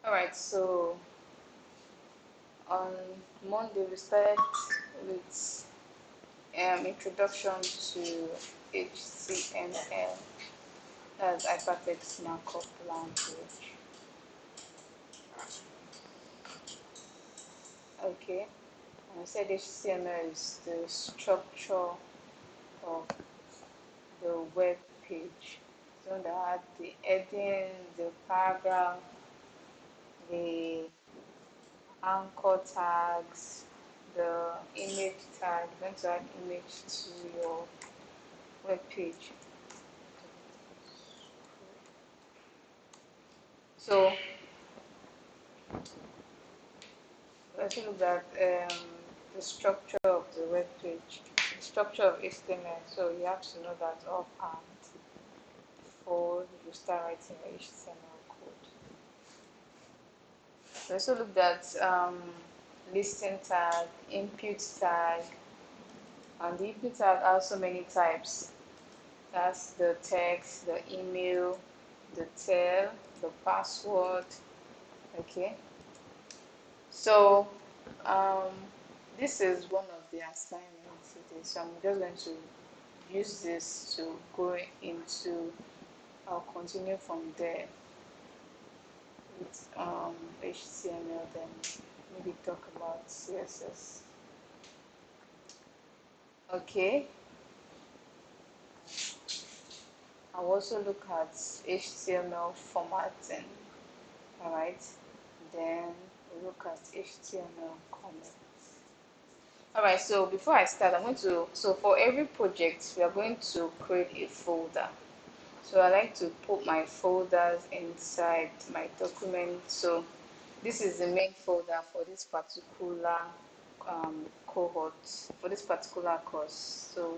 Alright, so on Monday we started with introduction to HTML, that's hypertext markup language. Okay, and I said HTML is the structure of the web page. So that had the heading, the paragraph, the anchor tags, the image tag. You're going to add image to your web page. So let's look at the structure of the web page, the structure of HTML. So you have to know that offhand before you start writing your HTML code. We also looked at listing tag, input tag, and the input tag has so many types. That's the text, the email, the tail, the password. Okay, so this is one of the assignments today, so I'm just going to use this to go into, I'll continue from there with HTML, then maybe talk about CSS. Okay, I'll also look at HTML formatting. Alright, then we'll look at HTML comments. Alright, so before I start, I'm going to, so for every project, we are going to create a folder. So I like to put my folders inside my document. So this is the main folder for this particular cohort, for this particular course. So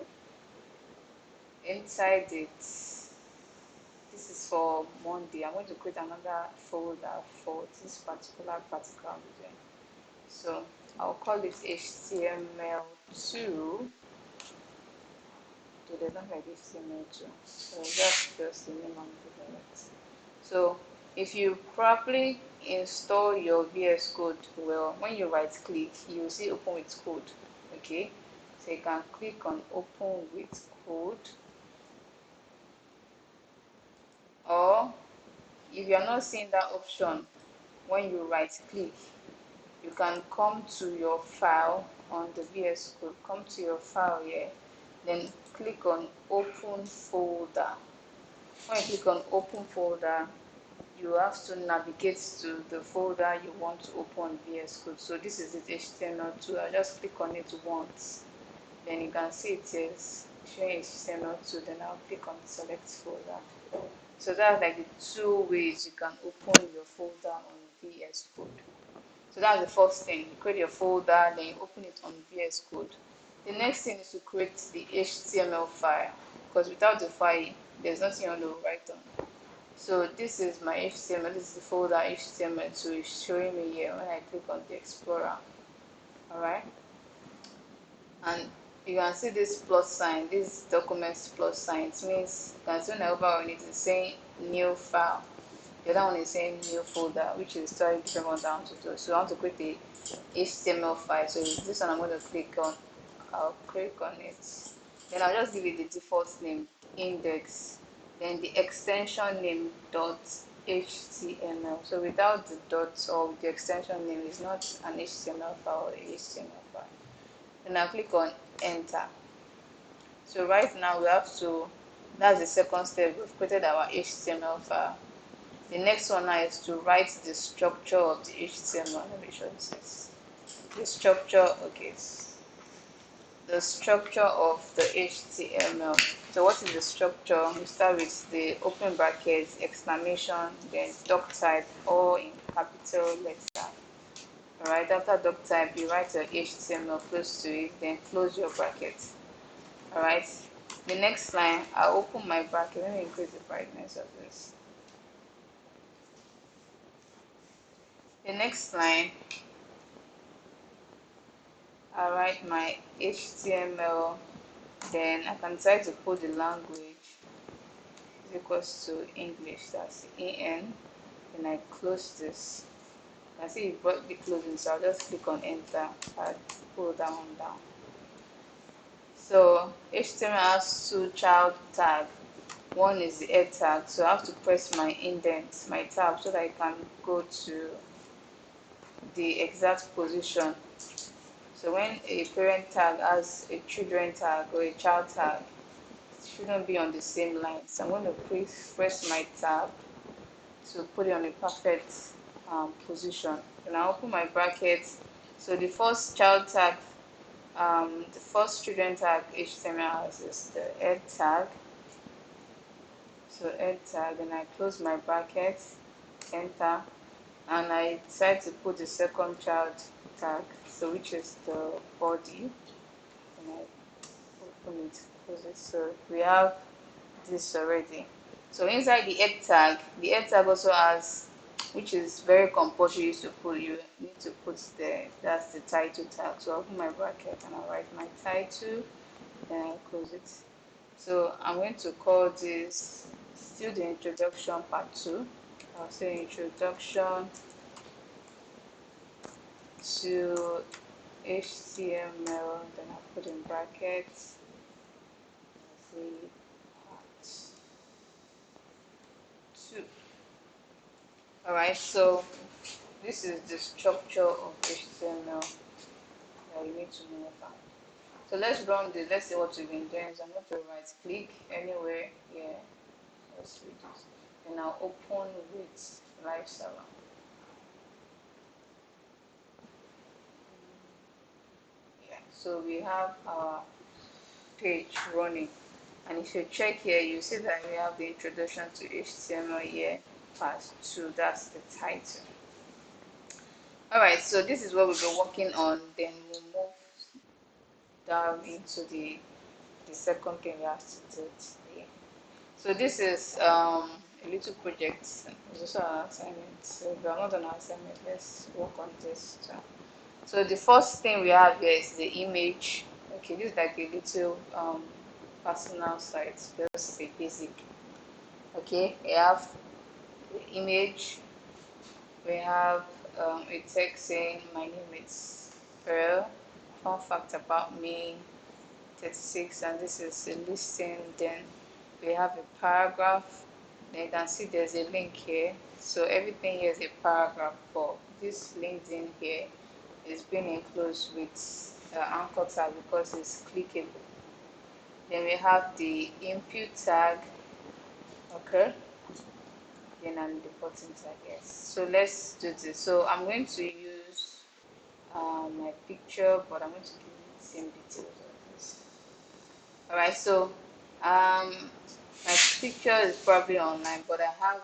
inside it, this is for Monday. I'm going to create another folder for this particular region. So I'll call it HTML2. So they don't like HTML2. So that's just the name I'm giving it. So if you properly install your VS Code, well, when you right click, you will see open with code. Okay, so you can click on open with code, or if you are not seeing that option when you right click, you can come to your file on the VS Code, come to your file here, then click on open folder. When you click on open folder, you have to navigate to the folder you want to open VS Code. So this is it, HTML2. I just click on it once, then you can see it is showing HTML2, then I'll click on select folder. So that's like the two ways you can open your folder on VS Code. So that's the first thing. You create your folder, then you open it on VS Code. The next thing is to create the HTML file, because without the file, there's nothing you want to write on. So this is my HTML. This is the folder HTML. So it's showing me here when I click on the Explorer. Alright. And you can see this plus sign, this documents plus sign. It means you can see when I hover on it, it's saying new file. The other one is saying new folder, which is totally different one down to do. So I want to create the HTML file. So this one I'm going to click on. I'll click on it. Then I'll just give it the default name, index. Then the extension name .html. So without the dots or the extension name, it's not an HTML file or a HTML file. Then I'll click on enter. So right now we have to, that's the second step. We've created our HTML file. The next one now is to write the structure of the HTML. Let me show this. The structure, okay. The structure of the HTML. So what is the structure? We start with the open brackets, exclamation, then doc type, all in capital letter. Alright, after doc type, you write your HTML close to it, then close your bracket. Alright, the next line, I'll open my bracket. Let me increase the brightness of this. The next line, I write my HTML, then I can decide to put the language is equals to English, that's EN, then I close this. I see it brought the closing, so I'll just click on enter and pull that one down. So HTML has two child tags. One is the head tag, so I have to press my indent, my tab, so that I can go to the exact position. So when a parent tag has a children tag or a child tag, it shouldn't be on the same line. So I'm going to press my tab to put it on a perfect position. Then I open my brackets. So the first child tag, the first children tag HTML has is the head tag. So head tag, and I close my bracket, enter, and I decide to put the second child tag, so which is the body, and I open it, close it. So we have this already. So inside the head tag also has, which is very compulsory to put, you need to put that's the title tag. So I open my bracket and I write my title, then I close it. So I'm going to call this still the introduction part 2. I'll say introduction to HTML, then I'll put in brackets, I'll say part 2. Alright, so this is the structure of HTML that you need to know about. So let's run this, let's see what we've been doing. So I'm going to right click anywhere here. Let's read this. And I'll open with live server. Yeah, so we have our page running. And if you check here, you see that we have the introduction to HTML here, part 2, that's the title. Alright, so this is what we've been working on, then we'll move down into the second thing we have to do today. So this is a little project, it's also an assignment. So if we are not on our assignment, let's work on this too. So the first thing we have here is the image. Okay, this is like a little personal site, just a basic. Okay, we have the image, we have a text saying my name is Pearl, fun fact about me, 36, and this is a listing. Then we have a paragraph, then you can see there's a link here. So everything here is a paragraph, for this linked in here is being enclosed with anchor tag because it's clickable. Then we have the input tag, okay, then and the button tag. Yes, so let's do this. So I'm going to use my picture, but I'm going to give you the same details of this. Alright, so my picture is probably online, but I have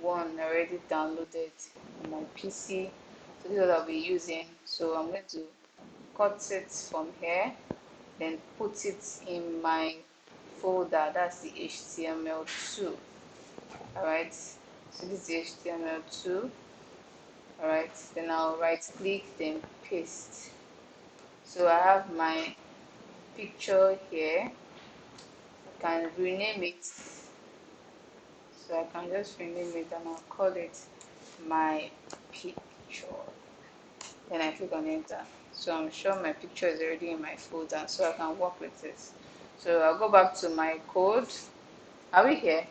one already downloaded on my PC, so this is what I'll be using. So I'm going to cut it from here, then put it in my folder, that's the HTML2. Alright, so this is the HTML2. Alright, then I'll right click, then paste. So I have my picture here. I can rename it, so I can just rename it and I'll call it my picture. Then I click on enter. So I'm sure my picture is already in my folder, so I can work with this. So I'll go back to my code. Are we here?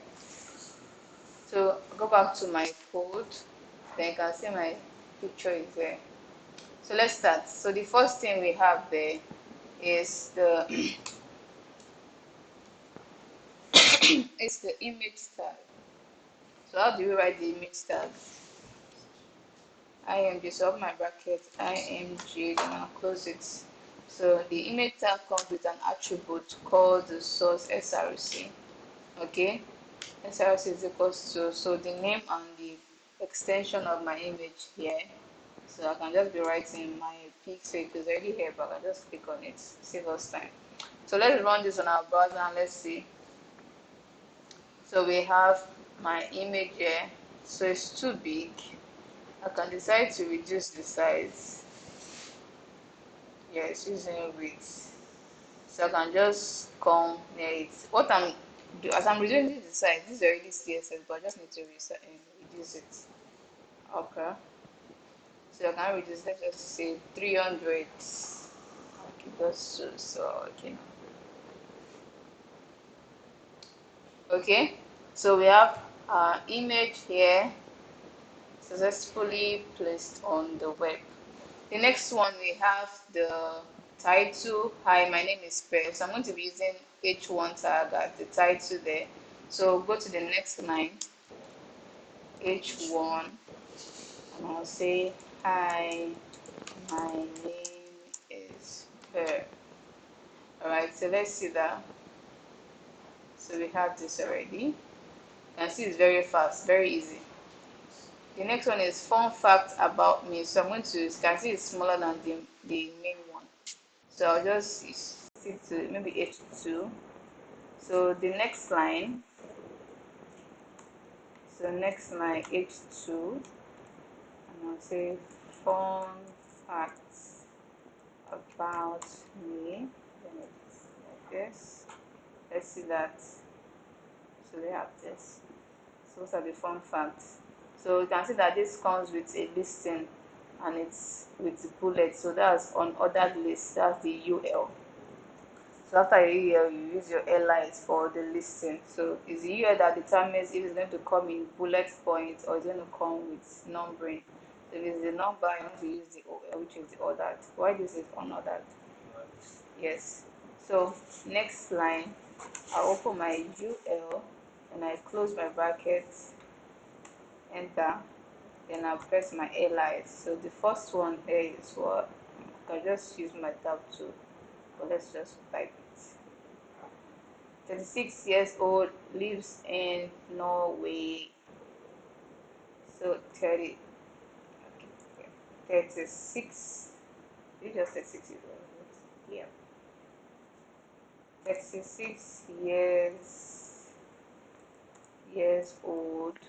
So I'll go back to my code, then you can see my picture is there. So let's start. So the first thing we have there is the it's the image tag. So how do we write the image tag? img, so open my bracket, img, then I'll close it. So the image tag comes with an attribute called the source src. Okay, src is equals to, so the name and the extension of my image here. So I can just be writing my pixel, it is already here, but I can just click on it, save us time. So let's run this on our browser and let's see. So we have my image here, so it's too big. I can decide to reduce the size. Yes, using width. So I can just come near it. What I'm do as I'm reducing the size, this is already CSS, but I just need to reduce it. Okay. I can reduce, let's just say 300. Okay, just so okay. Okay, so we have our image here successfully placed on the web. The next one we have the title. Hi, my name is Per. So I'm going to be using H1 tag as the title there. So go to the next line, H1, and I'll say, hi, my name is Per. Alright, so let's see that. So we have this already. You can see it's very fast, very easy. The next one is fun fact about me. So I'm going to, you can see it's smaller than the main one. So I'll just stick to maybe H2. So the next line, H2, and I'll say fun facts about me. Then it's like this. Let's see that. So they have this. So those are the fun facts. So you can see that this comes with a listing and it's with bullets. So that's on ordered list. That's the UL. So after your UL, you use your LIs for the listing. So it's the UL that determines if it's going to come in bullet points or it's going to come with numbering. So if it's the number, I want to use the OL, which is the ordered. Why this is unordered? Yes. So next line, I open my UL and I close my brackets, enter, then I press my LIs. So the first one here is what I can just use my tab tool, but let's just type it. 36 years old, lives in Norway. So 30, okay, 36. You just said 6 years old. Yeah. 36 years old.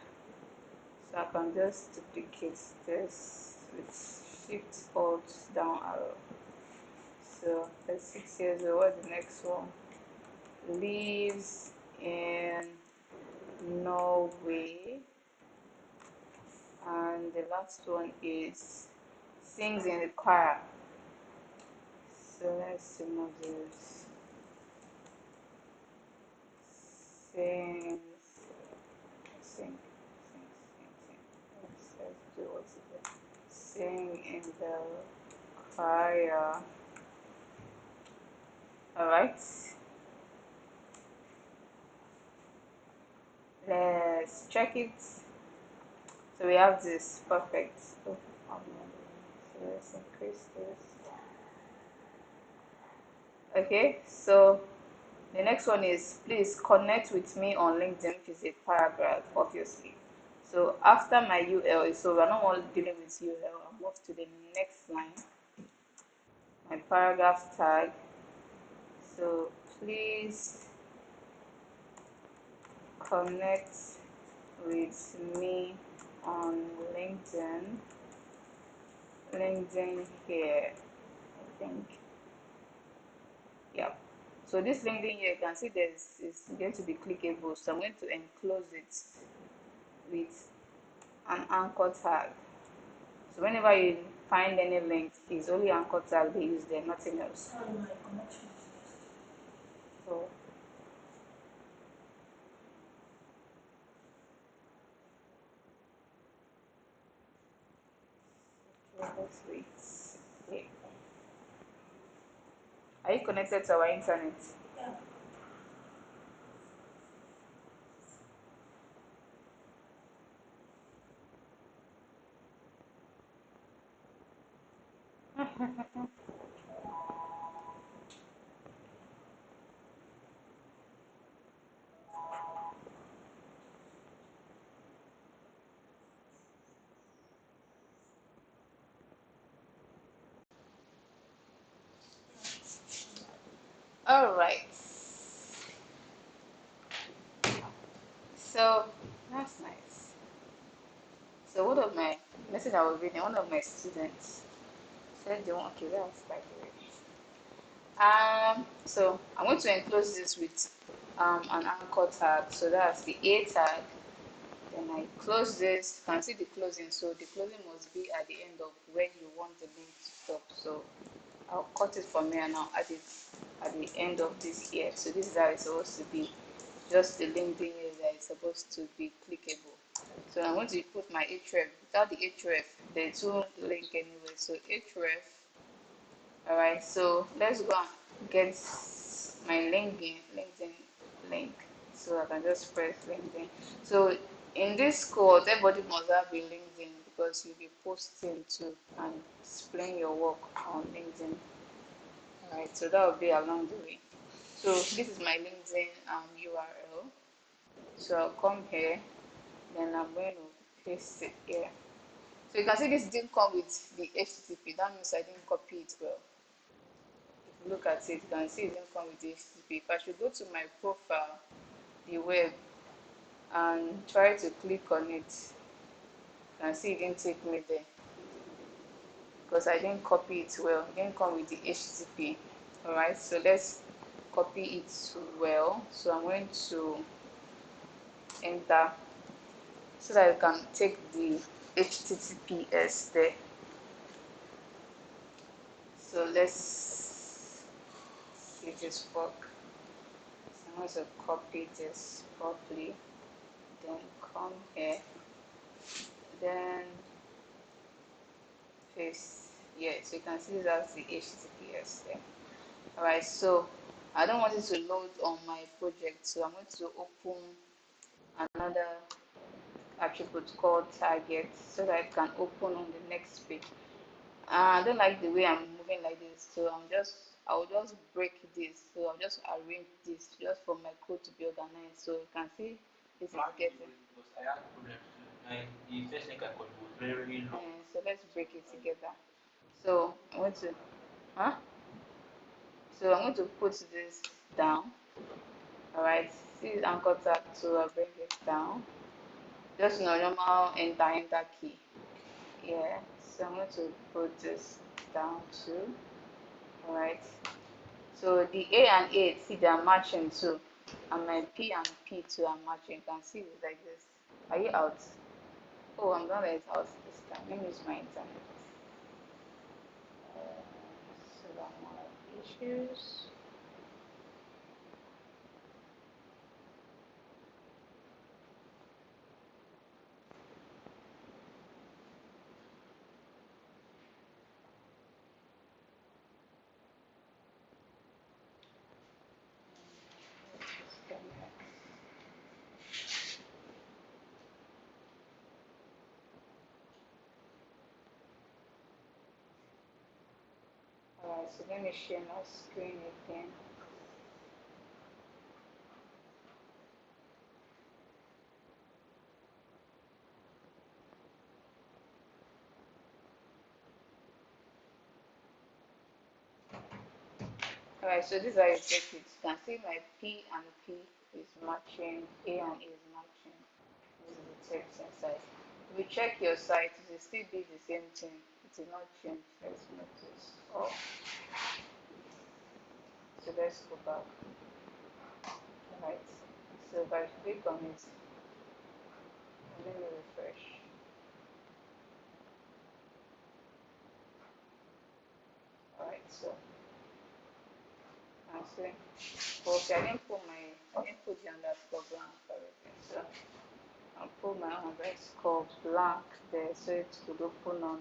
So I can just duplicate this with shift alt down arrow. So 36 years old. What's the next one? Lives in Norway. And the last one is sings in the choir. So let's remove this. Sings, sing. Let's do what's it? Sing in the choir. Alright. Let's check it. So we have this perfect. Oh, so let's increase this. Okay, so the next one is please connect with me on LinkedIn, which is a paragraph, obviously. So after my UL, so we're not only dealing with UL, I'll move to the next line, my paragraph tag. So please connect with me on LinkedIn here, I think. Yeah. So this LinkedIn here, you can see it's going to be clickable. So I'm going to enclose it with an anchor tag. So whenever you find any link, it's only anchor tag they use there, nothing else. So let's wait. Okay. Are you connected to our internet? All right. So that's nice. So one of my message I was reading, one of my students said they want, okay, that's by the way. So I'm going to enclose this with an anchor tag. So that's the A tag. Then I close this. You can see the closing. So the closing must be at the end of where you want the link to stop. So I'll cut it from here and I'll add it at the end of this here. So this is how it's supposed to be. Just the link here that is supposed to be clickable. So I'm going to put my href. Without the href, there won't link anyway. So href. Alright, so let's go and get my LinkedIn link. So I can just press LinkedIn. So in this code, everybody must have a LinkedIn because you'll be posting to and displaying your work on LinkedIn. Alright, so that will be along the way. So this is my LinkedIn URL. So I'll come here, then I'm going to paste it here. So you can see this didn't come with the HTTP. That means I didn't copy it well. If you look at it, you can see it didn't come with the HTTP. If I should go to my profile, the web, and try to click on it, you can see it didn't take me there because I didn't copy it well. It didn't come with the HTTP. Alright, so let's copy it well. So I'm going to enter so that I can take the HTTPS there. So let's see this work. So I'm going to copy this properly, then come here, then paste. Yeah, so you can see that's the HTTPS there. Alright, so I don't want it to load on my project, so I'm going to open another attribute called target so that it can open on the next page. I don't like the way I'm moving like this, so I'll just break this. So I'll just arrange this just for my code to be organized. So you can see this is getting. Because I had problems too. The first link I got was very long. So let's break it together. So I'm going to, huh? So I'm going to put this down. Alright, see the anchor tag, so I'll bring it down. Just normal enter key. Yeah, so I'm going to put this down too. Alright, so the A and A, see they are matching too. And my P and P too are matching. You can see it's like this. Are you out? Oh, I'm not let out this time. Let me use my internet. So that more issues. Alright, so let me share my screen again. Alright, so this is how you check it. You can see my P and P is matching, A and A is matching. This is the text inside. If you check your site, it will still be the same thing. It will not change. Let's move this. Oh, so let's go back. Alright, so if I click on it, let me refresh. Alright, so I see. Okay, I didn't put the underscore blank already. So I'll put my underscore blank there so it could open on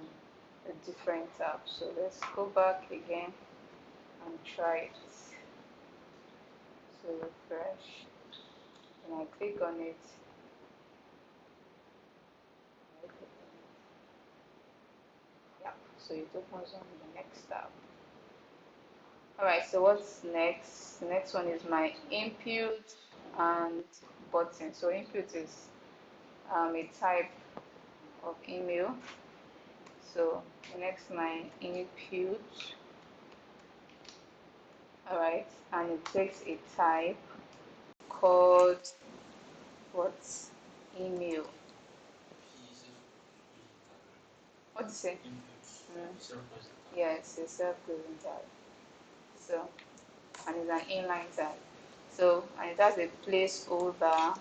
a different tab. So let's go back again and try it. So refresh. When I click on it, yeah, so it opens on the next tab. Alright, so what's next? The next one is my input and button. So input is a type of email. So next my input. Alright, and it takes a type called what? Email. What do you say? Yeah, it's a self-closing tag. So, and it's an inline tag. So, and it has a placeholder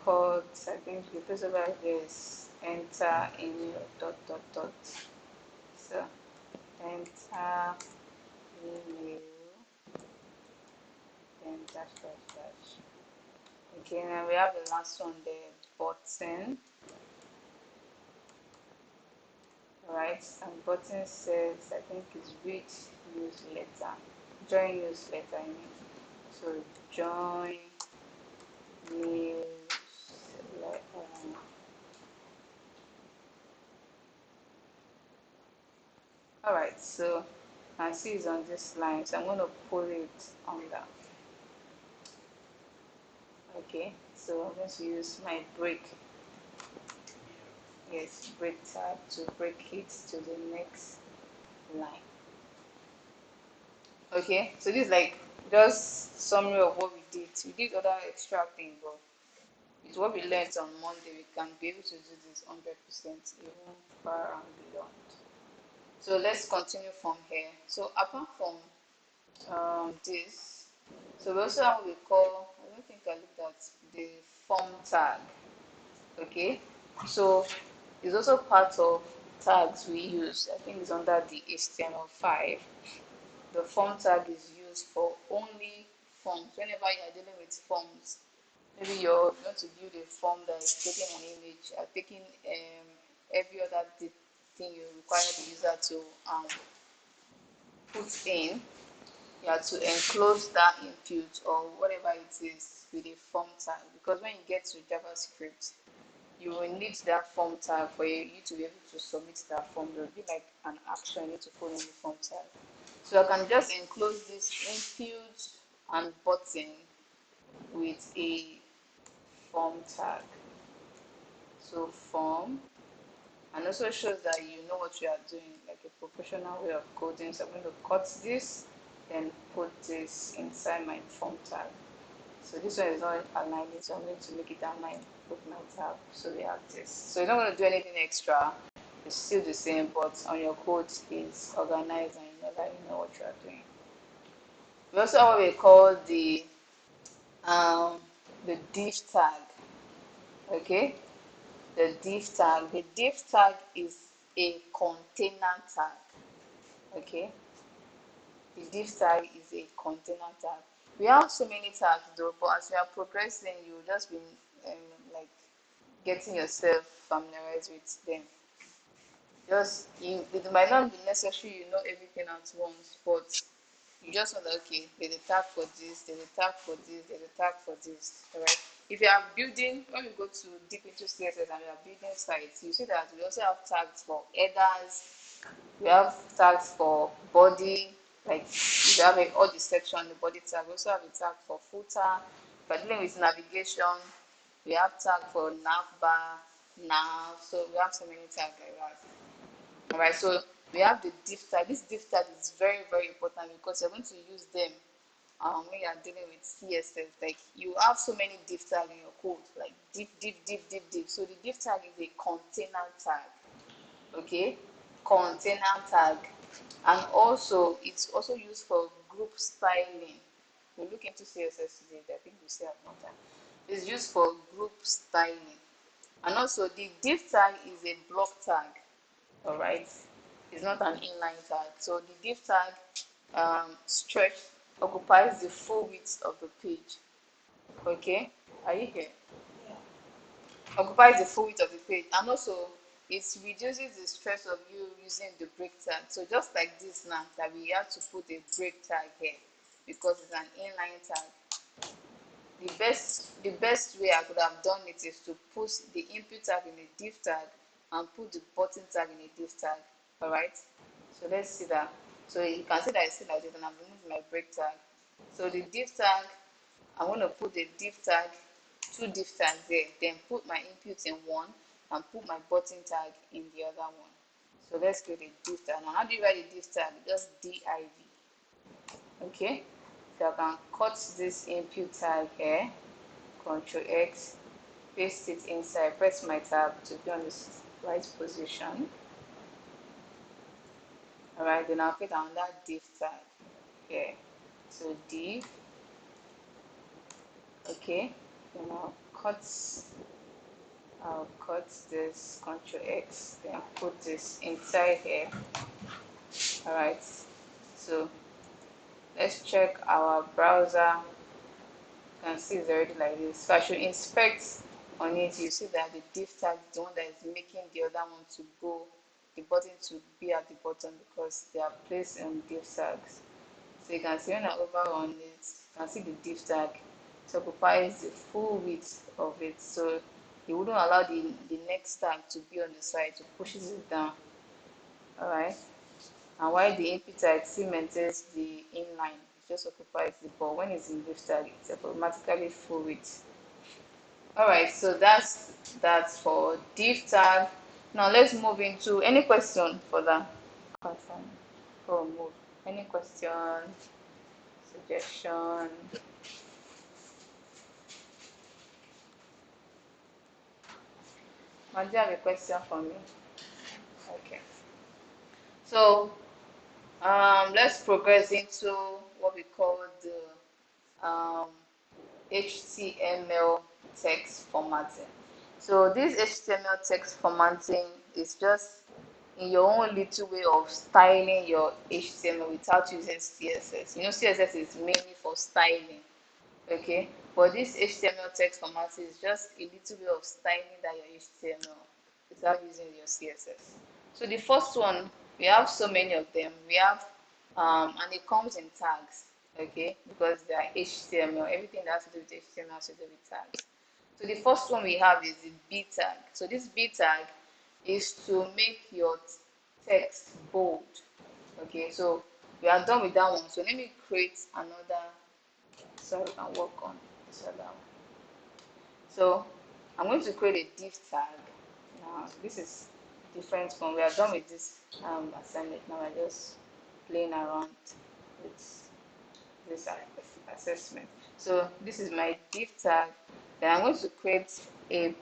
called, I think the place over here is enter email dot dot dot. So enter email then dash dash dash. Okay, now we have the last one there, button. Alright, and button says I think it's read newsletter. Join newsletter, I mean. So join newsletter. Alright, so I see it's on this line, so I'm going to pull it on that. Okay, so I'm going to use my break. Yes, break tab to break it to the next line. Okay, so this is like just summary of what we did. We did other extra things, but it's what we learned on Monday. We can be able to do this 100% even far and beyond. So let's continue from here. So apart from this, so we also have what we call, I don't think I looked at the form tag. Okay, so it's also part of tags we use. I think it's under the HTML5. The form tag is used for only forms. Whenever you are dealing with forms, maybe you want to build a form that is taking an image, taking every other thing you require the user to put in, you have to enclose that input or whatever it is with a form tag, because when you get to JavaScript, you will need that form tag for you to be able to submit that form. There will be like an action you need to follow in the form tag. So I can just enclose this input and button with a form tag. So form, and also shows that you know what you are doing, like a professional way of coding. So I'm going to cut this, then put this inside my form tag. So this one is not aligning, so I'm going to make it align with my tab. So we have this. So you're not going to do anything extra. It's still the same, but on your code is organized and you know that you know what you are doing. We also have what we call the div tag. Okay, the div tag. The div tag is a container tag. Okay, the div tag is a container tag. We have so many tags though, but as you are progressing, you will just be like getting yourself familiarized with them. Just it might not be necessary you know everything at once, but you just know that okay, there's a tag for this, there's a tag for this, there's a tag for this. Alright. If you are building, when we go to deep into CSS and we are building sites, you see that we also have tags for headers, we have tags for body, like if you have all the section, the body tag. We also have a tag for footer. If you're dealing with navigation, we have tag for navbar, nav. So we have so many tags like that. Alright, so we have the div tag. This div tag is very, very important because you're going to use them when you are dealing with CSS. Like you have so many div tags in your code, like div, div, div, div, div. So the div tag is a container tag. Okay, container tag, and also it's also used for group styling. We look into CSS today. I think we say more time. It's used for group styling, and also the div tag is a block tag. All right, it's not an inline tag. So the div tag stretch occupies the full width of the page. Okay, are you here? Occupies the full width of the page, and also it reduces the stress of you using the break tag. So just like this now, that we have to put a break tag here because it's an inline tag. The best way I could have done it is to put the input tag in a div tag and put the button tag in a div tag. All right. So let's see that. So you can see that I still like this, and I've removed my break tag. So the div tag, I'm going to put the div tag, two div tags there, then put my input in one and put my button tag in the other one. So let's create a div tag. Now, how do you write a div tag? Just div. Okay. So I can cut this input tag here, Ctrl X, paste it inside, press my tab to be on the right position. Alright, then I'll create another div tag here. So div, okay, then I'll I'll cut this, Ctrl X, then put this inside here. Alright, so let's check our browser. You can see it's already like this. So I should inspect on it. You see that the div tag is the one that is making the other one to go, the button to be at the bottom, because they are placed in div tags. So you can see when I hover on it, you can see the div tag. It occupies the full width of it. So it wouldn't allow the next tag to be on the side, to push it down. Alright. And while the input tag still maintains the inline, it just occupies the ball. When it's in div tag, it's automatically full width. Alright, so that's for div tag. Now let's move into any question for that. Oh, move. Any question, suggestion? Do you have a question for me? Okay. So let's progress into what we call the HTML text formatting. So this HTML text formatting is just in your own little way of styling your HTML without using CSS. You know, CSS is mainly for styling, okay? But this HTML text formatting is just a little way of styling that your HTML without using your CSS. So the first one, we have so many of them. We have, and it comes in tags, okay? Because they are HTML. Everything that has to do with HTML has to do with tags. So the first one we have is the B tag. So this B tag is to make your text bold. Okay, so we are done with that one. So let me create another so we can work on this other one. So I'm going to create a div tag. Now this is different from, we are done with this assignment. Now we're just playing around with this assessment. So this is my div tag. Then I'm going to create a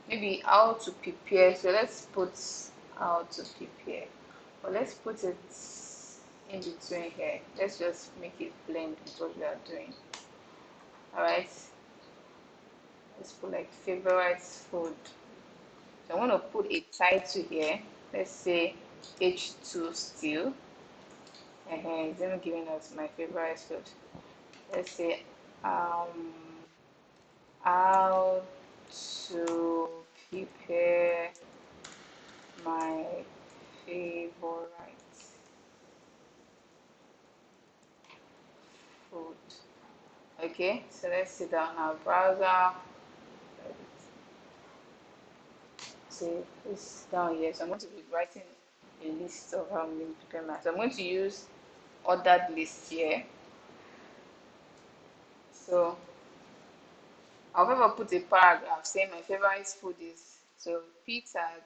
maybe how to prepare. So let's put how to prepare, but let's put it in between here. Let's just make it blend with what we are doing. All right, let's put like favorite food. So I'm going to put a title here. Let's say H2 still. It's even giving us my favorite food. Let's say how to prepare my favorite food. Okay, so let's sit down our browser. See this down here. So I'm going to be writing a list of how I'm going to prepare my. So I'm going to use ordered list here. So I'll ever put a paragraph saying my favorite food is, so P tag,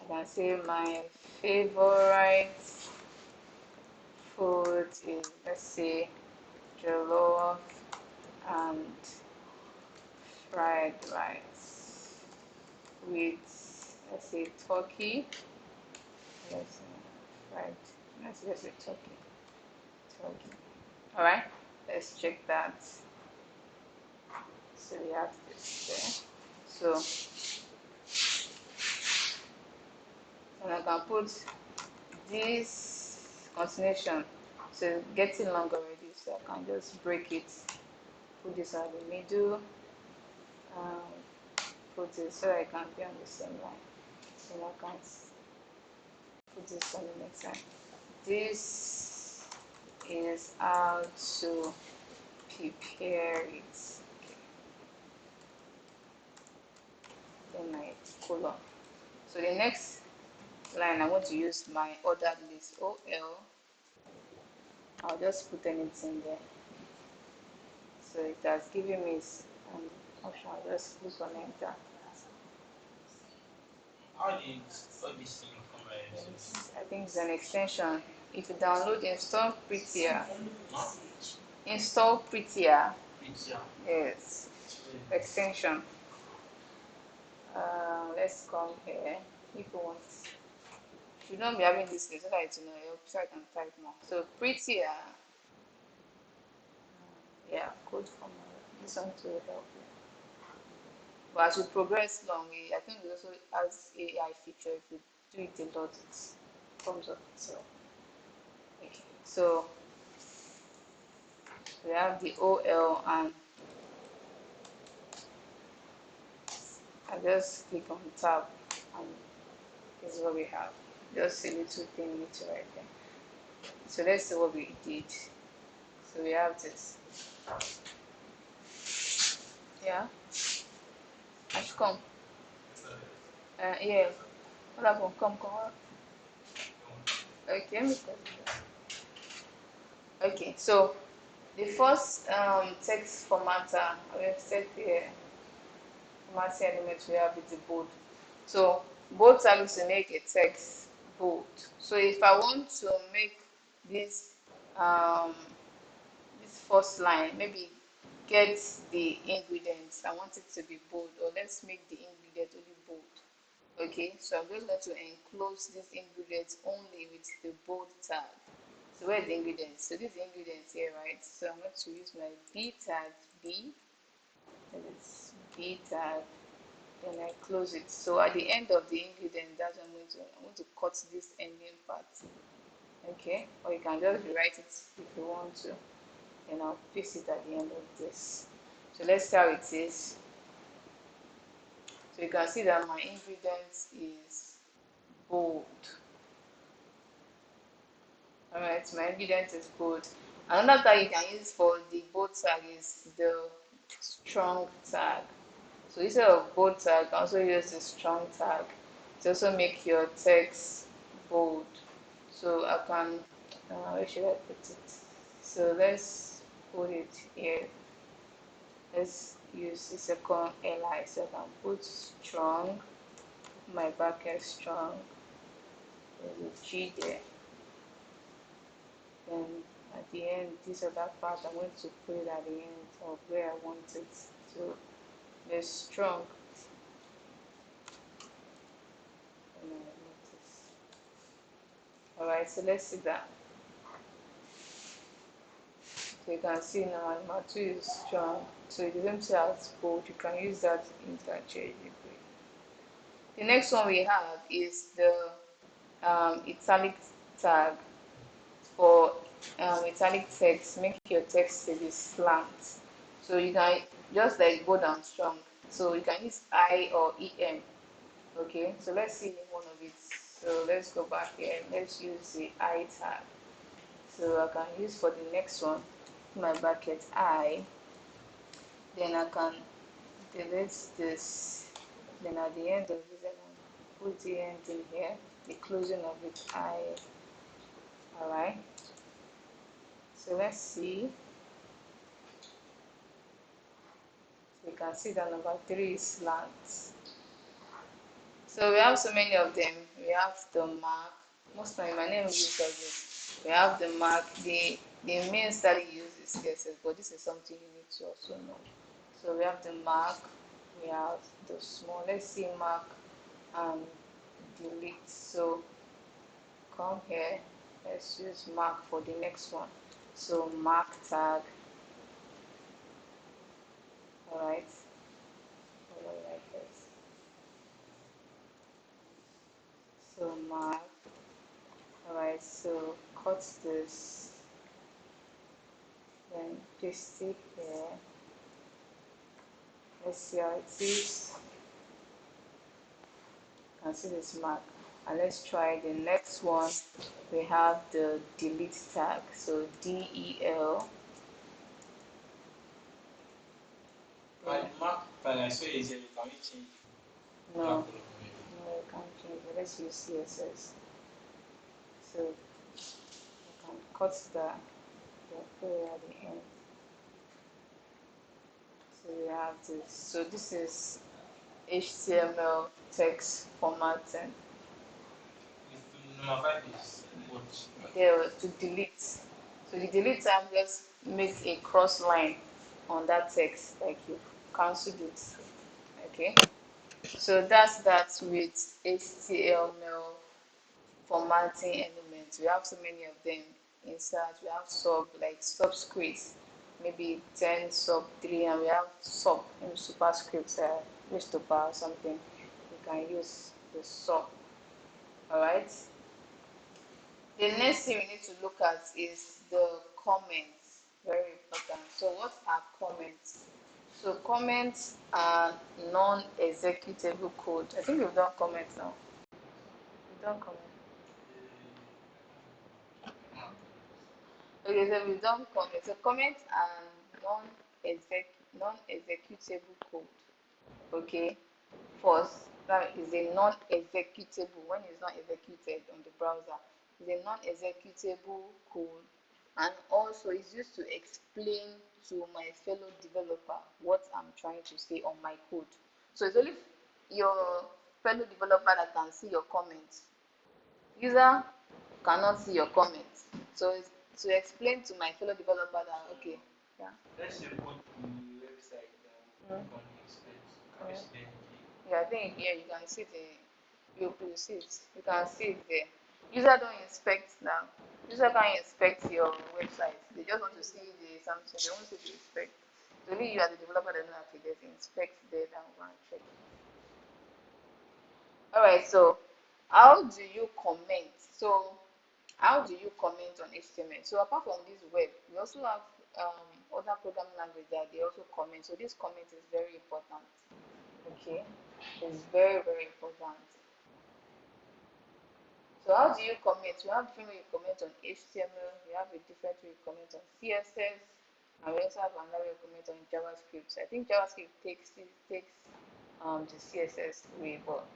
I can say my favorite food is, let's say, jollof and fried rice with, let's say, turkey. Let's say fried, let's say turkey. All right, let's check that. So we have this there. So and I can put this continuation. So getting long already, so I can just break it, put this at the middle, put it so I can be on the same line. Then I can put this on the next line. This is how to prepare it. Okay. Then my colon. So the next line, I want to use my ordered list, OL. I'll just put anything there. So it has given me option. I'll just click on enter. How did all this thing come by? I think it's an extension. If you download install prettier, Huh? install prettier. Pizza. Yes, extension. Let's come here. If you want, should not be having this list so that it will help, so I can type more. So prettier. Yeah, code format. This one to help you. But as we progress along, I think it also has AI feature. If you do it a lot, it comes up itself. Okay, so we have the OL, and I just click on tab, and this is what we have. Just a little thing you need to write there. So let's see what we did. So we have this. Yeah, I should come. Yeah. What happened? Come. Okay, let me call you. Okay, so the first text formatter, I will set the formatting element we have is the bold. So bold tag to make a text bold. So if I want to make this um, this first line, maybe get the ingredients, I want it to be bold, or let's make the ingredient only bold. Okay, so I'm just going to enclose this ingredient only with the bold tag. So where are the ingredients? So these ingredients here, right? So I'm going to use my B tag, B, and it's B tag, then I close it. So at the end of the ingredient, that's what I'm going to cut this ending part. Okay, or you can just rewrite it if you want to. Then I'll paste it at the end of this. So let's see how it is. So you can see that my ingredient is bold. Alright, my ingredient is bold. Another tag you can use for the bold tag is the strong tag. So instead of bold tag, you can also use the strong tag to also make your text bold. So I can, where should I put it? So let's put it here. Let's use the second li. So I can put strong, my bracket strong, there's a G there. Then at the end, this other part, I'm going to put it at the end of where I want it to be strong. Alright, so let's see that. So you can see now my 2 is strong. So it doesn't say as bold, you can use that interchangeably. The next one we have is the italic tag. For italic text, make your text to be slant. So you can just like bold and strong. So you can use I or EM. Okay, so let's see one of it. So let's go back here. Let's use the I tag. So I can use for the next one my bracket I. Then I can delete this. Then at the end of this, I can put the end in here. The closing of it I. Alright. So let's see. You can see that number 3 is slant. So we have so many of them. We have the mark. Most time my name is it. We have the mark. The main study uses CSS, but this is something you need to also know. So we have the mark. We have the small. Let's see mark and delete. So come here. Let's use mark for the next one. So mark tag. Alright. Like this. So mark. Alright, so cut this, then paste it here. Let's see how it is. You can see this mark. And let's try the next one. We have the delete tag. So DEL. My mark tag I saw is here. Can we change No, black no, color? you can't change it. Let's use CSS. So you can cut that. Put it at the end. So we have this. So this is HTML text formatting. Number 5 is what? There to delete. So the delete tab just makes a cross line on that text, like you cancelled it. Okay. So that's that with HTML formatting elements. We have so many of them inside. We have subscripts, maybe 10 sub 3, and we have superscripts wish to power something, you can use the saw. Alright. The next thing we need to look at is the comments. Very important. So what are comments? So comments are non-executable code. I think we've done comments now. We've done comments. Okay, so we've done comments. So comments are non-executable code. Okay. First, that is a non-executable. When it's not executed on the browser, it's a non-executable code, and also it's used to explain to my fellow developer what I'm trying to say on my code. So it's only your fellow developer that can see your comments. User cannot see your comments. So it's to explain to my fellow developer that okay, yeah. Let's say go to the website Mm. on the expense. Can we see them here? Yeah, I think here you can see the you see it. You can see it there. User don't inspect now. User can't inspect your website. They just want to see the something. They want to see the inspect. So only you as a developer that know okay, there's inspect there and go and check. Alright, so how do you comment? So how do you comment on HTML? So apart from this web, we also have other programming language that they also comment. So this comment is very important. Okay, it's very, very important. So how do you comment? We have different way you comment on HTML, we have a different way you comment on CSS, and we also have another way you comment on JavaScript. So I think JavaScript takes the CSS way, but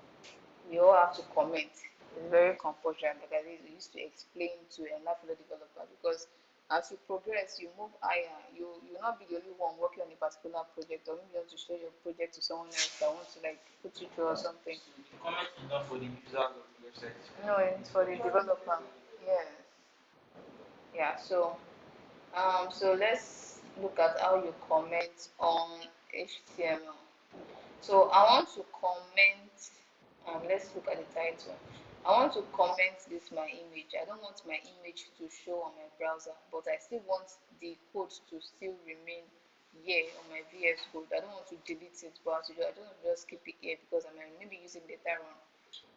we all have to comment. It's very compulsory, like I we used to explain to another developer, because as you progress, you move higher. You will not be the only one working on a particular project, or maybe you want to share your project to someone else that wants to like put you through or something. So the comment is not for the users of the website. No, it's for the developer. Yes. Yeah. So let's look at how you comment on HTML. So I want to comment. Let's look at the title. I want to comment this my image. I don't want my image to show on my browser, but I still want the code to still remain here on my VS Code. I don't want to delete it, but I don't want to just keep it here because I'm maybe using data run.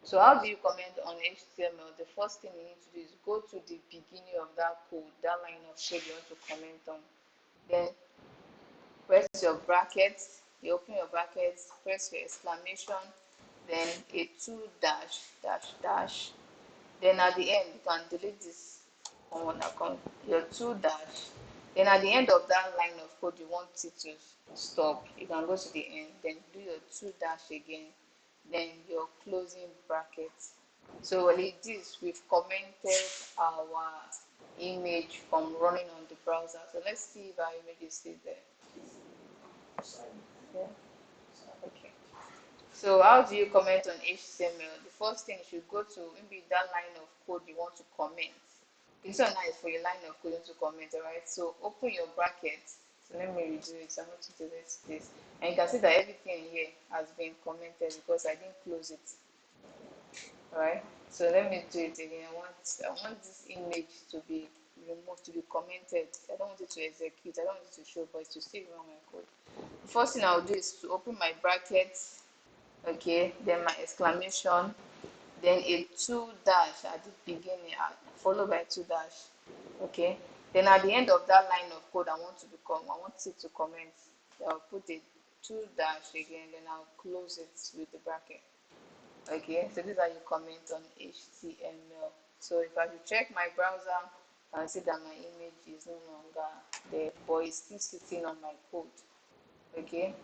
So how do you comment on HTML? The first thing you need to do is go to the beginning of that code, that line of code you want to comment on. Then press your brackets, you open your brackets, press your exclamation, then a two dash dash dash. Then at the end you can delete this one account, your two dash. Then at the end of that line of code you want it to stop, you can go to the end, then do your two dash again, then your closing bracket. So like this, we've commented our image from running on the browser. So let's see if our image is still there. Yeah. Okay. So how do you comment on HTML? The first thing you should go to maybe that line of code you want to comment. This one now is for your line of code you want to comment, alright? So open your brackets. So let me redo it. I'm going to delete this. And you can see that everything here has been commented because I didn't close it. Alright, so let me do it again. I want this image to be removed, to be commented. I don't want it to execute. I don't want it to show, but it's to still run my code. The first thing I'll do is to open my brackets, okay, then my exclamation, then a two dash at the beginning, followed by two dash, okay. Then at the end of that line of code, I want it to comment. I'll put a two dash again, then I'll close it with the bracket. Okay, so this is how you comment on HTML. So if I should check my browser, I can see that my image is no longer there, but it's still sitting on my code. Okay.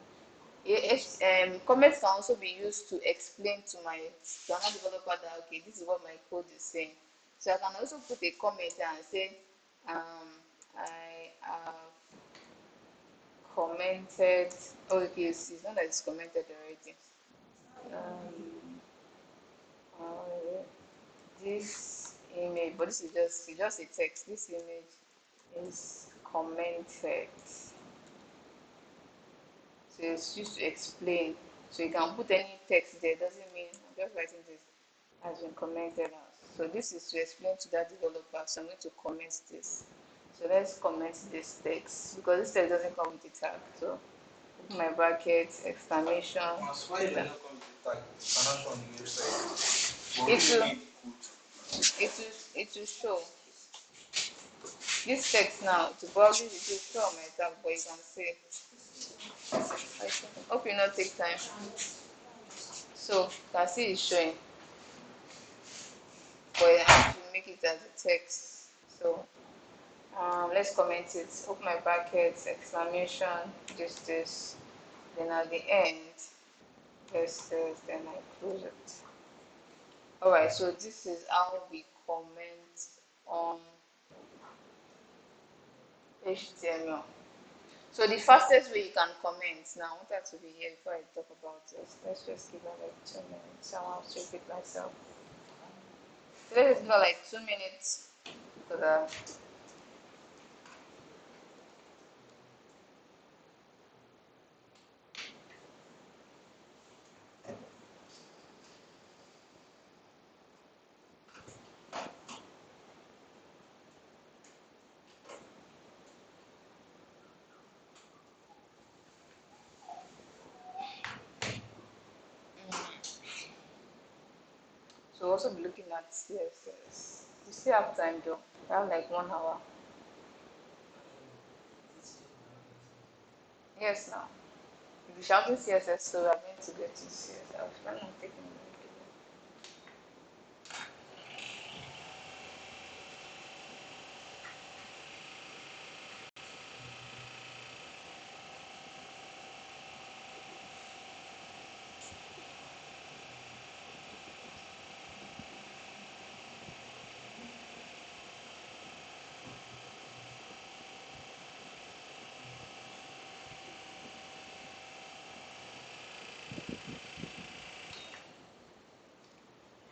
Comments can also be used to explain to another developer that okay, this is what my code is saying. So I can also put a comment and say, I have commented. Oh, okay, it's not that it's commented already. Um, uh, this image, but this is just a text. This image is commented. So it's used to explain. So you can put any text there. Doesn't mean I'm just writing this has been commented out. So this is to explain to that developer. So I'm going to comment this. So let's comment this text because this text doesn't come with a tag. So my brackets, exclamation. It will show this text now. To probably it will show on my tab, but you can see. Hope you not take time. So you can see it's showing, but I have to make it as a text. So let's comment it. Open my brackets, exclamation, this, then at the end, this, then I close it. Alright, so this is how we comment on HTML. So the fastest way you can comment, now I want that to be here before I talk about this. Let's just give it like 2 minutes. I want to repeat myself. So let's give it like 2 minutes so that so also be looking at CSS. You still have time though. I have like 1 hour. Yes, now. If you shouting CSS, so we are going to get to CSS. I was planning on taking a break.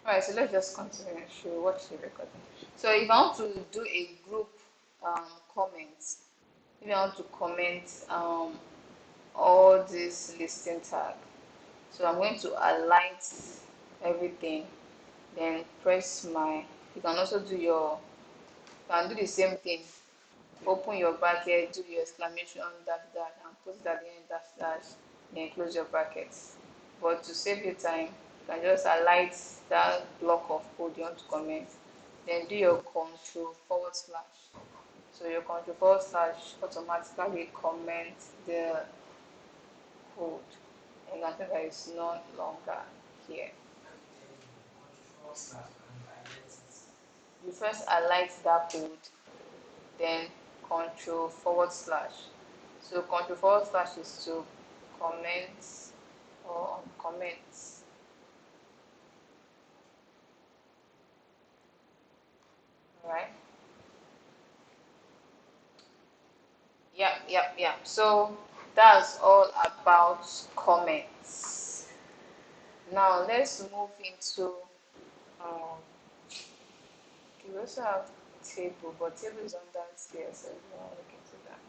Alright, so let's just continue and show watch the recording. So if I want to do a group comment, if I want to comment all this listing tag, so I'm going to highlight everything, then press my. You can also do your. You can do the same thing. Open your bracket, do your exclamation dash dash, and put it at the end dash dash, then close your brackets. But to save your time, you can just highlight that block of code you want to comment, then do your control forward slash. So your control forward slash automatically comment the code, and you can see that it's no longer here. You first highlight that code, then control forward slash. So control forward slash is to comment or comments. Alright. Yeah. So that's all about comments. Now let's move into we also have table, but table is under CSS. We want to look into that.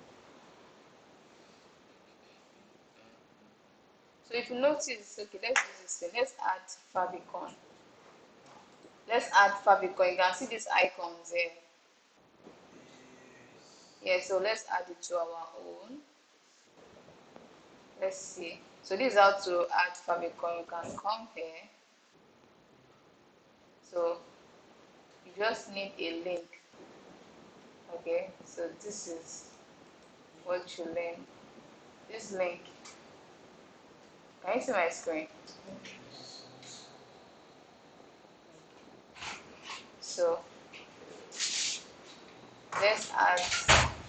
So if you notice, okay, let's do this thing. Let's add favicon. Let's add favicon. You can see these icons there. Yeah, so let's add it to our own. Let's see. So this is how to add favicon. You can come here. So you just need a link. Okay, so this is what you learn. This link. Can you see my screen? So let's add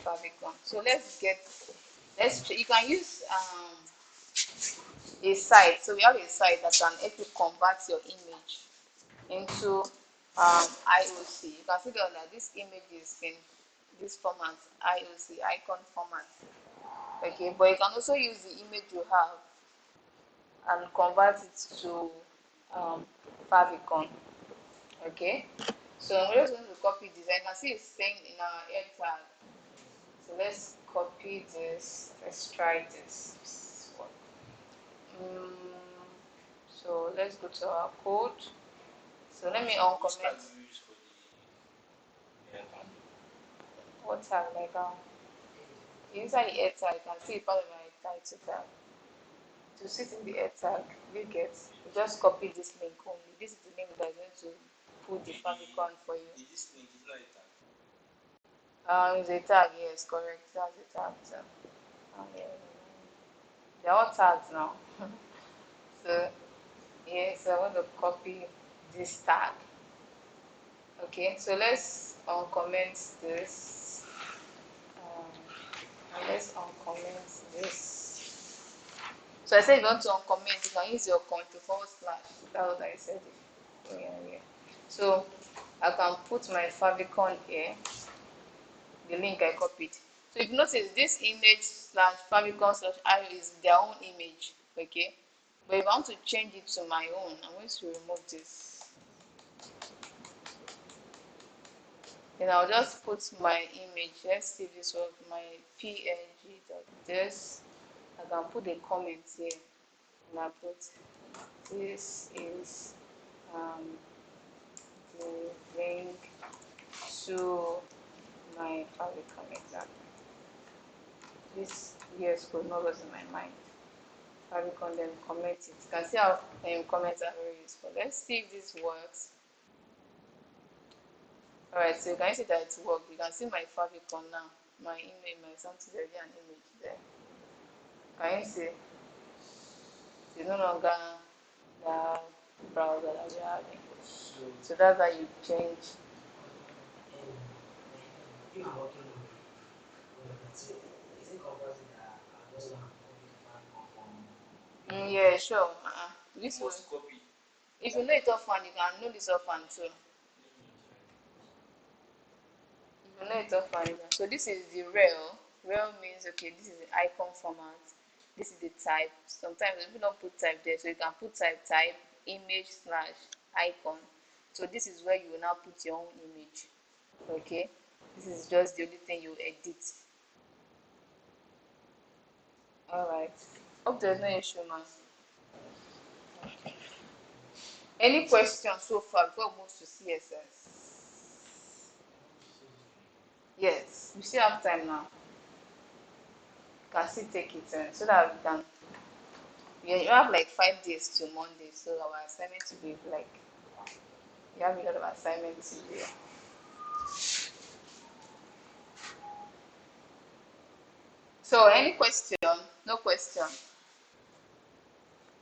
favicon. So you can use a site. So we have a site that can help you convert your image into IOC. You can see that this image is in this format, IOC, icon format. Okay, but you can also use the image you have and convert it to favicon. Okay, so I'm just going to copy this. I can see it's saying in our head tag. So let's copy this. Let's try this. So let's go to our code. So let me uncomment. What tag like inside the head tag, you can see part of my title tag. to sit in the head tag. You get, you just copy this link only. This is the link that is going to put the favicon for you. This link is not a tag. It's a tag, yes, correct. That's a tag. So, yeah. They're all tags now. So, yes, I want to copy this tag. Okay, so let's uncomment this. And let's uncomment this. So I said if you want to uncomment, you can use your control/. That was what I said. Yeah. So I can put my favicon here, the link I copied. So if you notice, this image/favicon/io is their own image, okay? But if I want to change it to my own, I'm going to remove this. Then I'll just put my image. Let's see if this was my png.this. I can put a comment here, and I put this is the link to my favicon example. This VS Code not was in my mind. Favicon, then comment it. You can see how comments are very useful. Let's see if this works. Alright, so you can see that it worked. You can see my favicon now. My image, my something, there's an image there. Can you see? It's no longer the browser that we're having. So that's how you change. Yeah, sure. This was Copy. if you know it offhand, you can know this offhand too. If you know it offhand, so this is the rel. Rel means okay, this is the icon format. This is the type. Sometimes if you don't put type there, so you can put type image/icon. So this is where you will now put your own image. Okay, this is just the only thing you edit. All right. Hope there's no issue, man. Okay. Any questions so far before we move to CSS? Yes, we still have time now. You can still take it so that we can. You have like 5 days to Monday, so our assignment will be like you have a lot of assignments to do. So, any question? No question.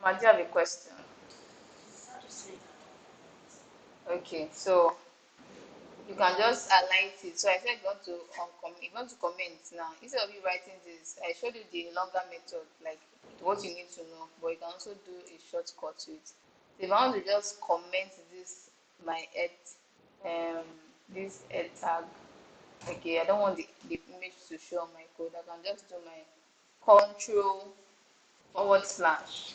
Ma, do you have a question? Okay, so you can just highlight it. So I said you want to comment now. Instead of you writing this, I showed you the longer method, like what you need to know, but you can also do a shortcut to it. So if I want to just comment this my head this head tag, okay, I don't want the image to show on my code. I can just do my control/. The forward slash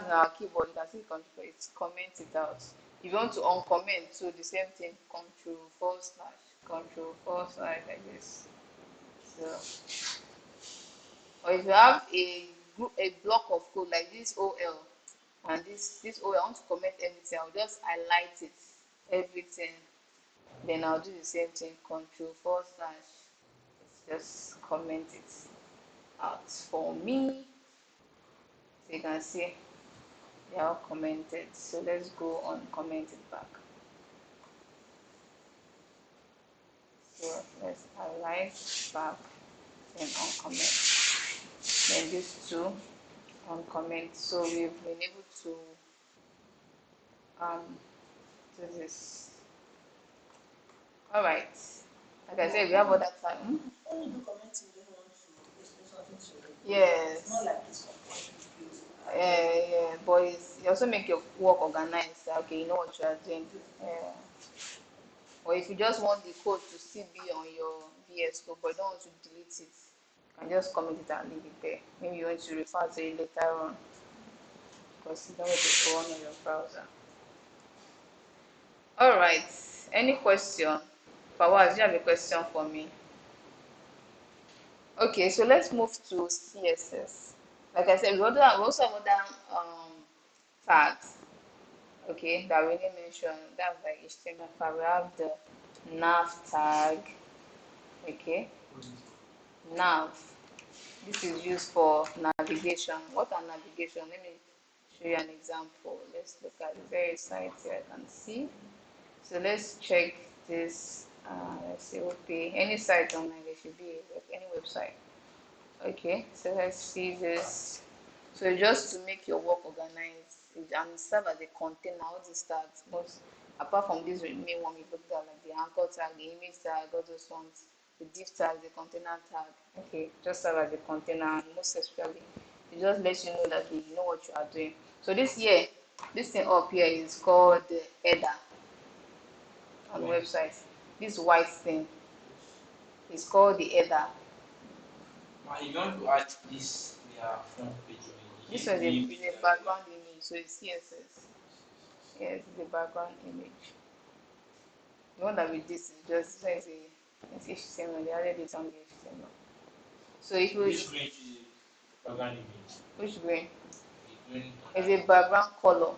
in our keyboard, you can see control, it's comment it out. If you want to uncomment, so the same thing, control/, like this. So, or if you have a block of code like this OL and this OL, I want to comment everything, I'll just highlight it, everything. Then I'll do the same thing, control/. Just comment it out for me. So you can see they are all commented. So let's go on comment it back. So let's highlight back, then uncomment. Then these two uncomment. So we've been able to do this. Alright. Like I said, we have other time. Yes. Yeah, but you also make your work organized. Okay, you know what you are doing. Or if you just want the code to still be on your VS Code, but you don't want to delete it, you can just comment it and leave it there. Maybe you want to refer to it later on because you don't want to go on your browser. Alright, any question? Fawaz, do you have a question for me? Okay, so let's move to CSS. Like I said, we also have other tags, okay, that we didn't mention. That's like HTML5. We have the nav tag, okay, nav. This is used for navigation. What are navigation? Let me show you an example. Let's look at the various sites here I can see. So let's check this. Let's see, okay, any site online, there should be any website. Okay, so let's see this. So just to make your work organized and serve as a container, all these tags, most apart from this main one we looked at, like the anchor tag, the image tag, all those ones, the div tag, the container tag. Okay, just serve as a container, and most especially, it just lets you know that you know what you are doing. So this here, this thing up here is called the header on websites. This white thing is called the header. If you want to add this their front page This image, one the is image a background image, so it's CSS. Yes, the background image. The one that we did is just so it's HTML. They added it on the HTML. So if you this green is a background image. which green The green is underneath. a background color.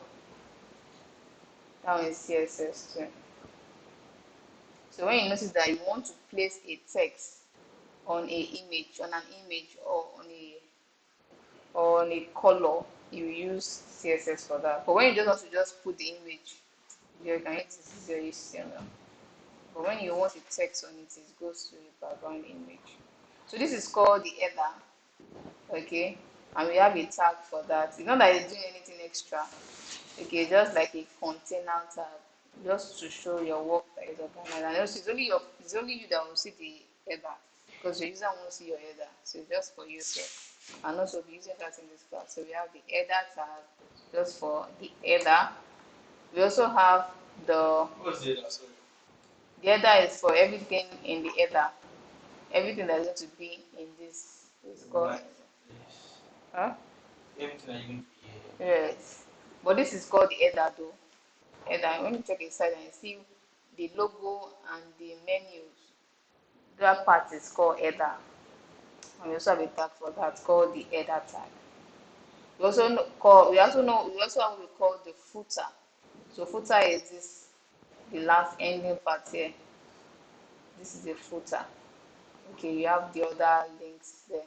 That one is CSS too. So when you notice that you want to place a text on a image, on an image, or on a color, you use CSS for that. But when you just want to just put the image, you can use your HTML. But when you want a text on it, it goes to a background image. So this is called the header, okay? And we have a tag for that. It's not that it's doing anything extra, okay? Just like a container tag, just to show your work that is organized. And also, it's only you that will see the header, because the user won't see your header. So it's just for you. So, and also be using that in this class. So we have the header tag, just for the header. We also have the What's the other? Sorry. the header is for everything in the header. Everything that's going to be in this is called. Like this. Huh? Everything that you're going to be here. Yes. But this is called the header though. Header. When you check inside and you see the logo and the menus, that part is called header. And we also have a tag for that called the header tag. We also have what we call the footer. So footer is this the last ending part here. This is the footer. Okay, you have the other links there.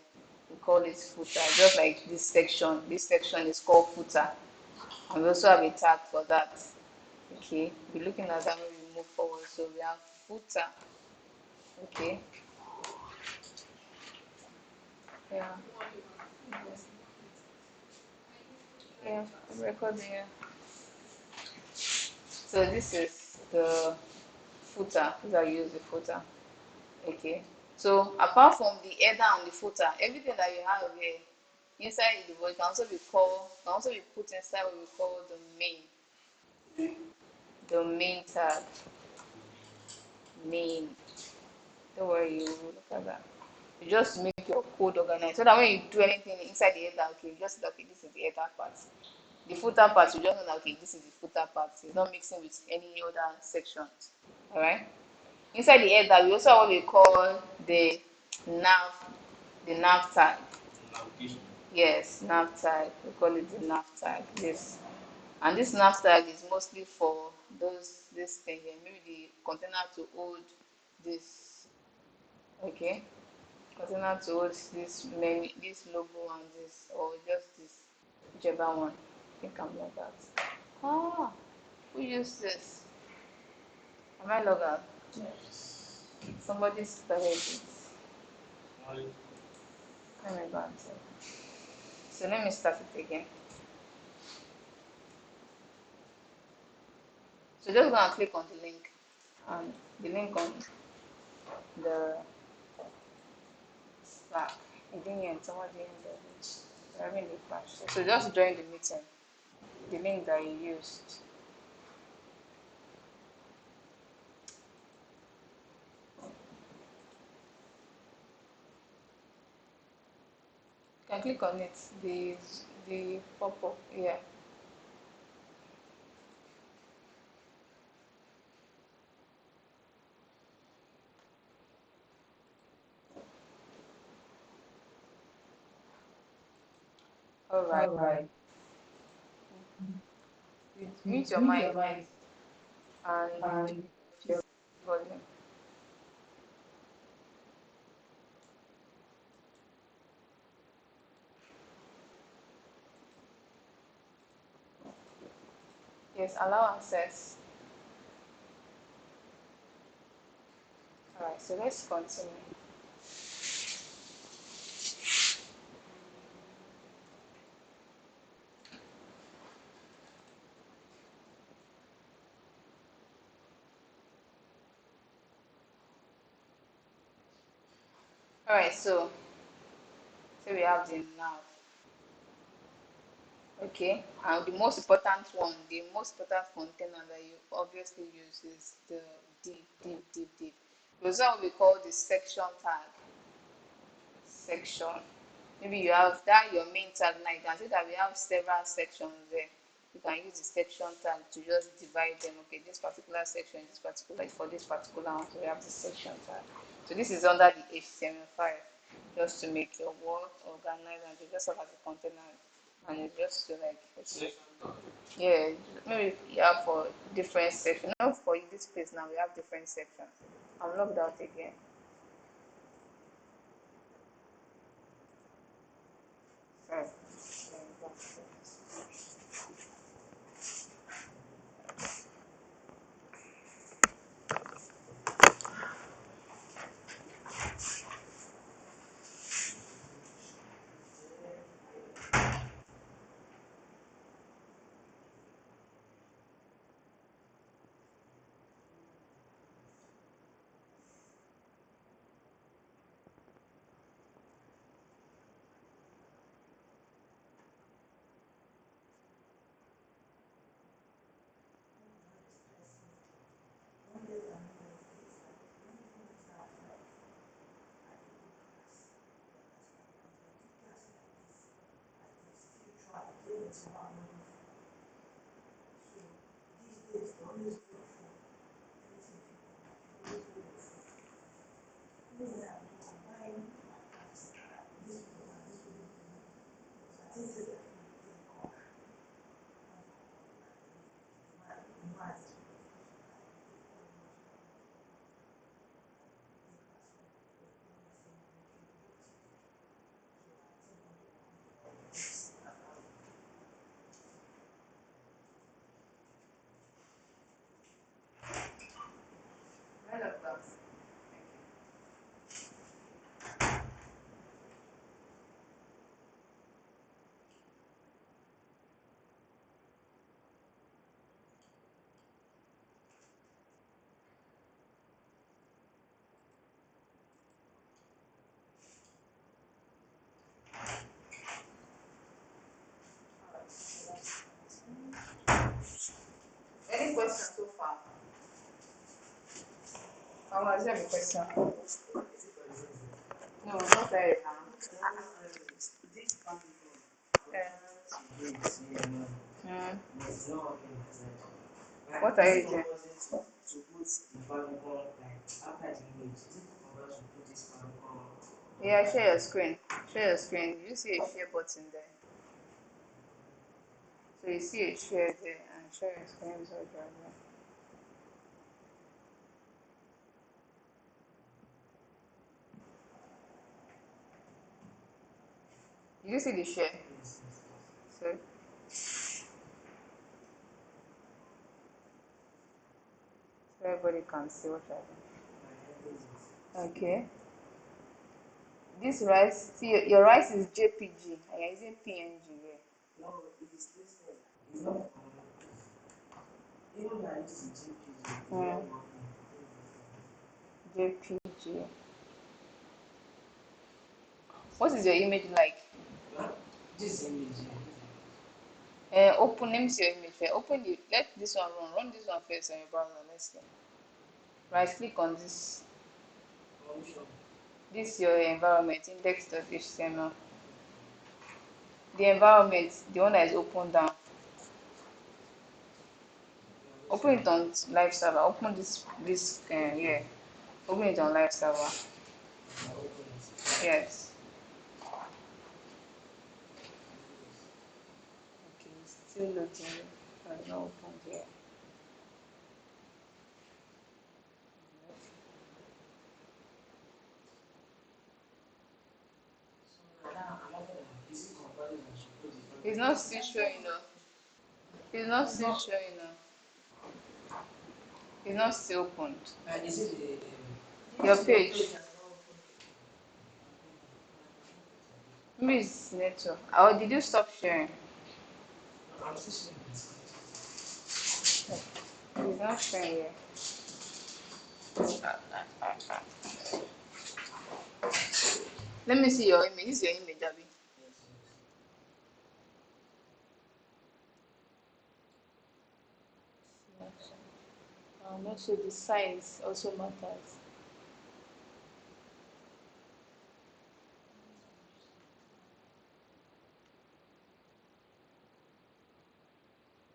We call it footer, just like this section. This section is called footer, and we also have a tag for that. Okay, we're looking at that when we move forward. So we have footer. Okay, yeah, yeah, I'm recording. Yeah. So this is the footer. These are use the footer. Okay. So apart from the header and the footer, everything that you have here inside the body can also be put inside what we call the main tag. Main. Don't worry, you will look at that. You just make your code organized so that when you do anything inside the header, okay, you just say, okay, this is the header part. The footer part, you just know that okay, this is the footer part. It's not mixing with any other sections. Alright? Inside the header, we also have what we call nav, the nav tag. Navigation. Yes, nav tag. We call it the nav tag. This and this nav tag is mostly for this thing here. Maybe the container to hold this. Okay, container to hold this logo and this, or just this, whichever one. I think I'm like that. Ah, who used this? Am I log out? Yes. Somebody started it. Only Let me go and check. So let me start it again. So just go and click on the link, and the link on the Slack. I didn't hear someone didn't hear the link. We're having a crash. So just join the meeting. The link that you used. You can click on it. The pop-up. Yeah. All right. Alright. Mute your Mute mic your mic and and your volume. Yes, allow access. Alright, so let's continue. Alright, so we have the nav. Okay, and the most important one, the most important container that you obviously use is the div. Those are what we call the section tag. Section. Maybe you have that your main tag now. You can see that we have several sections there. You can use the section tag to just divide them. Okay, this particular section, this particular for this particular one, so we have the section tag. So this is under the HTML5, just to make your work organized and to just have as a container, and it's just to like yeah, maybe you have for different sections. Not for this place now, we have different sections. I'm logged out again. Sorry. Any questions so far? Is there any question? No, not very now. Mm. What are you doing? Yeah, share your screen. Share your screen. You see a share button there. So you see a share there and share your screen so you Did you see the share? So everybody can see what you're doing. Okay. This rice, see your rice is JPG and you're using PNG here. Mm. JPG. What is your image like? Open, let me see your image first. Open the, let this one run. Run this one first on your browser. Let's see. Right click on this. This is your environment, index.html. The environment, the one that is open down. Open it on live server. Open this yeah. Open it on live server. Yes. Okay, it's still loading. Not open here. It's not still showing up. It's not still showing up. It's not still opened. Is it Your page? Maybe it's network. Or did you stop sharing? I'm still sharing It's not sharing yet. Let me see your image. This is your image, Abby. Also the size also matters.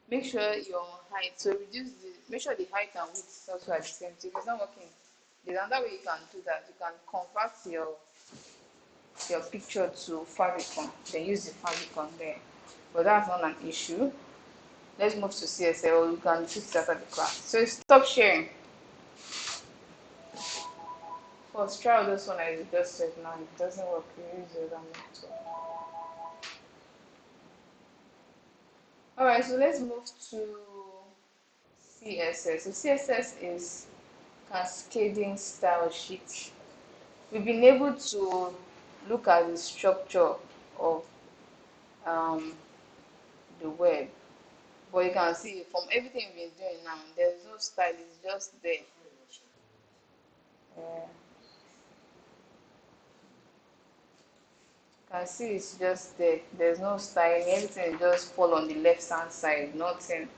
Make sure your height. So reduce the. Make sure the height and width also are the same. So if it's not working, there's another way you can do that. You can convert your picture to favicon. Then use the favicon there. But that's not an issue. Let's move to CSS, or you can fix that at the class. So stop sharing. First, try this one I just said now. It doesn't work. You use the other network. Alright, so let's move to CSS. So CSS is cascading style sheet. We've been able to look at the structure of um, the web, but you can see from everything we've been doing now, there's no style, it's just there. You can see it's just there. There's no styling, everything just fall on the left hand side, nothing.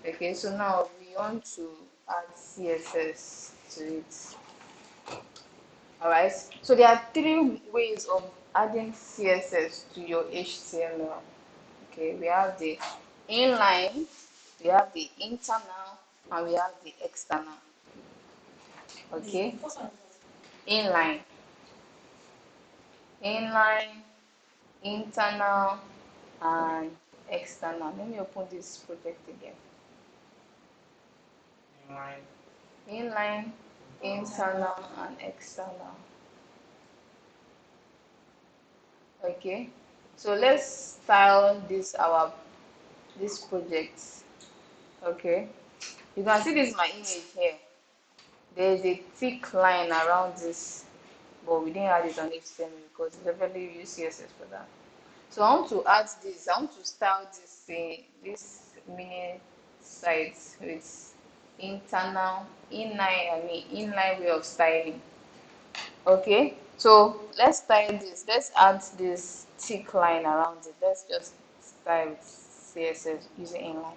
Okay, so now we want to add CSS to it. Alright, so there are three ways of adding CSS to your HTML. Okay, we have the inline, we have the internal, and we have the external. Okay, inline, inline, internal, and external. Let me open this project again. Inline, internal, and external. Okay, so let's style this project. Okay, you can see this is my image here. There is a thick line around this, but we didn't add it on HTML because definitely we use CSS for that. So I want to add this. I want to style this mini site with inline way of styling. Okay, so let's style this. Let's add this thick line around it. Let's just style with CSS using inline.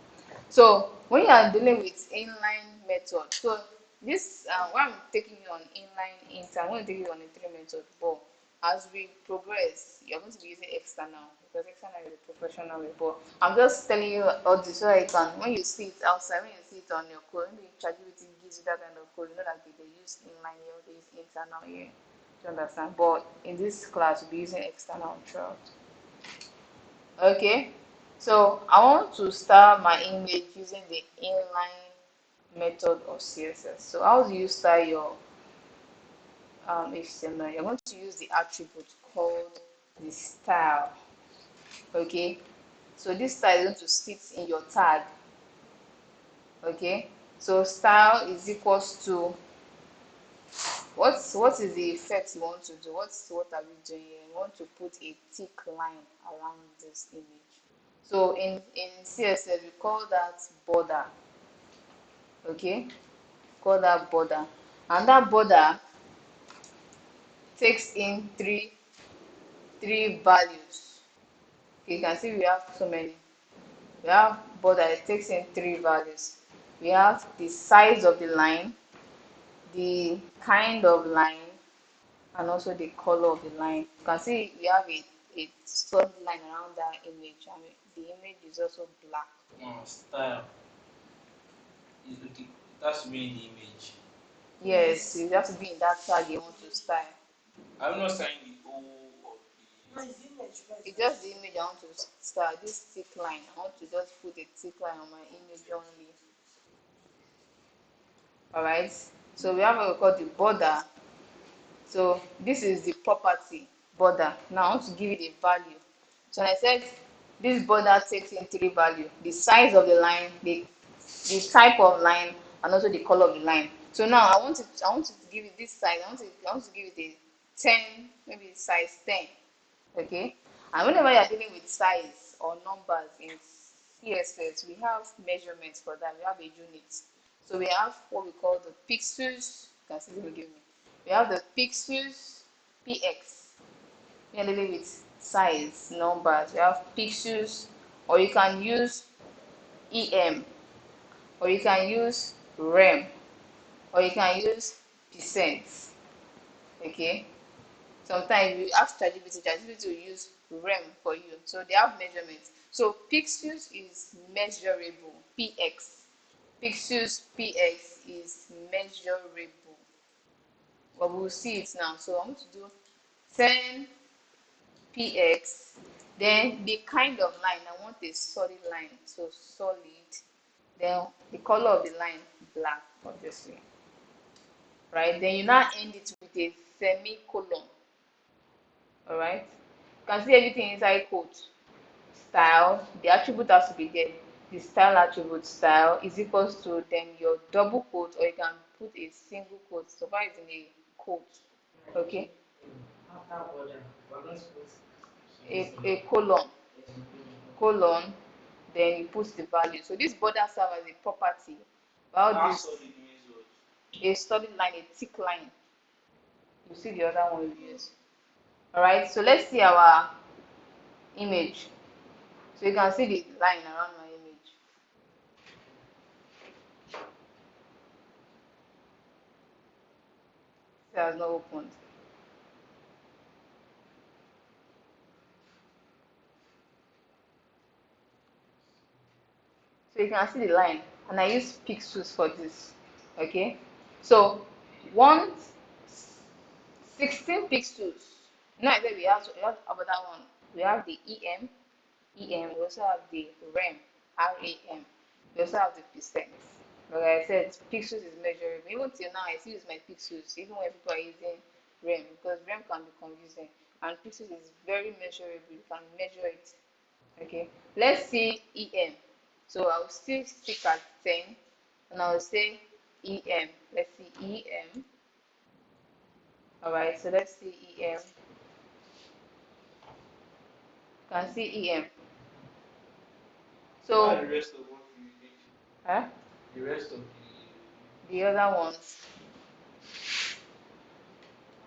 So when you are dealing with inline method, so this why I'm taking you on inline inter, I'm going to take you on a three method. But as we progress, you're going to be using external because external is a professional way. But I'm just telling you all this so I can, when you see it outside, when you see it on your code, maybe ChatGPT gives you that kind of code, you know that they use inline here, they use internal here. Do you understand? But in this class, we'll be using external throughout. Okay, so I want to style my image using the inline method of CSS. So how do you style your HTML? You're going to use the attribute called the style. Okay, so this style is going to sit in your tag. Okay, so style is equals to what is the effect you want to do? What are we doing here? We want to put a thick line around this image. So in CSS we call that border. Okay, call that border, and that border takes in three values. Okay, you can see we have so many. We have border, it takes in three values. We have the size of the line, the kind of line, and also the color of the line. You can see we have a solid line around that image. I mean, the image is also black. Style is okay. It has to be in the image. Yes, you have to be in that tag you want to style. I'm not saying the O of the. It's just the image I want to style. This thick line, I want to just put a thick line on my image only. Alright, so we have what we call the border. So this is the property border. Now I want to give it a value. So I said this border takes in three values: the size of the line, the type of line, and also the color of the line. So now I want to give it this size. I want to give it a 10, maybe size 10. Okay, and whenever you're dealing with size or numbers in CSS, we have measurements for that. We have a unit. So we have what we call the pixels. You can see them give me. We have the pixels px. We are dealing with size numbers. We have pixels, or you can use em, or you can use rem, or you can use percent. Okay, sometimes you ask ChatGPT will use rem for you. So they have measurements. So pixels is measurable, px. Pixels px is measurable. But we'll see it now. So I'm going to do 10 px. Then the kind of line, I want a solid line. So solid. Then the color of the line, black, obviously. Right? Then you now end it with a semicolon. Alright? You can see everything inside quote. Style, the attribute has to be there. The style attribute style is equals to then your double quote, or you can put a single quote. So far it's in a quote. Okay? After border, we're going to put A colon, then you put the value. So this border serves as a property. While this Solid means what? a solid line, a thick line. You see the other one we use. Alright, so let's see our image. So you can see the line around my image. It has not opened. So you can see the line, and I use pixels for this. Okay, so one 16 pixels. Now I said we have another one. We have the em. We also have the ram. We also have the percent. Like I said, pixels is measurable. Even till now, I still use my pixels, even when people are using rem, because rem can be confusing, and pixels is very measurable. You can measure it. Okay, let's see em. So I'll still stick at 10, and I'll say em. Let's see em. All right, so let's see em. You can see em. So The rest of what you did. huh? The rest of The other ones,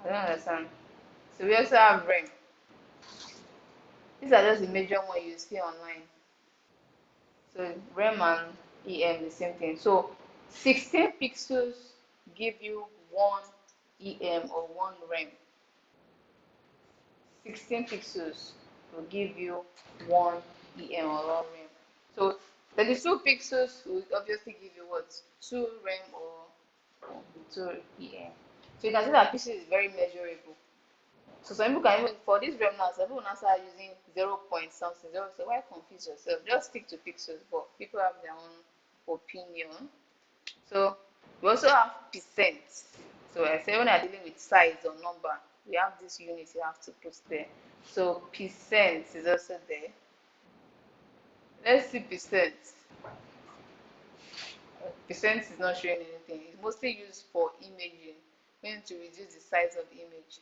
I don't understand. So we also have rem. These are just the major one you see online. So rem and em the same thing. So 16 pixels give you one em or one rem. 16 pixels will give you one em or one rem. So 32 pixels will obviously give you what? 2 rem or 2 em. So you can see that pixels is very measurable. So some people can even, for this rem now, some people now start using 0 point something, zero. So why confuse yourself? Just stick to pixels, but people have their own opinion. So we also have percent. So I say when I'm dealing with size or number, we have this unit you have to put there. So percent is also there. Let's see percent. Percent is not showing anything. It's mostly used for imaging, meaning to reduce the size of the image,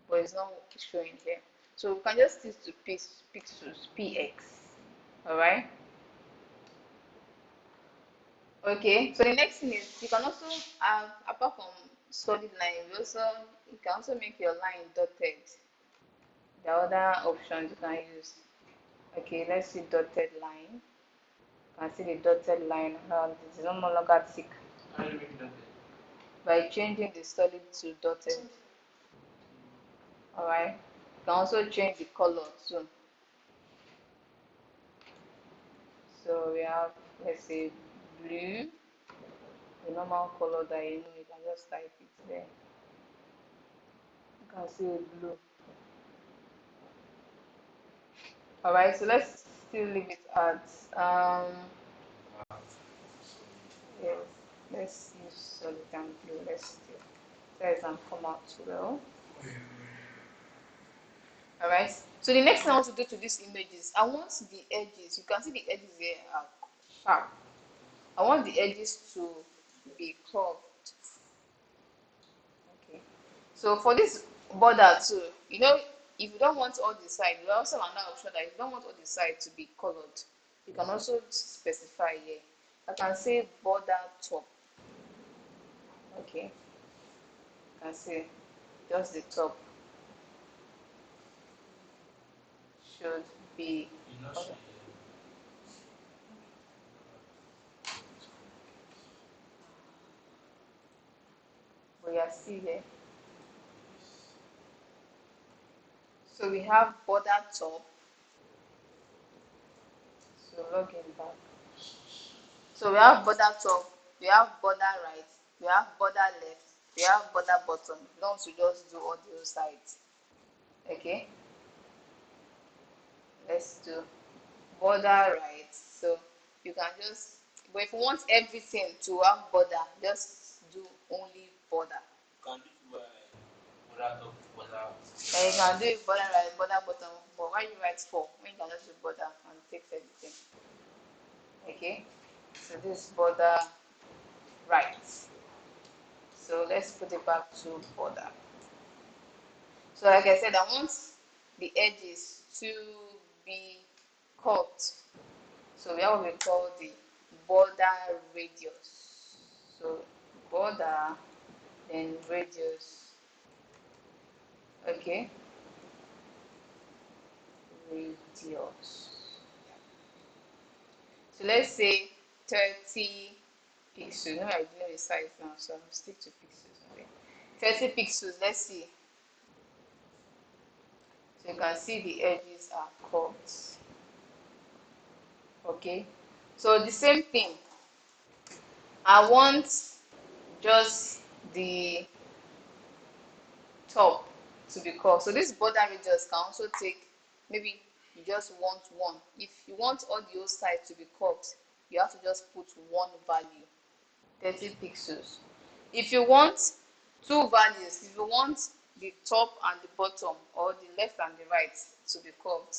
but it's not showing here. So we can just stick to pixels, px. Alright? Okay, so the next thing is you can also have, apart from solid line, you can also make your line dotted. The other options you can use. Okay, let's see dotted line. You can see the dotted line now. This is no longer thick. How do you make that? By changing the solid to dotted. Alright. You can also change the color too. So we have, let's say, blue, the normal color that you know, you can just type it there. You can see blue. Alright, so let's still leave it at yes, let's use solid and blue. Let's still so it can come out well. Alright, so the next thing I want to do to this image is I want the edges. You can see the edges here are sharp. I want the edges to be curved. Okay. So for this border too, you know, if you don't want all the side, you also have another option that if you don't want all the side to be colored, you can also specify here. I can say border top. Okay. You can say just the top should be You know, colored. But you are still here. So we have border top. So log in back. So we have border top, we have border right, we have border left, we have border bottom. Don't we just do all those sides? Okay, let's do border right. So you can just, but if you want everything to have border, just do only border. can do border top, border. And you can do it border right, border bottom. But why you write four when you can just do border and take everything? Okay, so this border right. So let's put it back to border. So like I said, I want the edges to be cut. So we have what we call the border radius. So border, then radius. Okay, radius. So let's say 30 pixels. No, I'm doing a size now, so I'll stick to pixels. Okay. 30 pixels, let's see. So you can see the edges are cut. Okay, so the same thing. I want just the top to be curved. So this border radius can also take, maybe you just want one. If you want all the whole side to be curved, you have to just put one value, 30 pixels. If you want two values, if you want the top and the bottom, or the left and the right to be curved,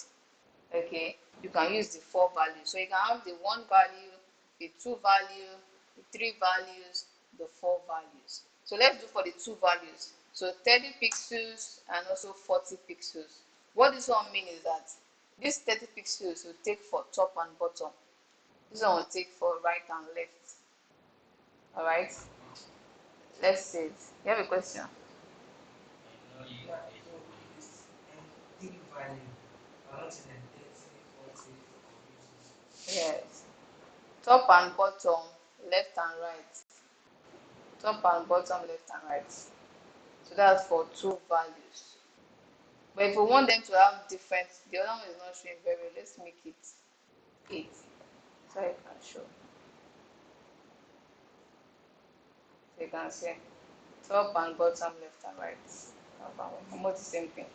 okay, you can use the four values. So you can have the one value, the two value, the three values, the four values. So let's do for the two values. So 30 pixels and also 40 pixels. What this one means is that this 30 pixels will take for top and bottom. This one will take for right and left. Alright? Let's see it. You have a question? I know you Yeah, edge so will be this three value, I'm not in a 30, 40, or 50. Yes. Top and bottom, left and right. Top and bottom, left and right. So that's for two values. But if we want them to have different, the other one is not showing very well. Let's make it 8 so I can show. So you can see top and bottom, left and right. Almost the same thing.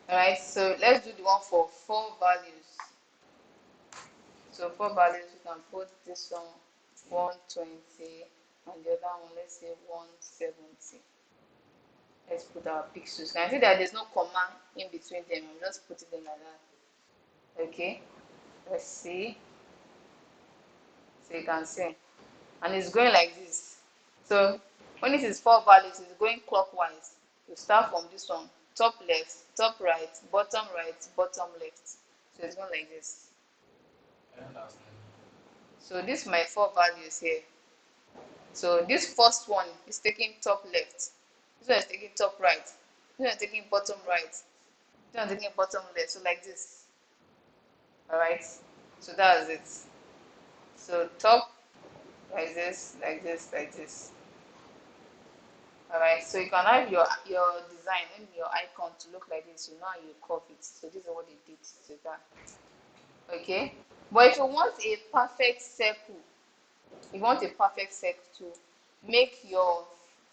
Alright, so let's do the one for four values. So four values, you can put this one 120 and the other one, let's say 170. Let's put our pixels. Can you see that there's no comma in between them? I'm just putting them like that. Okay, let's see. So you can see. And it's going like this. So when it is four values, it's going clockwise. You start from this one, top left, top right, bottom left. So it's going like this. I understand. So this is my four values here. So this first one is taking top left. This one is taking top right. This one is taking bottom right. This one is taking bottom left. So like this. Alright. So that's it. So top like this, like this, like this. Alright, so you can have your design and your icon to look like this. So now you copy it. So this is what they did to that. Okay. But if you want a perfect circle, you want a perfect circle to make your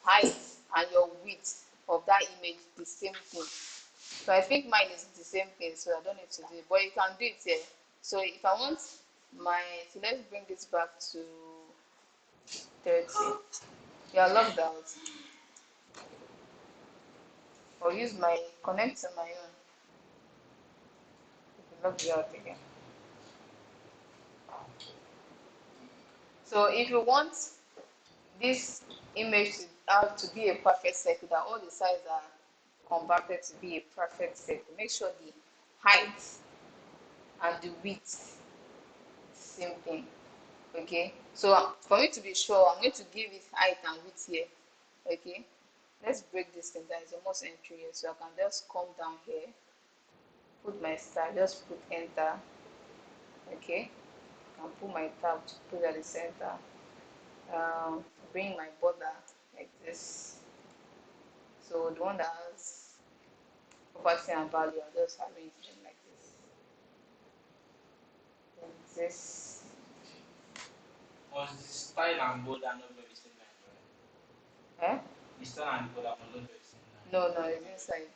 height and your width of that image the same thing. So I think mine is the same thing, so I don't need to do it. But you can do it here. So if I want my, so let's bring this back to 30. You are logged out. Or use my, connect to my own. You can log you out again. So if you want this image have to be a perfect circle, that all the sides are converted to be a perfect circle. Make sure the height and the width same thing. Okay, so for me to be sure, I'm going to give it height and width here. Okay, let's break this thing down. It's almost entry here, so I can just come down here, put my style, just put enter. Okay, I can put my tab to put at the center. Bring my border like this. So the one that has property and value, I'll just arrange them like this. Then this. Was the style and border not very same line, right? Eh? The style and border was not very same line. No, it's inside.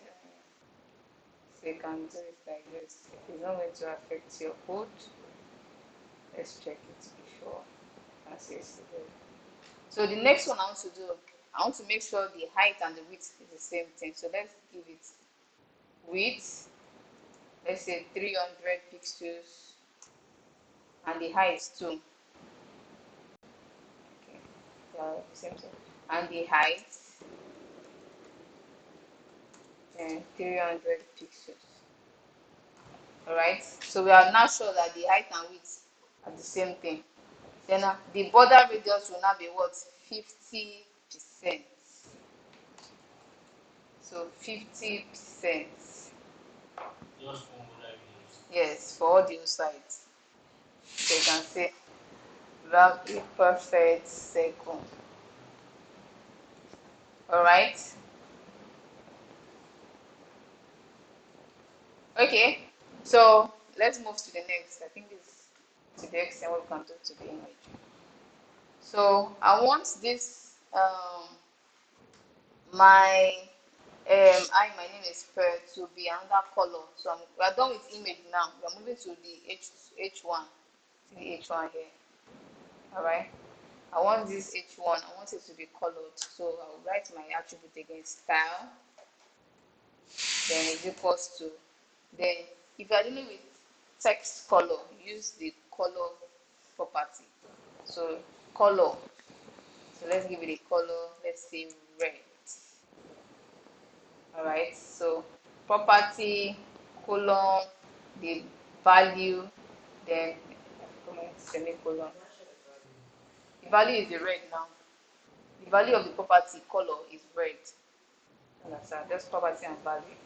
So you can do it like this. If it's not going to affect your code, let's check it before and see it's good. So the next one I want to do, I want to make sure the height and the width is the same thing. So let's give it width, let's say 300 pixels, and the height is 2. Okay, yeah, same thing. And the height, 300 pixels. Alright, so we are now sure that the height and width are the same thing. Then the border radius will now be what? 50%. So 50%. Just one border radius. Yes, for all the sides. So you can say we have a perfect circle. Alright. Okay. So let's move to the next. I think it's to the extent what we can do to the image. So I want this my my name is Per to be another color. So we are done with image now. We are moving to the H1. See the H1 here. Alright. I want this H1, I want it to be colored. So I'll write my attribute again, style, then is equals to, then if you are dealing with text color, use the color property. So color. So let's give it a color, let's say red. Alright, so property, colon, the value, then semicolon. The value is the red now. The value of the property color is red. Understand? Just property and value.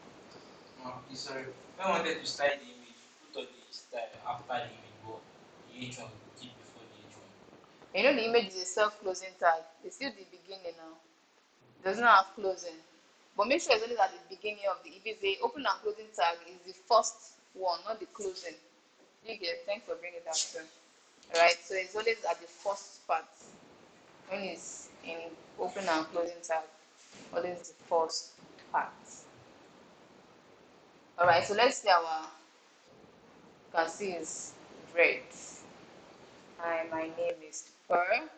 Sorry. When I wanted to style the image, put all the style after the image, but the H1 will keep before the H1. You know the image is a self-closing tag. It's still the beginning now. It does not have closing. But make sure it's always at the beginning of the, if it's a open and closing tag, is the first one, not the closing. You get? Thanks for bringing that too. Alright, so it's always at the first part. When it's in open and closing tag, always the first part. Alright, so let's see our, you can see it's red. Hi, my name is Per.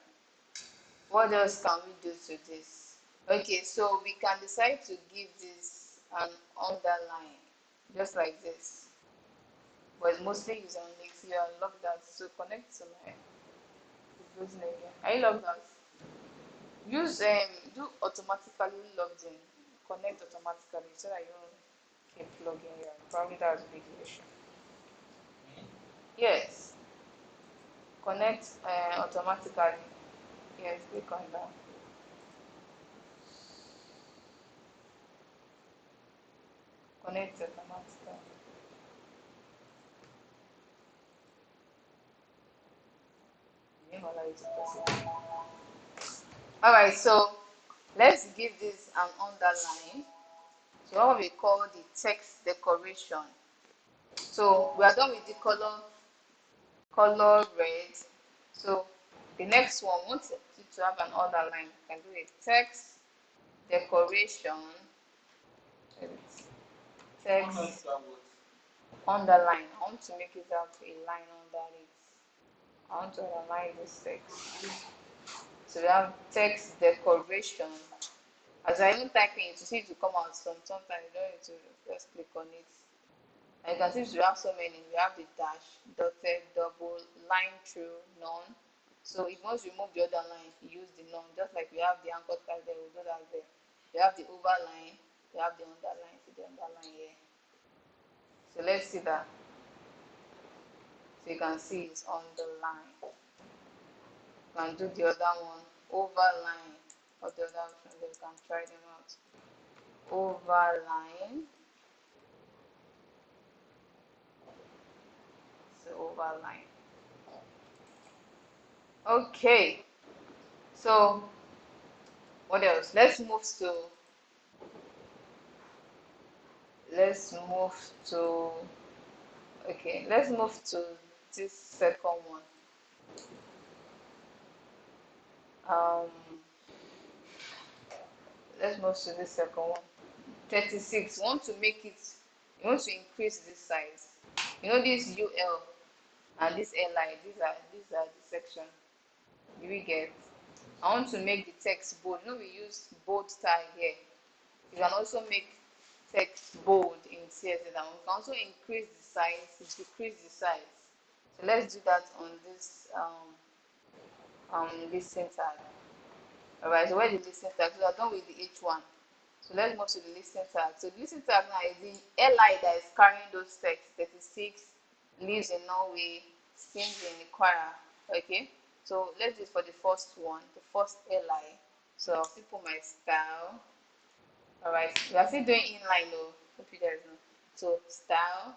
What else can we do to this? Okay, so we can decide to give this an underline, just like this. But it's mostly used on links. You are logged out, so connect to my closing again. Are you logged out? Use do automatically logged in. Connect automatically so that you don't keep logging here. Probably that's a big issue. Yes. Connect automatically. Yes, click on that. Connect automatically. Alright, so let's give this an underline. So what we call the text decoration. So we are done with the color red. So the next one, we want it to have an underline. You can do a text decoration. Text underline. I want to make it out a line under it. I want to underline this text. So we have text decoration. As I even type in, to see it to come out sometimes you don't need to just click on it. And you can see we have so many. We have the dash, dotted, double, line through, none. So if you want to remove the other line, you use the none. Just like we have the anchor tag there, we do that there. You have the overline, you have the underline, so the underline here. So let's see that. So you can see it's underline. You can do the other one, overline, or the other option. Then you can try them out. Overline. So overline. Okay. So what else? Let's move to okay, let's move to this second one. Um, let's move to this second one. 36. You want to make it, you want to increase this size. You know this UL and this LI, these are the section. Do we get? I want to make the text bold. You know we use bold style here. You can also make text bold in CSS, and we can also increase the size, decrease the size. So let's do that on this listing tag. Alright, so where the listing tag? So we are done with the H1. So let's move to the listing tag. So the listing tag now is the LI that is carrying those texts. 36, lives in Norway, sings in Kwara. Okay, so let's do it for the first one, the first LI. So I'll still put my style. Alright, we are still doing inline though. Hope you guys know. So style,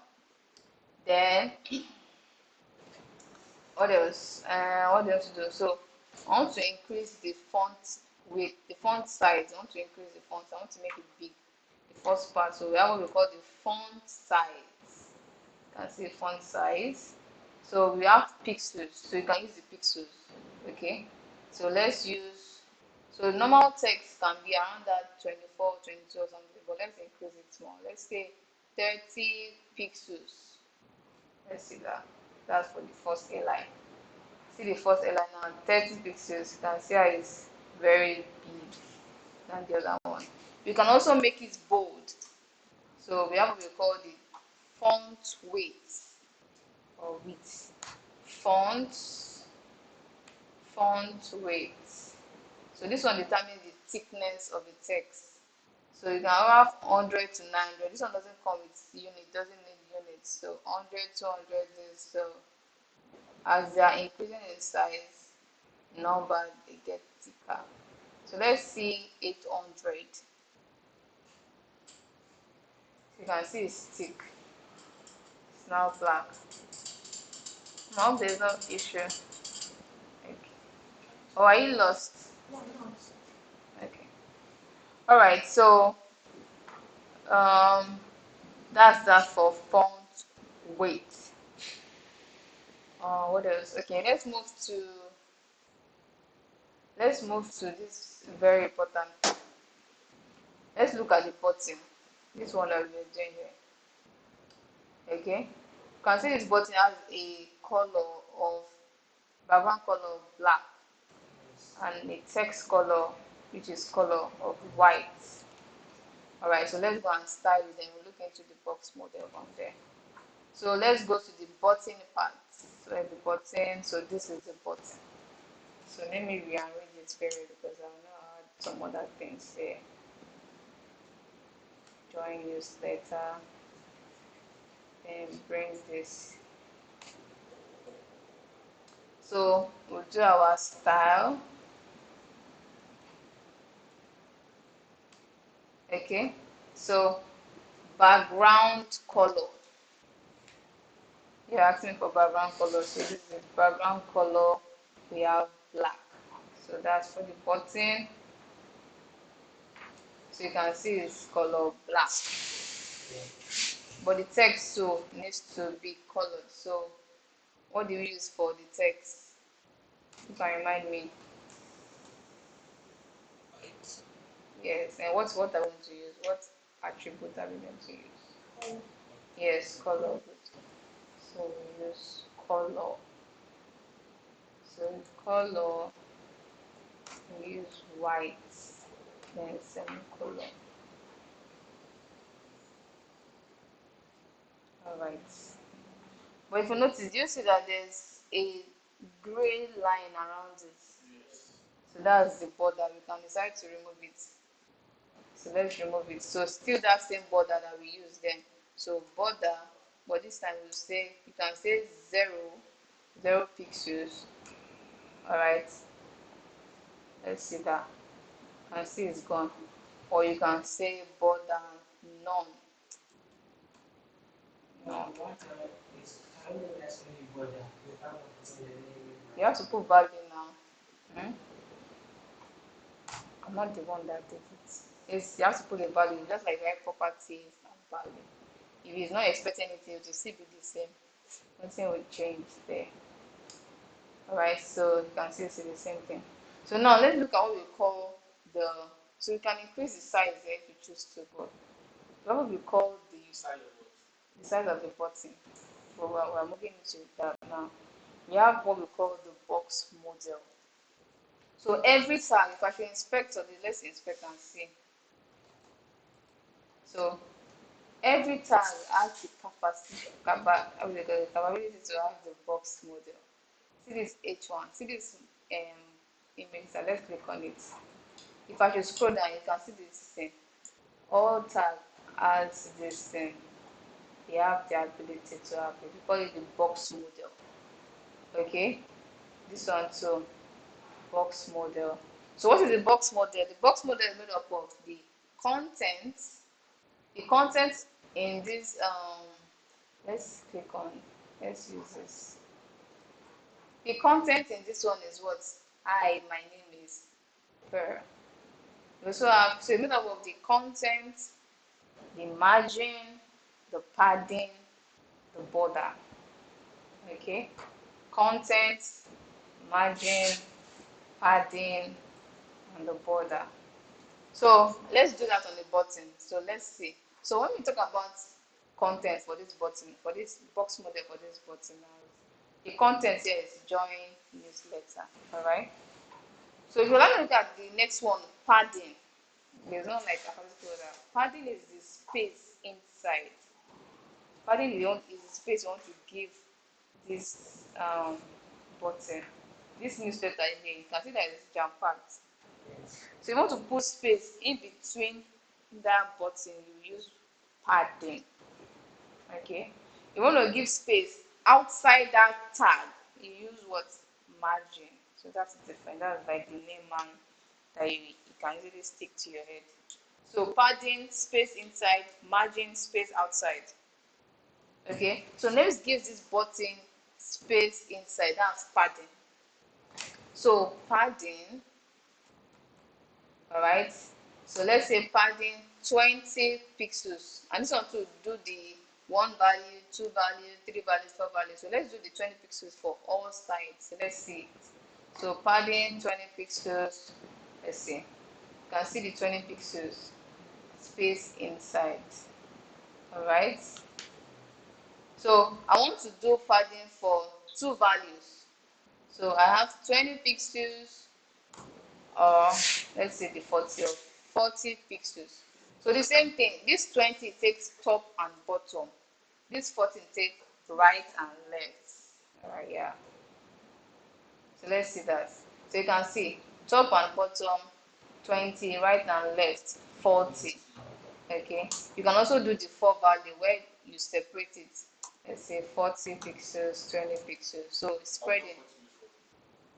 then what else? What do you want to do? So I want to increase the font width, the font size. I want to increase the font. I want to make it big. The first part. So we have what we call the font size. You can see font size. So we have pixels. So you can use the pixels. Okay. So let's use. So normal text can be around that 24, 22 or something, but let's increase it more. Let's say 30 pixels. Let's see that. That's for the first airline. See the first airline now, 30 pixels. You can see how it's very big than the other one. You can also make it bold. So we have what we call the font weight or width. Font weight. So this one determines the thickness of the text. So you can have 100 to 900. This one doesn't come with unit, doesn't need units. So 100, 200 is so as they are increasing in size, number they get thicker. So let's see 800. You can see it's thick. It's now black. I hope there's no issue. Okay. Oh, are you lost? Okay. All right. So um, that's that for font weight. What else? Okay, let's move to this very important. Let's look at the button. This one that we're doing here. Okay, you can see this button has a color of background color of black and a text color which is color of white. Alright, so let's go and style it and we'll look into the box model from there. So let's go to the button part. So the button, so this is the button. So let me rearrange it very because I know I had some other things there. Join newsletter, then bring this. So we'll do our style. Okay, so background color. You're asking for background color, so this is the background color. We have black. So that's for the button. So you can see it's color black. But the text too needs to be colored. So what do you use for the text? You can remind me. Yes, and what are we going to use? What attribute are we going to use? Yes, color. So we use color. So color, we use white, then semicolon. Alright. But if you notice, you see that there's a gray line around it. Yes. So that's the border. We can decide to remove it. So let's remove it. So still that same border that we used then. So border, but this time we'll say, you can say 0 pixels. Alright, let's see that. You can see it's gone. Or you can say border none. Now, None. one time is can we next when you border without putting the name? You have to put value now. Hmm? I'm not the one that did it. You have to put a value, just like write properties and value. If it's not expecting anything, it will still be the same. Nothing will change there. Alright, so you can see it's the same thing. So now let's look at what we call the, so we can increase the size there if you choose to, but what we call Side of what? the size of the button. But we're moving into that now. We have what we call the box model. So every tag, if I should inspect on this, let's inspect and see. So every tag has the capability to have the box model. See this H1, see this image, so let's click on it. If I should scroll down, you can see this thing. All tag has this thing. They have the ability to have it. We call it the box model. Okay, this one too, box model. So what is the box model? The box model is made up of the content. The content in this let's click on, let's use this. The content in this one is what? Hi, my name is Per. We also have, so it's made up of the content, the margin, the padding, the border. Okay, content, margin, padding, and the border. So let's do that on the button. So let's see. So when we talk about content for this button, for this box model for this button, the content here is join newsletter. All right. So if you like to look at the next one, padding, there's not like a particular. Padding is the space inside. Padding is the space you want to give this button. This newsletter in here, you can see that it's jam packed. Yes. So you want to put space in between that button, you use padding. Okay. You want to give space outside that tag, you use what? Margin. So that's different. That's like the name man that you can easily stick to your head. So padding, space inside, margin, space outside. Okay. So let's give this button space inside. That's padding. So padding, all right. So let's say padding 20 pixels, and this one to do the 1 value, 2 value, 3 values, 4 values. So let's do the 20 pixels for all sides. So let's see it. So padding 20 pixels. Let's see. You can see the 20 pixels space inside. All right. So I want to do padding for 2 values. So I have 20 pixels, or let's say the 40 pixels. So the same thing, this 20 takes top and bottom. This 14 takes right and left. Alright, yeah. So let's see that. So you can see top and bottom 20, right and left 40. Okay. You can also do the 4 value where you separate it. Let's say 40 pixels, 20 pixels. So it's spreading.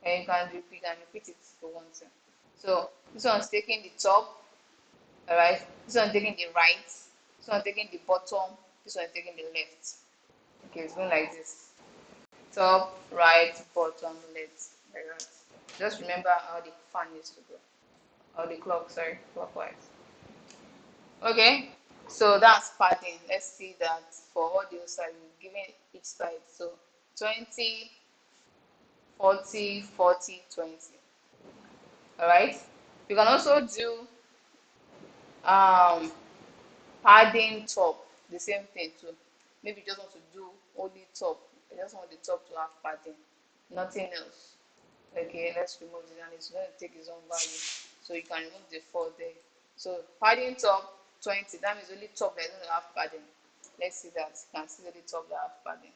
And you can repeat it for one time. So this one's taking the top, all right. This one's taking the right. This one's taking the bottom. This one's taking the left. Okay, it's going like this: top, right, bottom, left. Like that. Just remember how the fan needs to go, or the clock. Sorry, clockwise. Okay. So that's padding. Let's see that for all the sides, we've given each side. So 20, 40, 40, 20. All right. You can also do um padding top, the same thing too. Maybe you just want to do only top. You just want the top to have padding, nothing else. Okay, let's remove this, and it's going to take its own value. So you can remove the 4 there. So padding top 20, that means only top that doesn't have padding. Let's see that. You can see only top that have padding.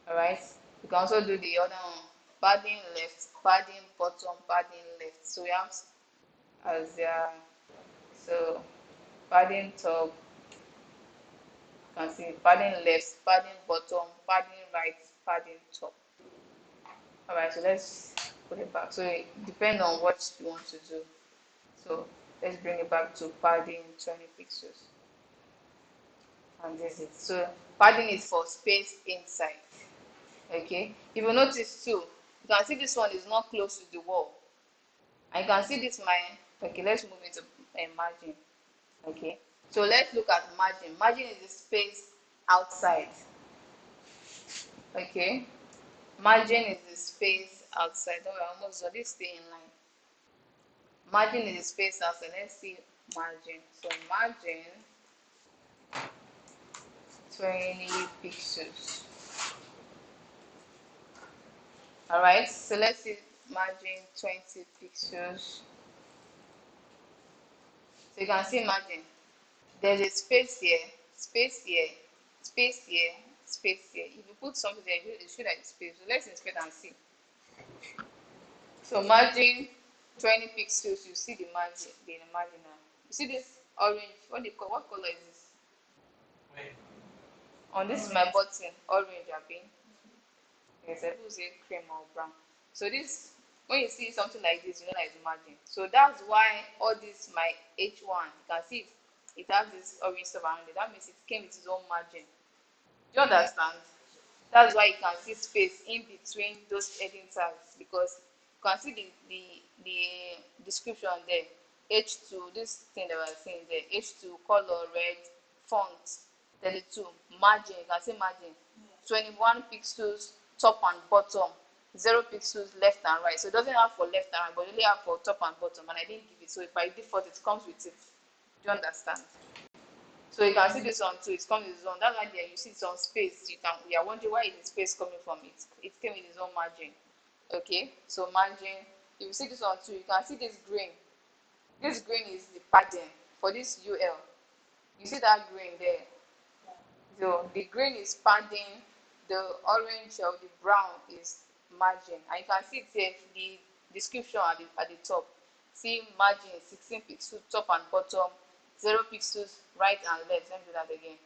Alright. You can also do the other one, padding left, padding bottom, padding left. So we have as so padding top, you can see padding left, padding bottom, padding right, padding top. Alright, so let's put it back. So it depends on what you want to do. So let's bring it back to padding 20 pixels. And this is it. So padding is for space inside. Okay. If you notice too, you can see this one is not close to the wall. And you can see this my okay, let's move into margin. Okay. So let's look at margin. Margin is the space outside. Okay. Margin is the space outside. Oh, we're almost done. This stay in line. Margin is the space outside. Let's see margin. So margin 20 pixels. Alright, so let's see margin 20 pixels. So you can see margin. There's a space here, space here, space here, space here. If you put something there, it should have space. So let's inspect and see. So margin 20 pixels, you see the margin now. You see this orange, what color is this? Wait. On this is my button, orange abi. Yes, I will say cream or brown. So this, when you see something like this, you know that it's margin. So that's why all this my H1, you can see it has this orange stuff around it. That means it came with its own margin. Do you understand? That's why you can see space in between those heading tags because you can see the description there. H2, this thing that we're seeing there, H2 color red font 32 margin, you can see margin 21 pixels top and bottom, 0 pixels left and right. So it doesn't have for left and right, but it only have for top and bottom, and I didn't give it. So by default it comes with it. Do you understand? So you can see this one too, it comes with its own. That's why there you see some space. You are wondering where is the space coming from. It came with its own margin. Okay, so margin. If you see this one too, you can see this green. This green is the padding for this UL. You see that green there. So the green is padding, the orange or the brown is margin. And you can see it here, the description at the top. See margin 16 pixels top and bottom, 0 pixels right and left. Let me do that again.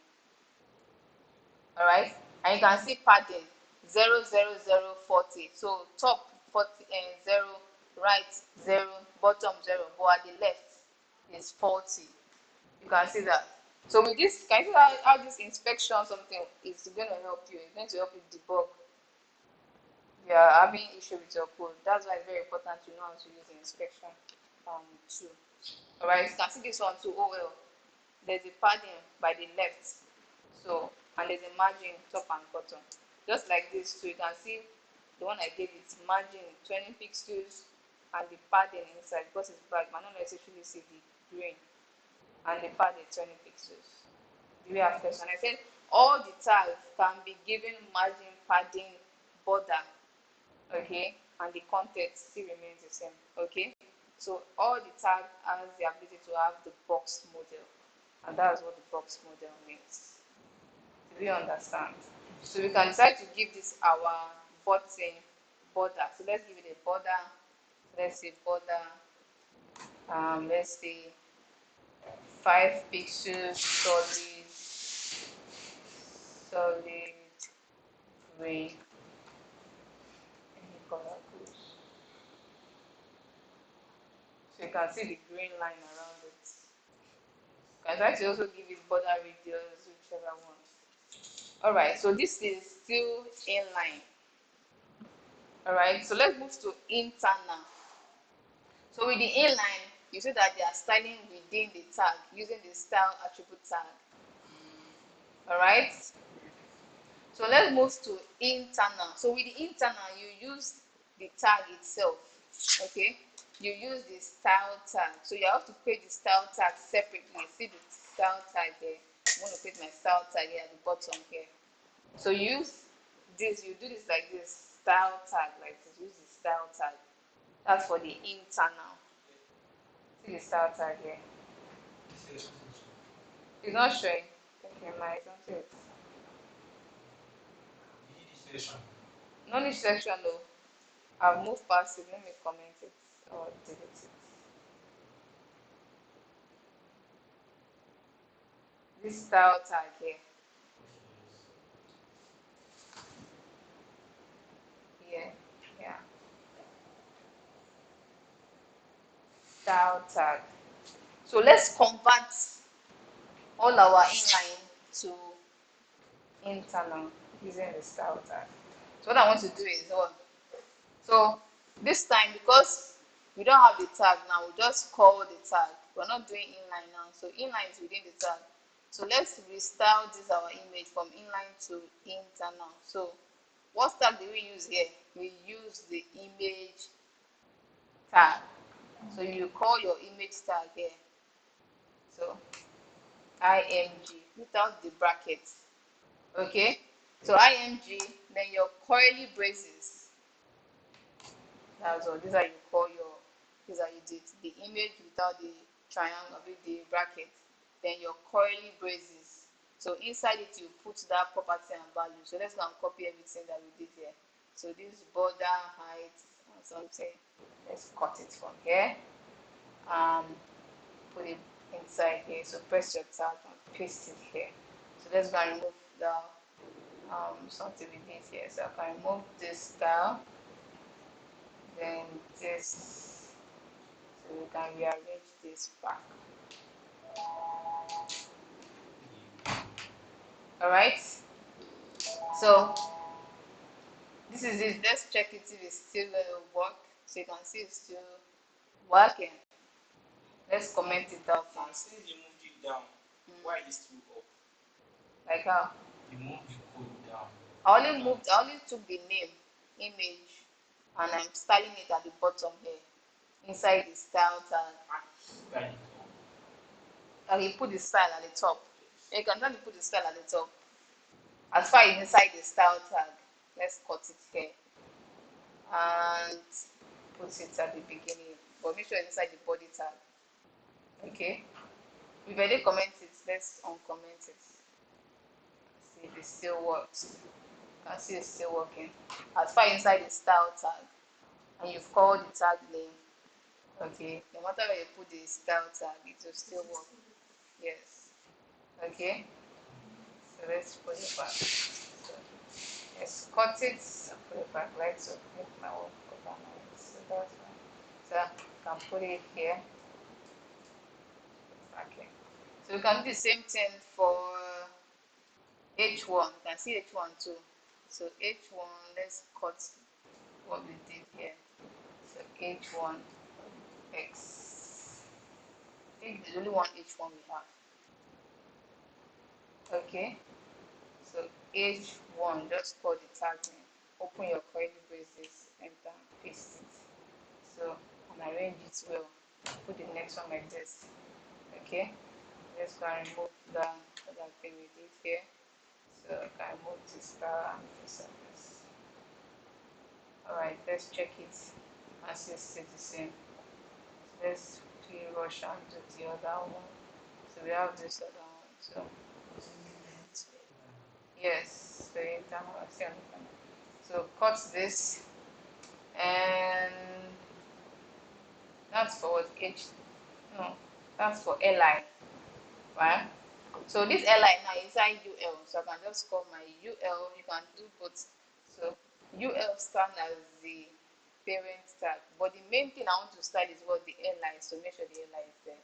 Alright? And you can see padding 0, 0, 0, 40. So top 40 and 0, right 0, bottom 0, but at the left is 40. You can see that. So with this, can you see how this inspection something is going to help you? It's going to help you debug. You are having issue with your code. That's why it's very important to know how to use the inspection tool. Alright, you can see this one too. Oh well, there's a padding by the left. So, and there's a margin top and bottom. Just like this too, you can see the one I gave it margin 20 pixels and the padding inside because it's black. Man, not necessarily see the green and the padding 20 pixels. Do we have question? I said all the tags can be given margin, padding, border, okay, and the content still remains the same, okay. So all the tag has the ability to have the box model, and that's what the box model means. Do you understand? So we can decide to give this our button border. So let's give it a border. Let's say border. Let's say 5 pixels solid gray. Any color goes. So you can see the green line around it. You can try to also give it border radius, whichever one. Alright, so this is still inline. Alright, so let's move to internal. So with the inline, you see that they are styling within the tag using the style attribute tag. Alright, so let's move to internal. So with the internal, you use the tag itself. Okay, you use the style tag. So you have to create the style tag separately. See the style tag there. I'm going to create my style tag here at the bottom here. So you use this, you do this like this, style tag like this. Use the style tag. That's for the internal. See the style tag here. It's not showing. Okay, my don't see it. No niche section though. I've moved past it. Let me comment it or delete it. This style tag here. Here. Yeah. Style tag. So let's convert all our inline to internal using the style tag. So what I want to do is so this time, because we don't have the tag now, we just call the tag. We're not doing inline now. So inline is within the tag. So let's restyle this our image from inline to internal. So what tag do we use here? We use the image tag. So you call your image tag here. So img without the brackets. Okay, so img, then your curly braces. That's all. These are you call your. These are you did the image without the triangle with the bracket. Then your curly braces. So inside it you put that property and value. So let's go and copy everything that we did here. So this border height and something. Let's cut it from here and put it inside here. So press your tab and paste it here. So let's go and remove the something we did here. So I can remove this style, then this, so we can rearrange this back. All right. So this is it. Let's check it if it's still work. So you can see it's still working. Let's comment it out now. Since you moved it down, why is it still up? Like how? You moved the code down. I only took the name, image, and I'm styling it at the bottom here, inside the style tag. Style it up. And you put the style at the top. You can only put the style at the top. As far as inside the style tag, let's cut it here and put it at the beginning. But make sure it's inside the body tag. Okay. We've already commented it. Let's uncomment it. See if it still works. You can see it's still working. As far inside the style tag, and you've called the tag name. Okay. No matter where you put the style tag, it will still work. Yes. Okay. So let's put it back. So let's cut it and put it back, right? So make my work overnight. So that's one. So I can put it here. Okay. So we can do the same thing for H1. You can see H1 too. So H1, let's cut what we did here. So H1 X. I think there's only one H1 we have. Okay. So H1, just call the tag name. Open your curly braces, enter, paste it. So, and arrange it well. Put the next one like this. Okay. Let's go and remove the other thing we did here. So I can remove the star and the surface. Alright, let's check it. As it's still the same. So let's quickly rush on to the other one. So we have this other one. So yes, the internal. So cut this, and that's for what H. No, that's for li, right? So this li now is inside ul, so I can just call my ul. You can do both. So ul stand as the parent tag, but the main thing I want to style is what the li. So make sure the li is there.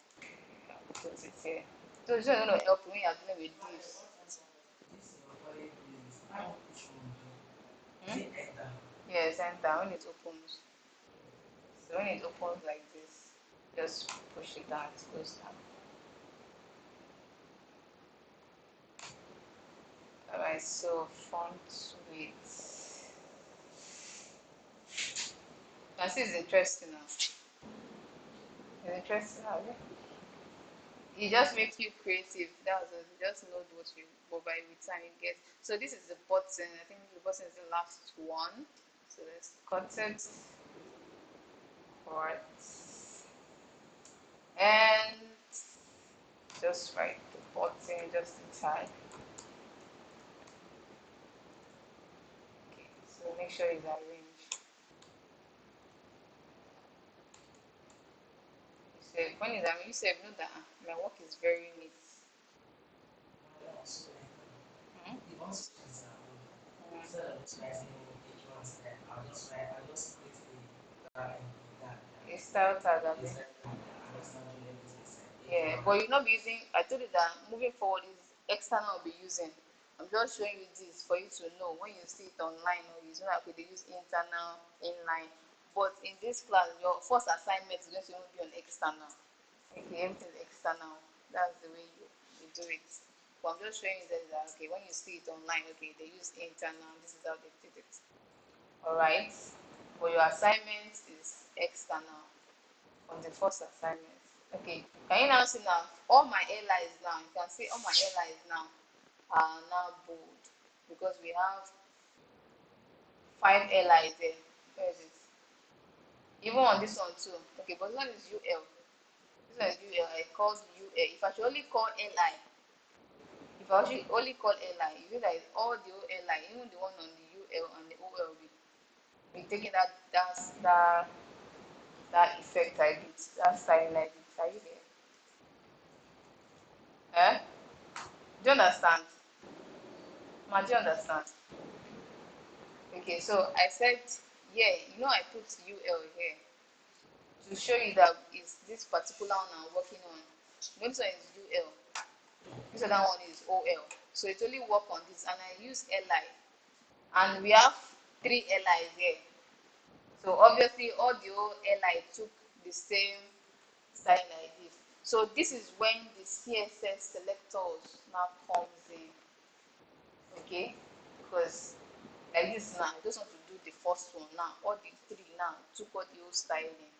Put it here. So it's just going to help when you are dealing with this. Yes, enter when it opens. So when it opens like this, just push it down, it goes down. Alright, so font width. You can see it's interesting now. It's interesting now, it just makes you creative. That's all. You just know what you go by with time you get. So this is the button. I think the button is the last one. So let's cut it. Alright. And just write the button, just the tag. Okay, so make Make sure it's arranged. You say when it's arranged, you say know that my work is very neat. So Hmm? the one section is Mm. instead of just writing each one step, I'll just create A style tag, a abi? step and I'll start doing everything inside. Yeah, but you'll not be using. I told you that moving forward is external will be using. I'm just showing you this for you to know when you see it online or you know like they use internal, inline. But in this class, your first assignment is going to only be on external. Okay, everything is external. That's the way you do it. But I'm just showing you that okay, when you see it online, okay, they use internal. This is how they did it. All right. But your assignment is external on the first assignment. Okay, can you now see now all my airlines now? You can see all my airlines now are now bold because we have 5 airlines there. Where is it? Even on this one too. Okay, but this one is UL. This one is UL. I called UL. If I should only call airline, if I should only call airline, you see that all the airline, even the one on the UL and the OL will be taking that effect I did, that styling I did. Are you there? Eh? Do you understand? Ma, do you understand? Okay, so I said, yeah, I put UL here to show you that it's this particular one I'm working on. This one is UL, this other one is OL. So it only work on this, and I use LI, and we have 3 LIs here. So obviously, all the old LI took the same style I did. So this is when the CSS selectors now comes in, okay? Because like this now, I just want to do the first one now. All the 3 now took all the old styling.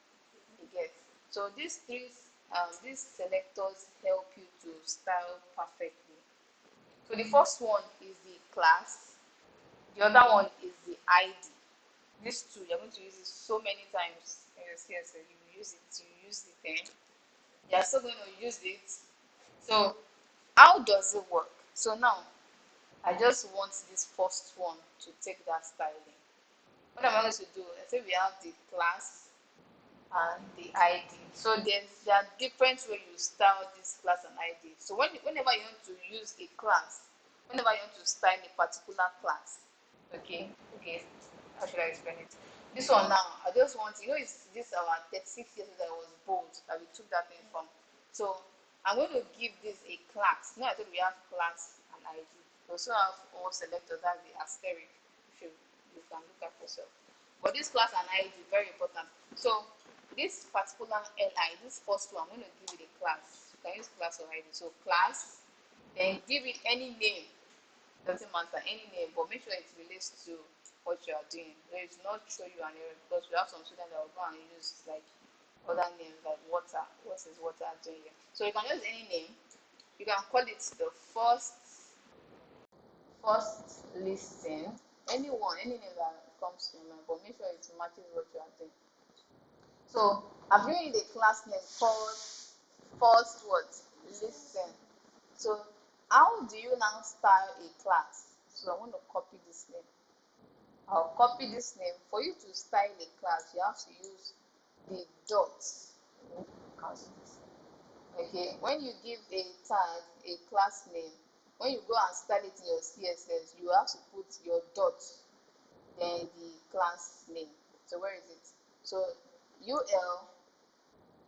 You get. So these selectors help you to style perfectly. So the first one is the class. The other one is the ID. These two you're going to use it so many times in your CSS. You use it, you use it, then you're still going to use it. So how does it work? So now I just want this first one to take that styling. What am I going to do? Let's say we have the class and the ID. So there are different ways you style this class and ID. So whenever you want to use a class, whenever you want to style a particular class, okay, how should I explain it? This one now, I just want, is this our 36 years that was bold that we took that thing from. So I'm going to give this a class. Now I thought we have class and ID. We also have all selectors, that's the asterisk. You can look at yourself. But this class and ID very important. So this particular LI, this first one, I'm going to give it a class. You can use class or ID. So class, then give it any name. Doesn't matter, any name, but make sure it relates to what you are doing. So it's not show you an error because we have some students that will go and use like other names like water. What is water doing here? So you can use any name. You can call it the first listing. Anyone, any name that comes to your mind, but make sure it matches what you are doing. So I'm giving you the class name called first what? Listen. So how do you now style a class? So I want to copy this name. I'll copy this name. For you to style a class, you have to use the dots. Okay, when you give a tag, a class name, when you go and style it in your CSS, you have to put your dot, then the class name. So where is it? So UL,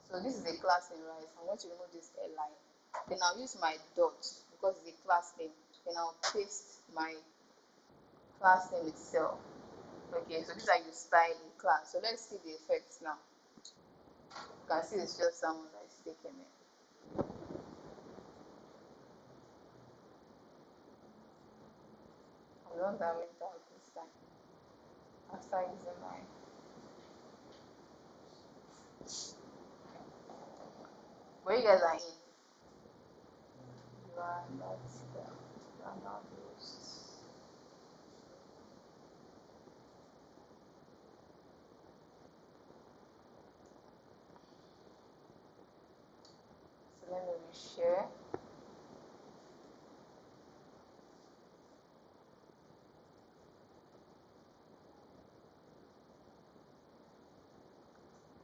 so this is a class name, right? I'm going to remove this line. Then I'll use my dot because it's a class name. Then I'll paste my class name itself. Okay, so this is how you style in class. So let's see the effects now. You can see it's just someone that is taking it. I love that went out this time. After using my where you guys are in. You are not there. You are not lost. So let me reshare.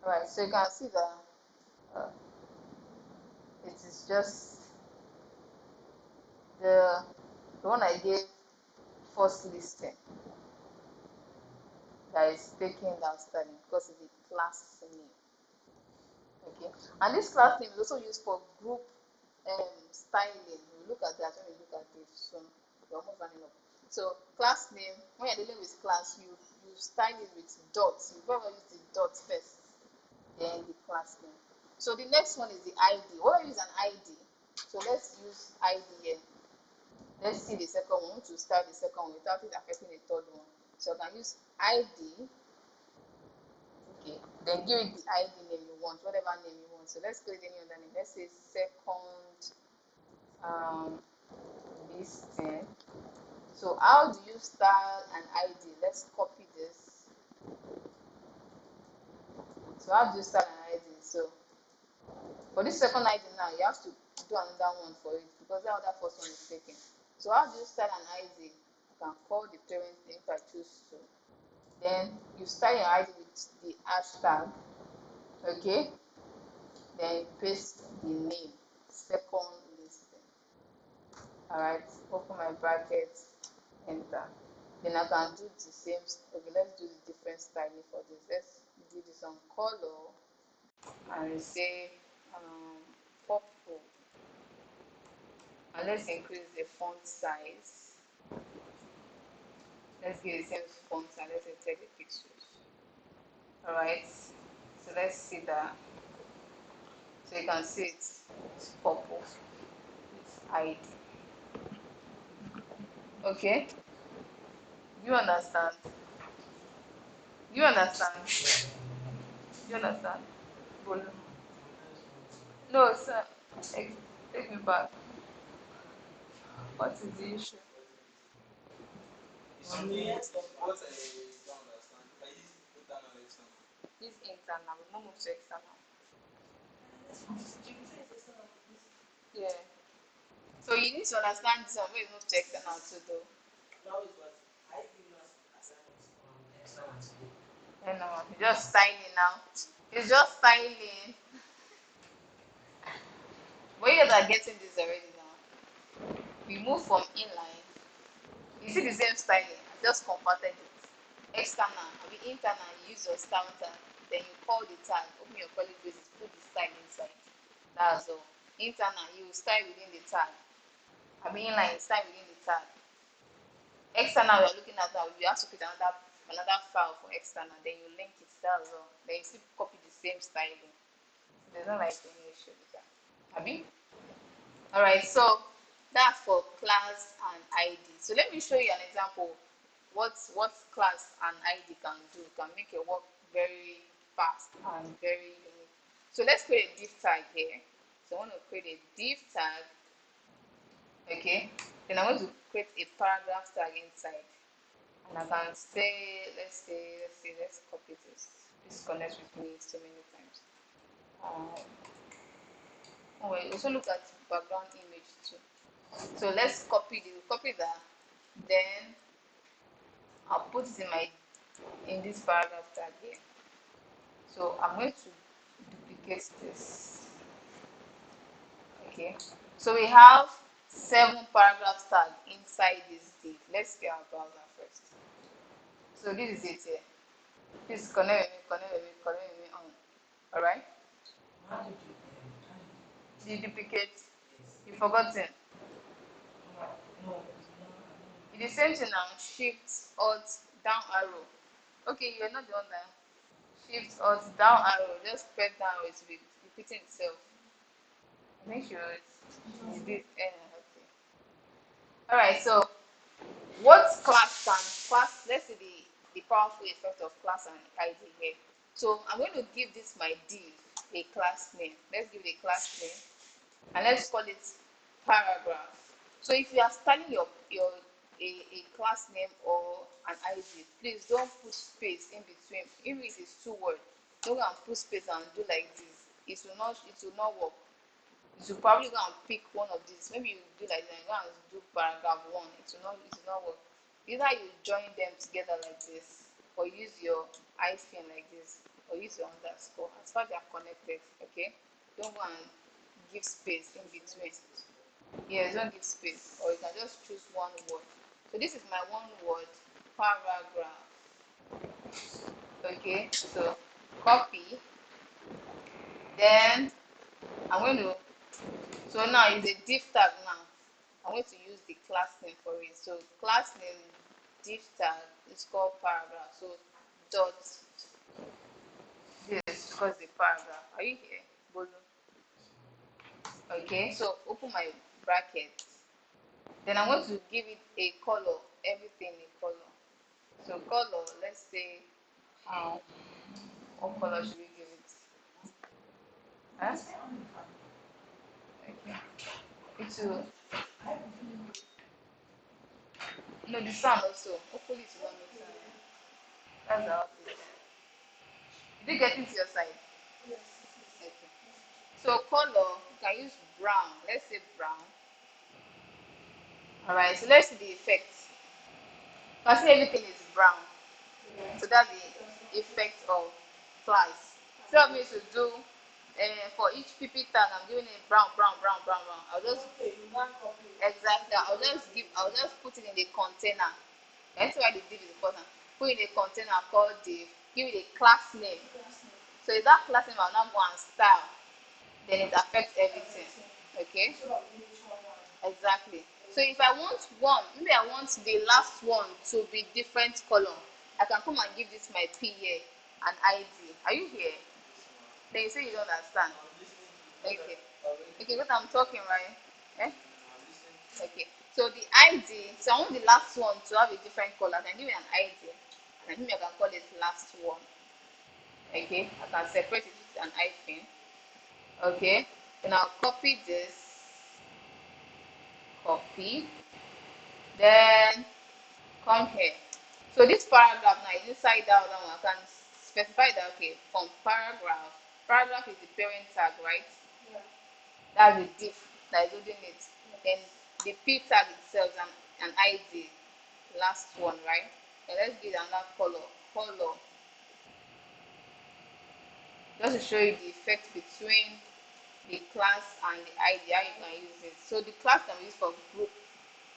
Alright, so you can see that uh, it is just the one I gave first listing that is taking down styling because it's a class name. Okay, and this class name is also used for group styling. We look at that when we look at it soon. We're almost running up. So class name, when you're dealing with class, you style it with dots. You better use the dot first, then the class name. So the next one is the ID. What I use an ID. So let's use ID here. Let's see the second one. We want to start the second one without it affecting the third one. So I can use ID. Okay, then give it the ID name you want, whatever name you want. So let's create any other name. Let's say second listing. So how do you style an ID? Let's copy this. So how do you style an ID? So for this second ID now, you have to do another one for it because that other first one is taken. So how do you style an ID? You can call the parent name if I choose to. Then you style your ID with the hashtag. Okay. Then paste the name, second listing. Alright, open my bracket, enter. Then I can do the same. Okay, let's do the different styling for this. Let's do this on color and say purple. And let's increase the font size. Let's give the same font and let's enter the pixels. Alright, so let's see that. So you can see it's purple. It's ID. Okay, do you understand? Do you understand? Do you understand? Bolu. No, sir. Take me back. What is the issue? It's something what I don't understand. Like this internal external. This internal. We move to external. Yeah. So you need to understand this one. We move to external too, though. Now it was I think not assignment external today. You know, just styling now. It's just styling. But you guys are getting this already now. We move from inline. You see the same styling. I just converted it. External, I mean internal, you use your counter, then you call the tag, open your curly braces, put the style inside. That's all. Internal, you style within the tag. I mean inline, style within the tag. External, we are looking at that. You have to create another file for external, then you link it. That's all. Then you still copy the same styling. There's not like any issue with that. Abi? Alright, so that's for class and ID. So let me show you an example what class and ID can do. Can make your work very fast and very unique. So let's create a div tag here. So I want to create a div tag. Okay. Then I want to create a paragraph tag inside. And I can say, let's copy this. This connects with me so many times. We also look at background image too. So let's copy that. Then I'll put it in this paragraph tag here. So I'm going to duplicate this. Okay. So we have 7 paragraph tags inside this div. Let's get our browser first. So this is it here. Please connect with me on. Alright? How did The duplicate. yes. You forgotten. No, it's not I don't It is same thing now. Shift, Alt, down arrow. Okay, you're not the one that. Shift, Alt, down arrow. Just press down, it's repeating itself. Make sure it's this. Okay. Alright, so what class, let's see the powerful effect of class and ID here. So I'm going to give this my div a class name. Let's give it a class name and let's call it paragraph. So if you are styling a class name or an ID, please don't put space in between. If it is 2 words, don't go and put space and do like this. It will not work. You should probably go and pick one of these. Maybe you do like that, go and do paragraph 1. It will not work. Either you join them together like this, or use your hyphen like this, or or use your underscore as far as they are connected. Okay, don't go and give space in between. Yes, don't give space, or you can just choose one word. So this is my one word paragraph. Okay, so copy. Then I'm going to, so now it's a div tag now. I'm going to use the class name for it. So class name div tag is called paragraph. So dot this because the paragraph. Are you here, Bolu? Okay, so open my bracket. Then I'm going to give it a color, everything a color. So color, let's say, what color should we give it? Huh? Okay. It will, no, the sound also. Hopefully it will not make sound. That's the outfit. Did you get into your side? Okay. So color, you can use brown. Let's say brown. Alright, so let's see the effect. You can see everything is brown. So that's the effect of class. Instead of me to do for each PP tag, I'm giving it brown, brown, brown, brown, brown. I'll just exactly. I'll just put it in the container. That's why the div is important. Put it in a container called div. Give it a class name. So if that class name, I'll now go and style. Then it affects everything. Okay. Exactly. So if I want one, maybe I want the last one to be different color. I can come and give this my P here and ID. Are you here? Then you say you don't understand. Okay. Okay, but I'm talking, right? Eh? Okay. So the ID, so I want the last one to have a different color. I can give it an ID. And maybe I can call it last one. Okay. I can separate it with an hyphen. Okay. Then I'll copy this. Copy. Then come here. So this paragraph now is inside that one. I can specify that okay from paragraph. Paragraph is the parent tag, right? Yeah. That's the div that is holding it. Yeah. Then the p tag itself is an ID. Last one, right? And let's give it another color. Color. Just to show you the effect between the class and the ID, how you can use it. So the class can be used for group.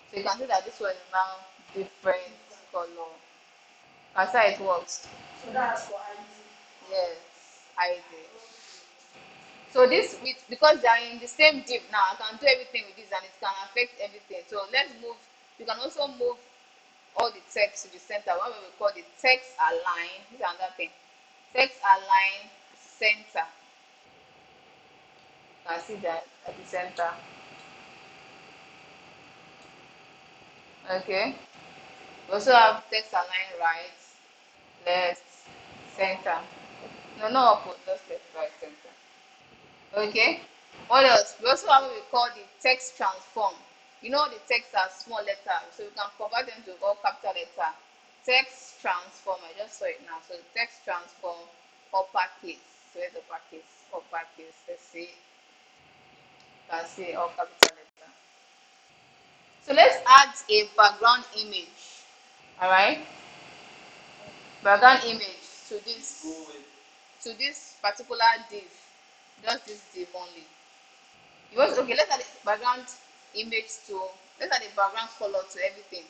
So you can see that this one is now different color. That's how it works. So that's for ID. Yes, ID. So this with because they are in the same div now, I can do everything with this and it can affect everything. So let's move. You can also move all the text to the center. What we call the text align. This is another thing. Text align center. You can see that at the center. Okay. We also have text align right, left, center. No, not up, just left, right, center. Okay. What else? We also have what we call the text transform. You know the text are small letters, so we can convert them to all capital letter. Text transform. I just saw it now. So text transform uppercase. So where's uppercase? Uppercase. Let's see. You can see all capital letter. So let's add a background image. All right. Background image to this particular div. Just this div only. You want okay, let's add the background image to let's add the background color to everything.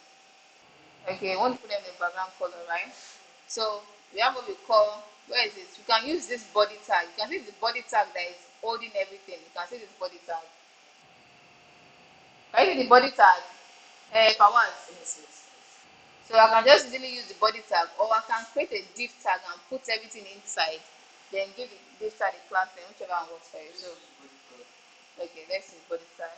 Okay, I want to put them in the background color, right? So we have what we call where is it? You can use this body tag. You can see the body tag that is holding everything. You can see this body tag. Can you see the body tag? Powers. So I can just easily use the body tag or I can create a div tag and put everything inside. Then give the div tag a class name, whichever one works for you. So okay, let's use body tag.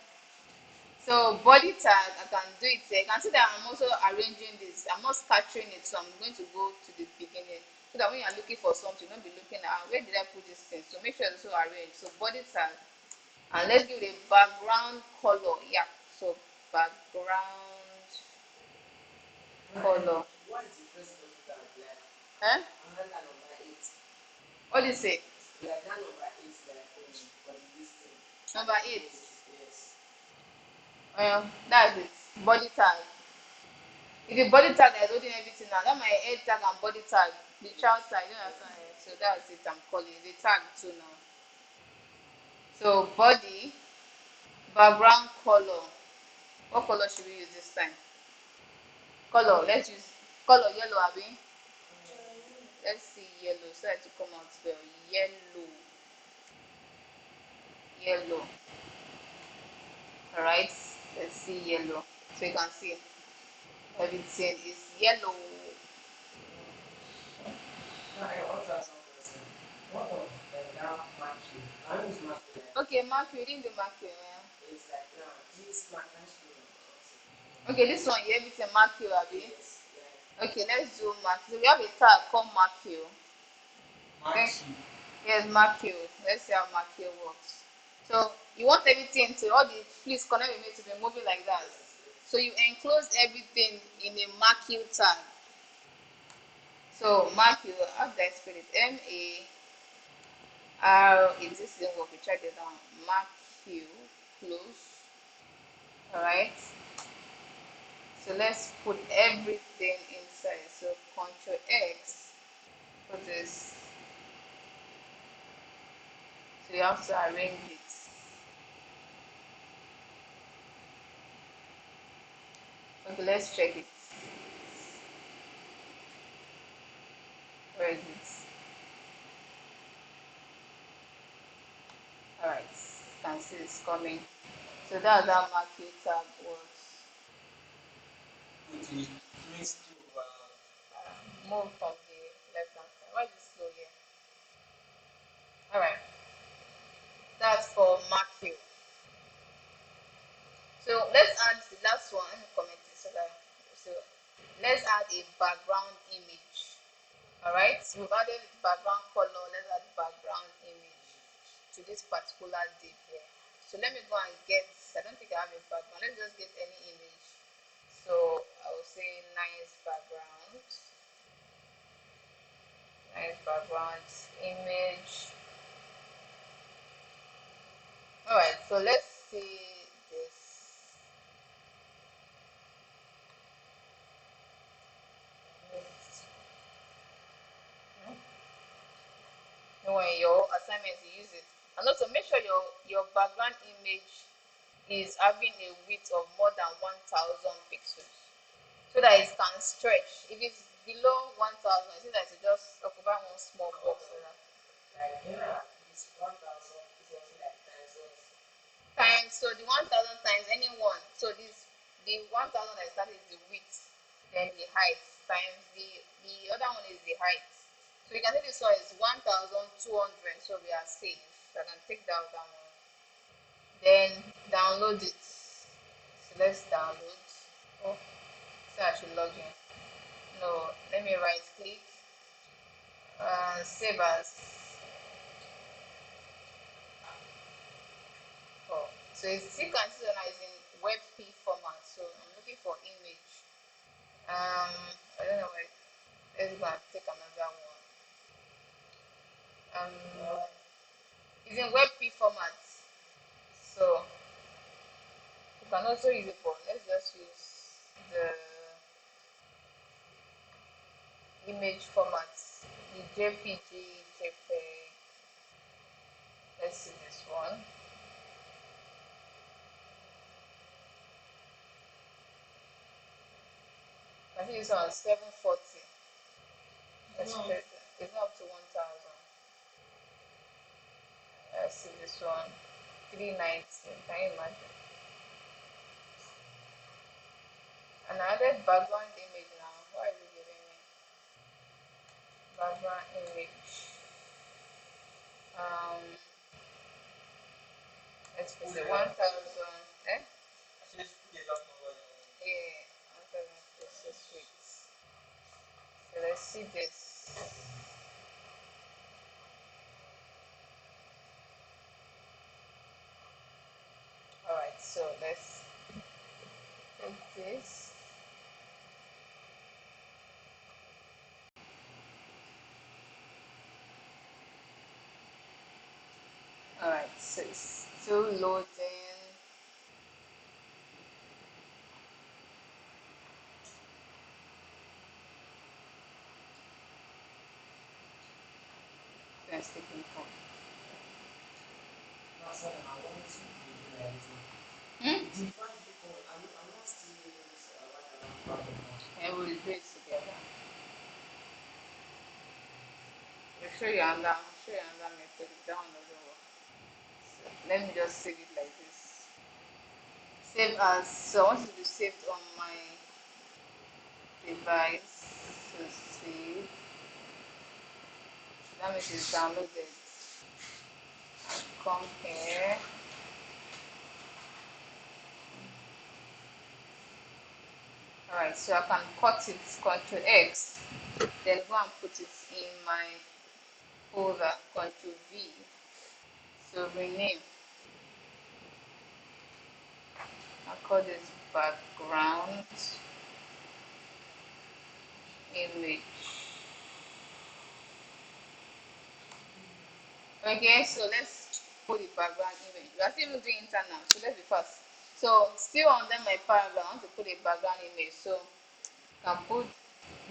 So body tag, I can do it here. You can see that I'm also arranging this. I'm not scattering it, so I'm going to go to the beginning. So that when you're looking for something, don't be looking at where did I put this thing. So make sure it's also arranged. So body tag. And let's give it a background color. Yeah. So background color. What is the first body tag like? Huh? Another number 8. What do you say? Like that number 8 like for this thing. Number 8. Yes. That's it. Body tag. If the body tag is holding everything now, that my head tag and body tag, the child tag, you understand? So that's it. I'm calling it a tag too now. So body, background color. What color should we use this time? Color. Let's use color yellow, Abi. Let's see yellow. So that to come out well. Yellow. Yellow. Alright. Let's see yellow. So you can see everything is yellow. Now I want to ask one question. What of that marking? Can we use marking like Okay, mark you didn't do mark you. it's like now this marking should Okay, this one here everything mark you, Abi. yes, yeah. Okay, let's do mark. So we have a tag called mark you. Okay. Matthew. Yes, mark you. Let's see how mark you works. So you want everything to all the please connect with me to be moving like that. So you enclose everything in a mark you tag. So mark you, how do I spell it? MAR. If this didn't work, we tried it down. Mark you, close. Alright. So let's put everything inside. So Control X, put this. So you have to arrange it. Okay, let's check it. Where is it? Alright, you can see it's coming. So that's how marquee tab works. It will mix to Move from the left hand side. Why is it slow here? Alright, that's for marquee. So let's add the last one. Let me comment it so let's add a background image. Alright, so we've added background color. Let's add background image to this particular div here. So let me go and get, I don't think I have a background. Let's just get any image. So I will say nice background. Nice background image. Alright, so let's see this. When your assignment you use it. And also make sure your background image is having a width of more than 1000 pixels so that it can stretch. If it's below 1000, I think that it just occupy one small box. Like yeah, it's 1,000 is also like times of Times, so the 1000 times any one. So this the 1000 I started is the width, then the height times the other one is the height. So you can see this one is 1200. So we are safe. So I can take down that one. Then download it. So let's download. Oh, so I should log in. No, let me right click. Save as. Oh, so it's you can see that it's in WebP format. So I'm looking for image. I don't know why. Let's go and take another one. It's in WebP format. So you can also use it for. Let's just use the image format. The JPG, JPEG. Let's see this one. I think it's on 740. It's not up to 1000. Let's see this one. 390. Can you imagine? And I added background image now. Why is it giving me background image? Um, let's put the 1000. Eh? just put the last number. Yeah, 1000 pixels width. So let's see this. Alright, so let's take this. Alright, so it's still loading. and sticking point. That's what I want to do like this. Define because I'm not still like part of that. And we'll do it together. I'll show you another method. That one doesn't work. So let me just save it like this. Save as, so I want it to be saved on my device. So save. That means it's downloaded. Come here. Alright, so I can cut it, Ctrl X, then go and put it in my folder, Ctrl V. So rename. I call this background image. Okay, so let's put the background image. We are still doing internal, so let's be fast. So still under my paragraph, I want to put a background image. So I can put,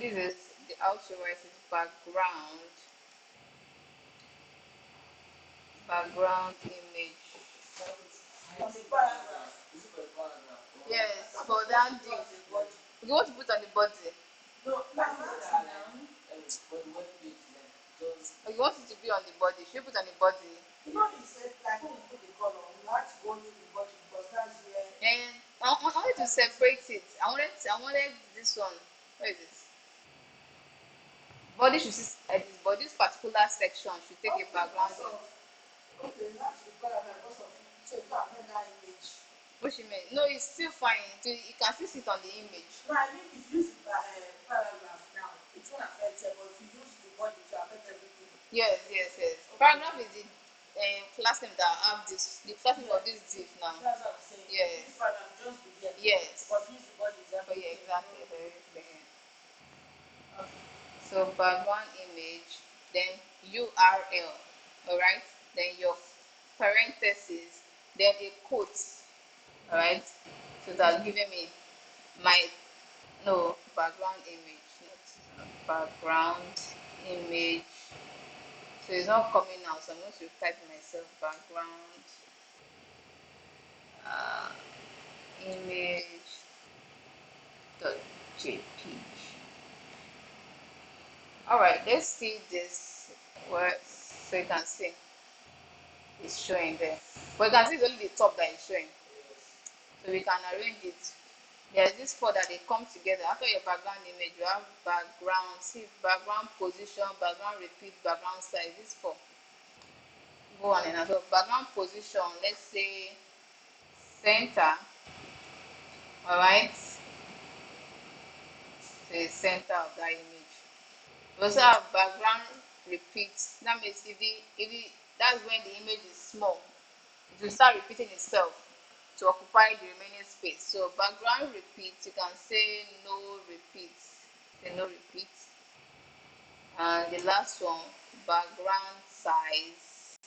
this is the outer right is background image. On the paragraph. Is it for the paragraph? Yes, for that div. You want to put on the body. No, I'm not down. What page then? Just Or you want it to be on the body. Should you put on the body? you know you said like when you put the color, you have to go to the body because that's where And I wanted to separate it. I wanted this one. Where is it? Body should sit at this body. This particular section should take a background. okay, that's the paragraph because of so you can't have that image. What you mean? No, it's still fine. You can still sit on the image. No, I mean if you use the paragraph now, it won't affect it, but if you use the body to affect everything. Yes. Paragraph is the class name that have this. The class name of this div now. That's what I'm saying. Yes. This paragraph just be there. Yes. But use the body is Oh yeah, exactly. Everything. So background image, then URL, alright? Then your parentheses, then a quote, alright? So that's giving me my, no, background image, not background image. So it's not coming out, so I'm going to type myself background image dot jpg. Alright, let's see this where so you can see it's showing there. But you can see it's only the top that is showing. So we can arrange it. There's this four that they come together. After your background image, you have background, see background position, background repeat, background size. This four. Go on and so background position, let's say center. Alright. So it's center of that image. We also have background repeat. That means that's when the image is small. It will start repeating itself to occupy the remaining space. So background repeat, you can say no repeat. Say no repeat. And the last one, background size,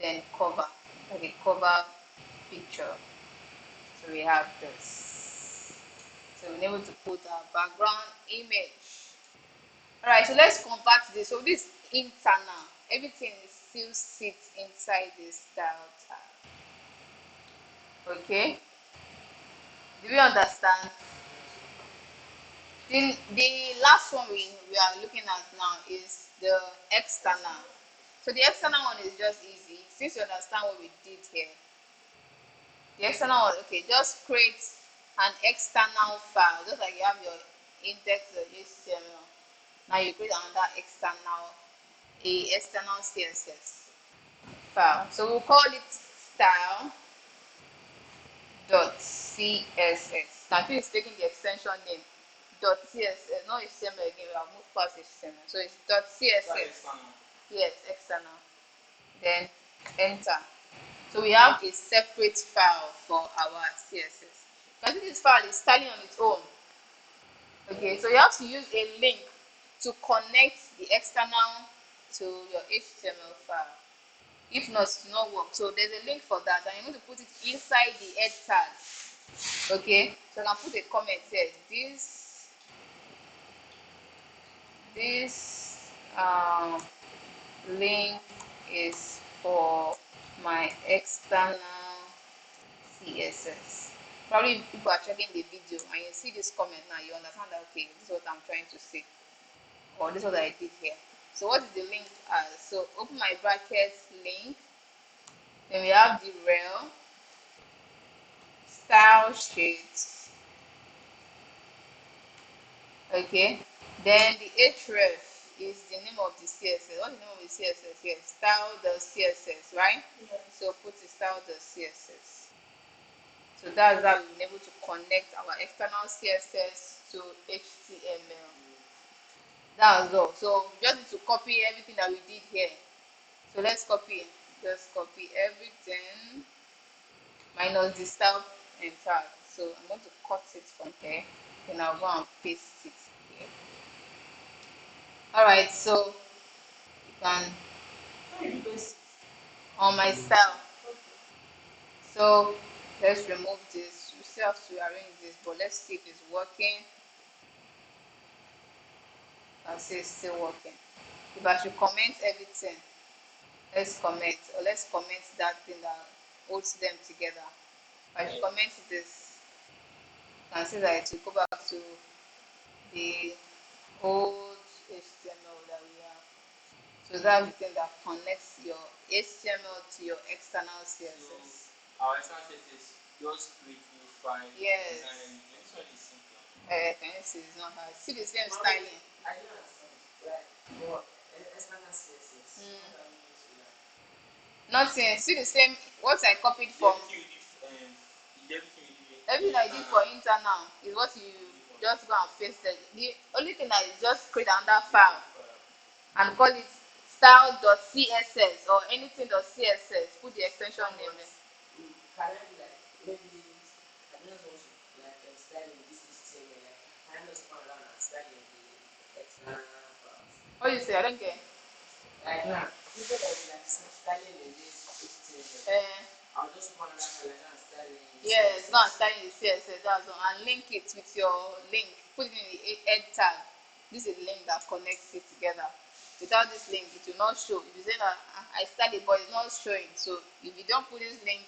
then cover, like a cover picture. So we have this. So we're able to put our background image. Alright, so let's convert this. So this internal, everything still sits inside this style tab. Okay? Do we understand? The last one we are looking at now is the external. So the external one is just easy. Since you understand what we did here, the external one, okay, just create an external file, just like you have your index.html. Now you create another external CSS file. So we'll call it style.css. Now this is taking the extension name .css, not HTML again. We have moved past HTML, so it's .css. Yes, external. Then enter. So we have a separate file for our CSS. Now this file is standing on its own. Okay, so you have to use a link to connect the external to your HTML file. If not, it will not work. So there's a link for that, and you're going to put it inside the head tag. Okay, so I can put a comment here. This link is for my external CSS. Probably if people are checking the video and you see this comment now, you understand that okay, this is what I'm trying to say, or this is what I did here. So what is the link as? So open my brackets, link, then we have the rel, style sheet, okay, then the href is the name of the CSS. What's the name of the CSS here? Style.css, right? Yes. So put the style.css. So that's how we've been able to connect our external CSS to HTML. That's all. So we just need to copy everything that we did here. So let's copy. Just copy everything minus the style and tag. So I'm going to cut it from here. Then I'll go and paste it here. Alright, so you can on my style. So let's remove this. We still have to arrange this, but let's see if it's working. I'll say it's still working. If I should comment everything, let's comment, or let's comment that thing that holds them together. If I should comment this, you can see that it will go back to the old HTML that we have. So that's the thing that connects your HTML to your external CSS. So our external CSS just create new file. Yes. And this one is simple. Can you see it's not hard? See the same styling. I don't understand. Like, what? External CSS. Mm. What are we going to learn? Nothing. See the same. What I copied from. Everything I did for internal is what you just go and paste it. The only thing I just create another file and call it style.css or anything.css. Put the extension name there. Can I be like, maybe, I just want to, like, style in this HTML, like, can I just come around and style in the external part? What you say? I don't get. Like, now, instead of, like, styling in this HTML, I'll just come around and, like, style in yes, go and style in the CSS, that's all, and link it with your link. Put it in the head tag. This is the link that connects it together. Without this link, it will not show. If you say that I studied, but it's not showing. So if you don't put this link,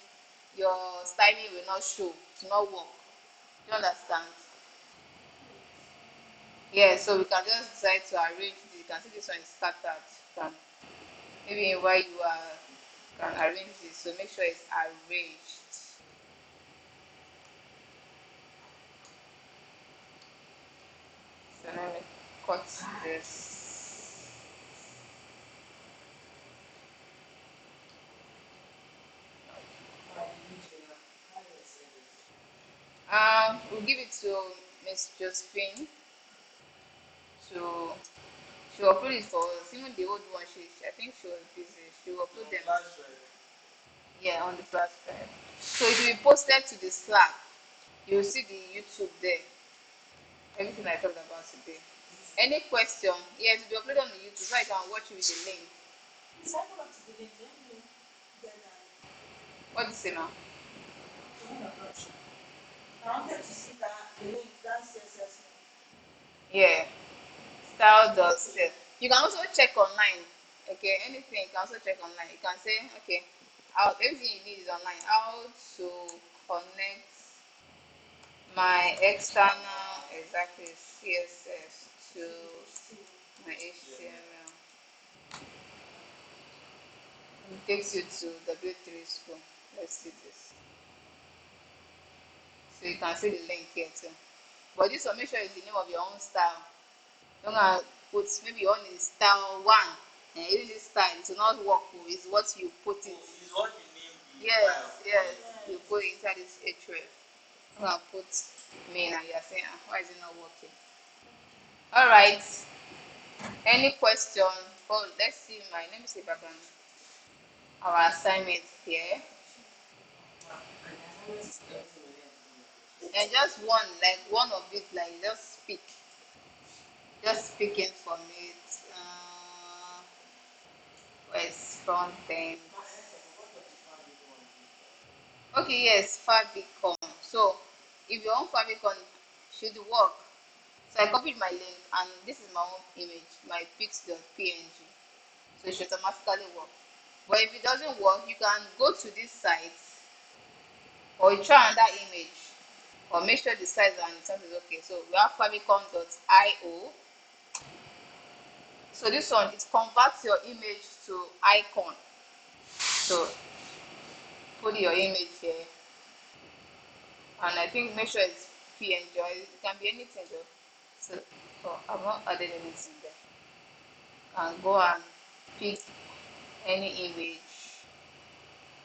your styling will not show. It will not work. Do you understand? Yeah, so we can just decide to arrange this. You can see this one is scattered. You can, maybe while you are can arrange this. So make sure it's arranged. So let me cut this. We'll give it to Miss Josephine to she will upload it for us. Even the old one, I think she was busy. She will upload them. Yeah, on the flash drive. So it will be posted to the Slack. You will see the YouTube there. Everything I talked about today. Any question? Yeah, it will be uploaded on the YouTube so I can watch it with the link. What is it now? I wanted to see that the link, that CSS. Yeah. Style.css. You can also check online. Okay, anything you can also check online. You can say, okay, everything you need is online. How to connect my external exactly CSS to my HTML. It takes you to W3 school. Let's see this. So you can see the link here too. But this one, make sure it's the name of your own style. Don't put maybe on is style one. And using this style, it will not work. It's what you put it. It's what you name the Yes, file. yes. You put it inside this href. I'm gonna put main and you're saying, why is it not working? Alright. Any question? Oh, let's see let me see if I can our assignment here. And just one, like one of it, like just speak. Just speaking from it. Where's Frontend? Okay, yes, Vnicom. So if your own Vnicom should work. So I copied my link and this is my own image, my pix.png. So it should automatically work. But if it doesn't work, you can go to this site or you try another image or make sure the size and the size is okay. So we have favicon.io. So this one, it converts your image to icon. So put your image here, and I think make sure it's PNG or it can be anything though. So I've not added anything there. And go and pick any image.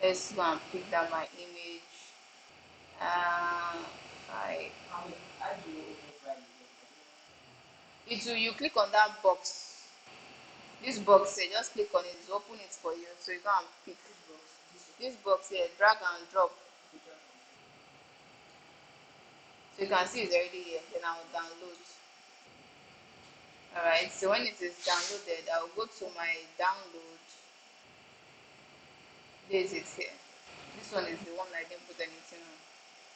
Let's go and pick down my image. I do you open file it will, you click on that box. This box here, just click on it, it will open it for you. So you go and pick this box here, drag and drop. So you can see it's already here. Then I will download. Alright, so when it is downloaded, I will go to my download. There's it here. This one is the one I didn't put anything on.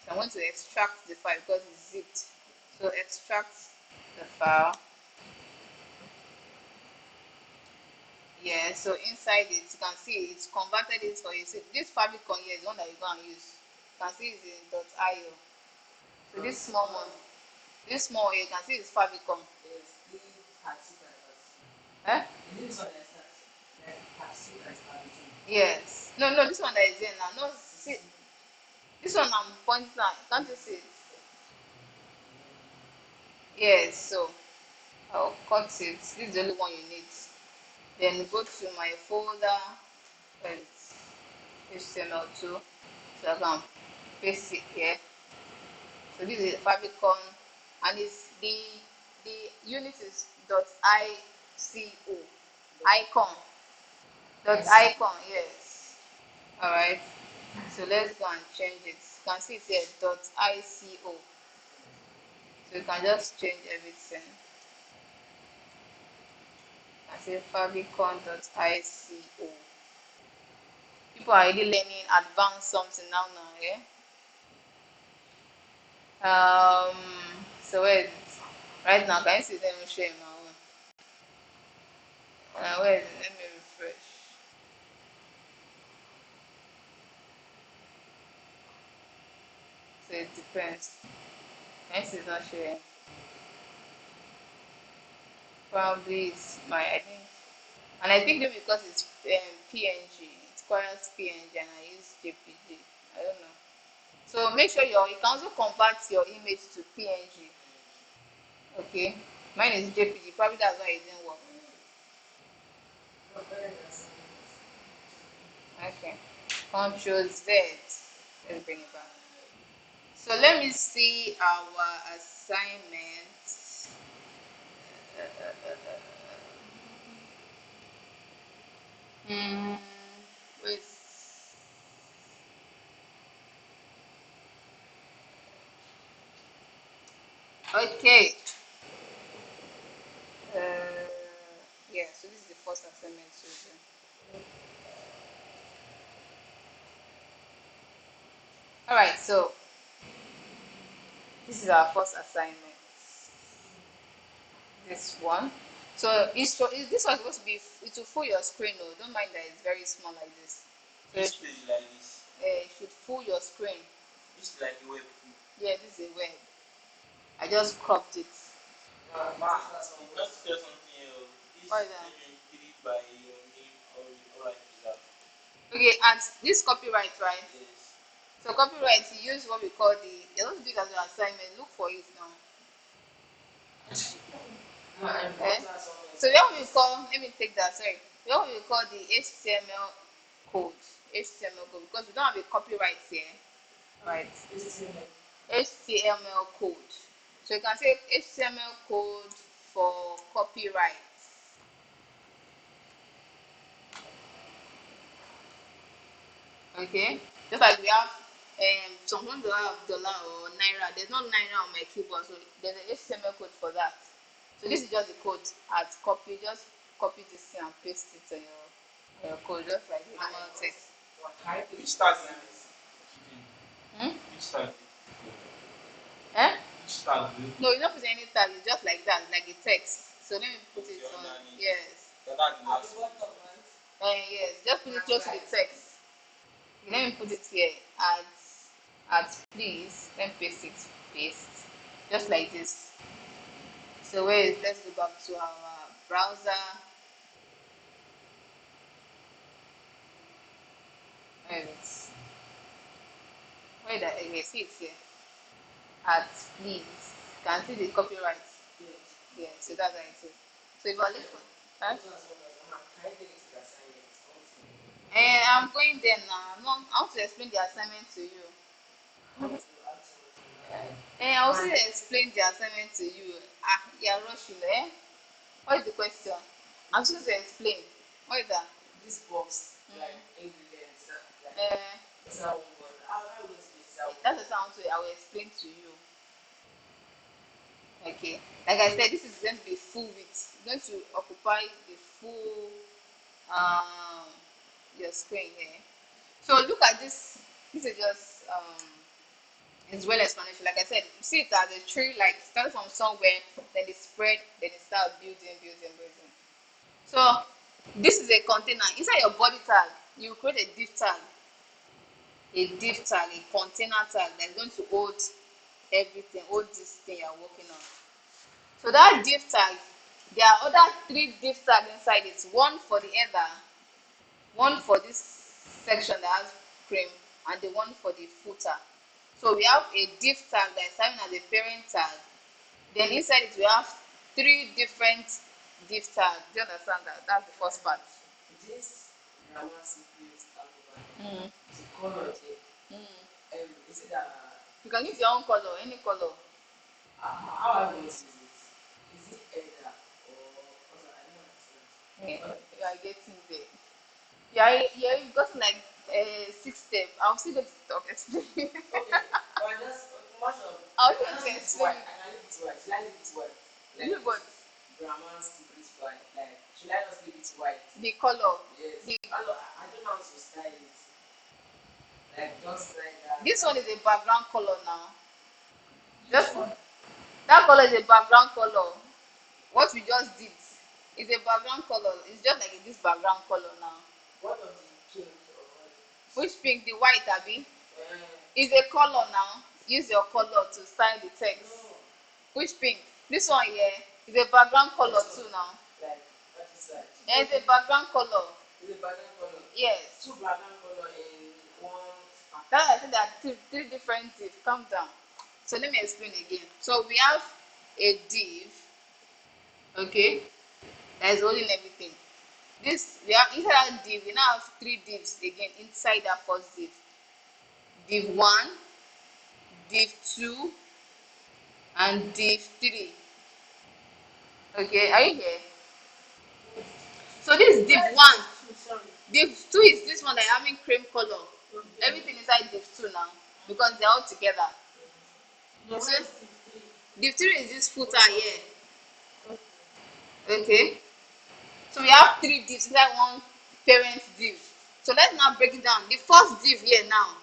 So I'm going to extract the file because it's zipped. So extract the file. Yeah, so inside it, you can see it's converted it for you. So this favicon here is one that you go and use. You can see it's in .io. So this small one, you can see it's favicon. Eh? Yes. No, this one that is there now. No, see, this one I'm pointing at. Can't you see it? Yes, so I'll cut it. This is the only one you need. Then go to my folder. It's HTML2. So I can paste it here. So this is favicon, and it's the unit is .ico icon .icon, yes. All right. So let's go and change it. You can see it here .ico. So you can just change everything. You can say favicon.ico. People are already learning advanced something now, yeah. So where is it? Right now, can you see them showing my own? Where is it? Let me refresh. So it depends. Can you see it's not showing? Probably it's my, I think, and I think maybe because it's PNG, it requires PNG, and I use JPG. I don't know. So make sure you can also convert your image to PNG. Okay, mine is JPG. Probably that's why it didn't work. Okay, Control Z. Let's bring it back. So let me see our assignment. Hmm. Wait. Okay. Uh, yeah. So this is the first assignment to do. All right. So this is our first assignment. This one. So this was supposed to be, it will full your screen. Oh, don't mind that it's very small like this. So This page like this. it should full your screen. This is like a web. Yeah, this is a web. I just cropped it. Just tell something else. This What is that? maybe by your name or like that. Okay, and this copyright, right? Yes. So copyright, you use what we call the, don't do it as your assignment. Look for it now. Okay. So what we call, let me take that. Sorry, what we call the HTML code. HTML code, because we don't have a copyright here, right? HTML code. So you can say HTML code for copyright. Okay, just like we have sometimes we have dollar or naira. There's no naira on my keyboard, so there's an HTML code for that. So this is just the code at copy. Just copy this thing and paste it on your code, just like the normal text. Which tag is it? Hmm? Which tag? Eh? Which tag? No, you don't put any tag. It's just like that, like the text. So let me put it on. Yes. So that's the last one. Yes, just put it close to the text. Let me put it here at please. Then paste it. Paste. Just like this. So where is let's go back to our browser. Where is it? Where that okay, see it here. At please. Can see the copyright. Yeah, so that's how it is. So if I look for huh? And I'm going there now. I want to explain the assignment to you. And I will still explain the assignment to you. You're rushing, eh? What is the question? I'm supposed to explain. What is that? This box, like ingredients, like Uh, sound word. How will it sound? that's the sound I will explain to you. Okay. Like I said, this is going to be full width. It's going to occupy the full your screen here. So look at this. This is just it's well explanation. Like I said, you see it as a tree, like start from somewhere, then it spread, then it start building. So this is a container. Inside your body tag, you create a container tag that's going to hold everything, hold this thing you're working on. So that div tag, there are other 3 div tags inside it. One for the header, one for this section that has cream, and the one for the footer. So we have a div tag that is serving as a parent tag. Then inside it we have 3 different div tags. Do you understand that? That's the first part. This grammar secret Mm. the color there. Is it that You can use your own color, any color. how I want to use it? Is it either or because I don't understand. You are getting there. Yeah, you got like 6 steps. I'll still go to talk explain. Okay, but just much of I'll I just can leave it explain. white. I can leave it white. Should I leave it white? Like You got grammar secret white. Like should I just leave it white? the color. Yes. I don't know how to style it. Like just like that. This one is a background color now. Just one. that color is a background color. What we just did is a background color. It's just like this background color now. What of the pink or Which pink? The white, Abby? uh, Is a color now. Use your color to style the text. no. Which pink? This one here is a background color too now. Like what is that? And it's a background color. Is it background color? Yes. 2 background color in one That I think there are 3 different div. Calm down. So let me explain again. So we have a div, okay, that is holding everything. This we have inside that div, we now have 3 divs again inside that first div. Div 1, div 2, and div 3. Okay, are you here? So this is div 1. sorry. Div 2 is this one that is having cream color. Everything inside div 2 now because they're all together. So div 3 is this footer here. Okay. So we have 3 divs inside one parent div. So let's now break it down. The first div here now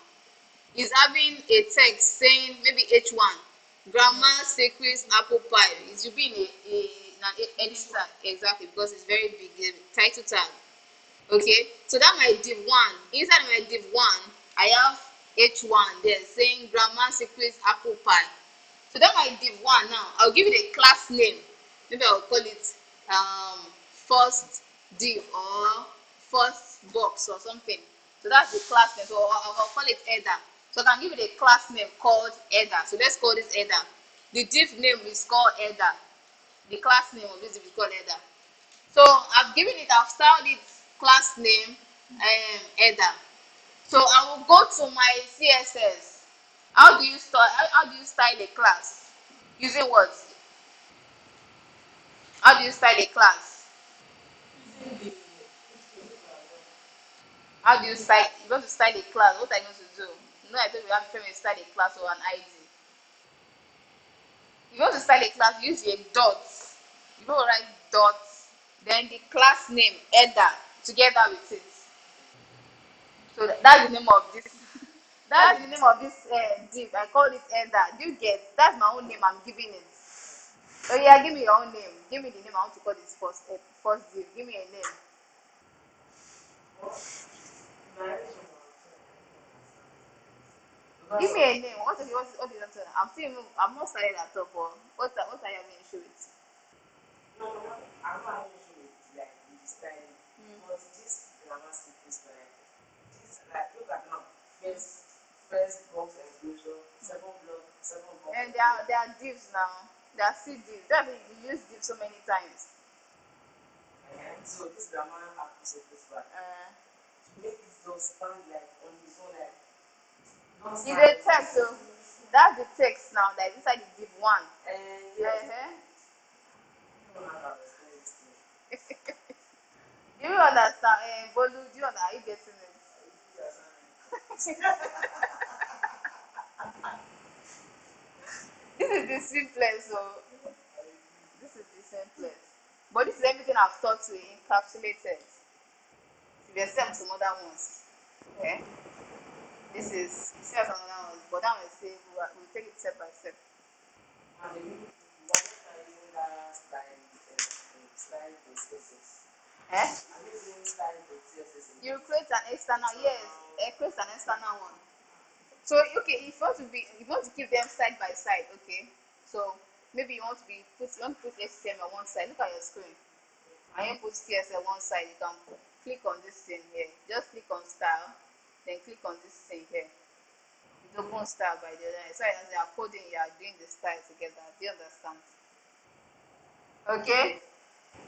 is having a text saying maybe H1, grammar, sequence, apple pie. It should be in an editor exactly because it's very big. The title tag. Okay, so that my div 1. Inside my div 1, I have H1 there saying grammar, sequence, apple pie. So that my div 1 now, I'll give it a class name. Maybe I'll call it first div or first box or something. So that's the class name. So I'll call it header. So I can give it a class name called header. So let's call this header. The div name is called header. The class name of this div is called header. So I've given it, I've styled it class name header. So I will go to my CSS. How do you style a class? Using what? How do you style a class? How do you style? You want to style a class? What are you going to do? No, I told you have to style a class or an ID. If you want to style a class, use your dots. You don't write dots, then the class name header together with it. So that's the name of this. That's the name of this div. I call it header. Do you get? That's my own name I'm giving it. Oh yeah, give me your own name. Give me the name I want to call this first div. Give me a name. Give me a name. What is that? I'm not started at all, but what are you having issue with? I'm not having issue with like with the style, Mm. but this grammar is like this like look at now. First box enclosure, second box And enclosure. there are divs now. There are still divs. That's why you use divs so many times. So this grammar app is supposed to make it just stand like on its own, like not It's stand a on text, its so that's the text now. That is inside the div one. and yes, Uh-huh. I don't know how to explain this thing. Do you understand? Bolu, do you understand? Are you getting it? This is the simplest, so this is the simplest. But this is everything I've taught you encapsulated. There's some other ones. Okay. This is still some other ones, but that one is say we'll take it step by step. And the new one are using that style to CSS. Eh? I'm using style to CSS. You create an external, yes, create an external one. So okay, if you want to keep them side by side, okay. So maybe you want to put HTML on one side. Look at your screen. And you put CSS on one side. You can click on this thing here. Just click on style, then click on this thing here. It opens style by the other side. So as you are coding, you are doing the style together. Do you understand? Okay.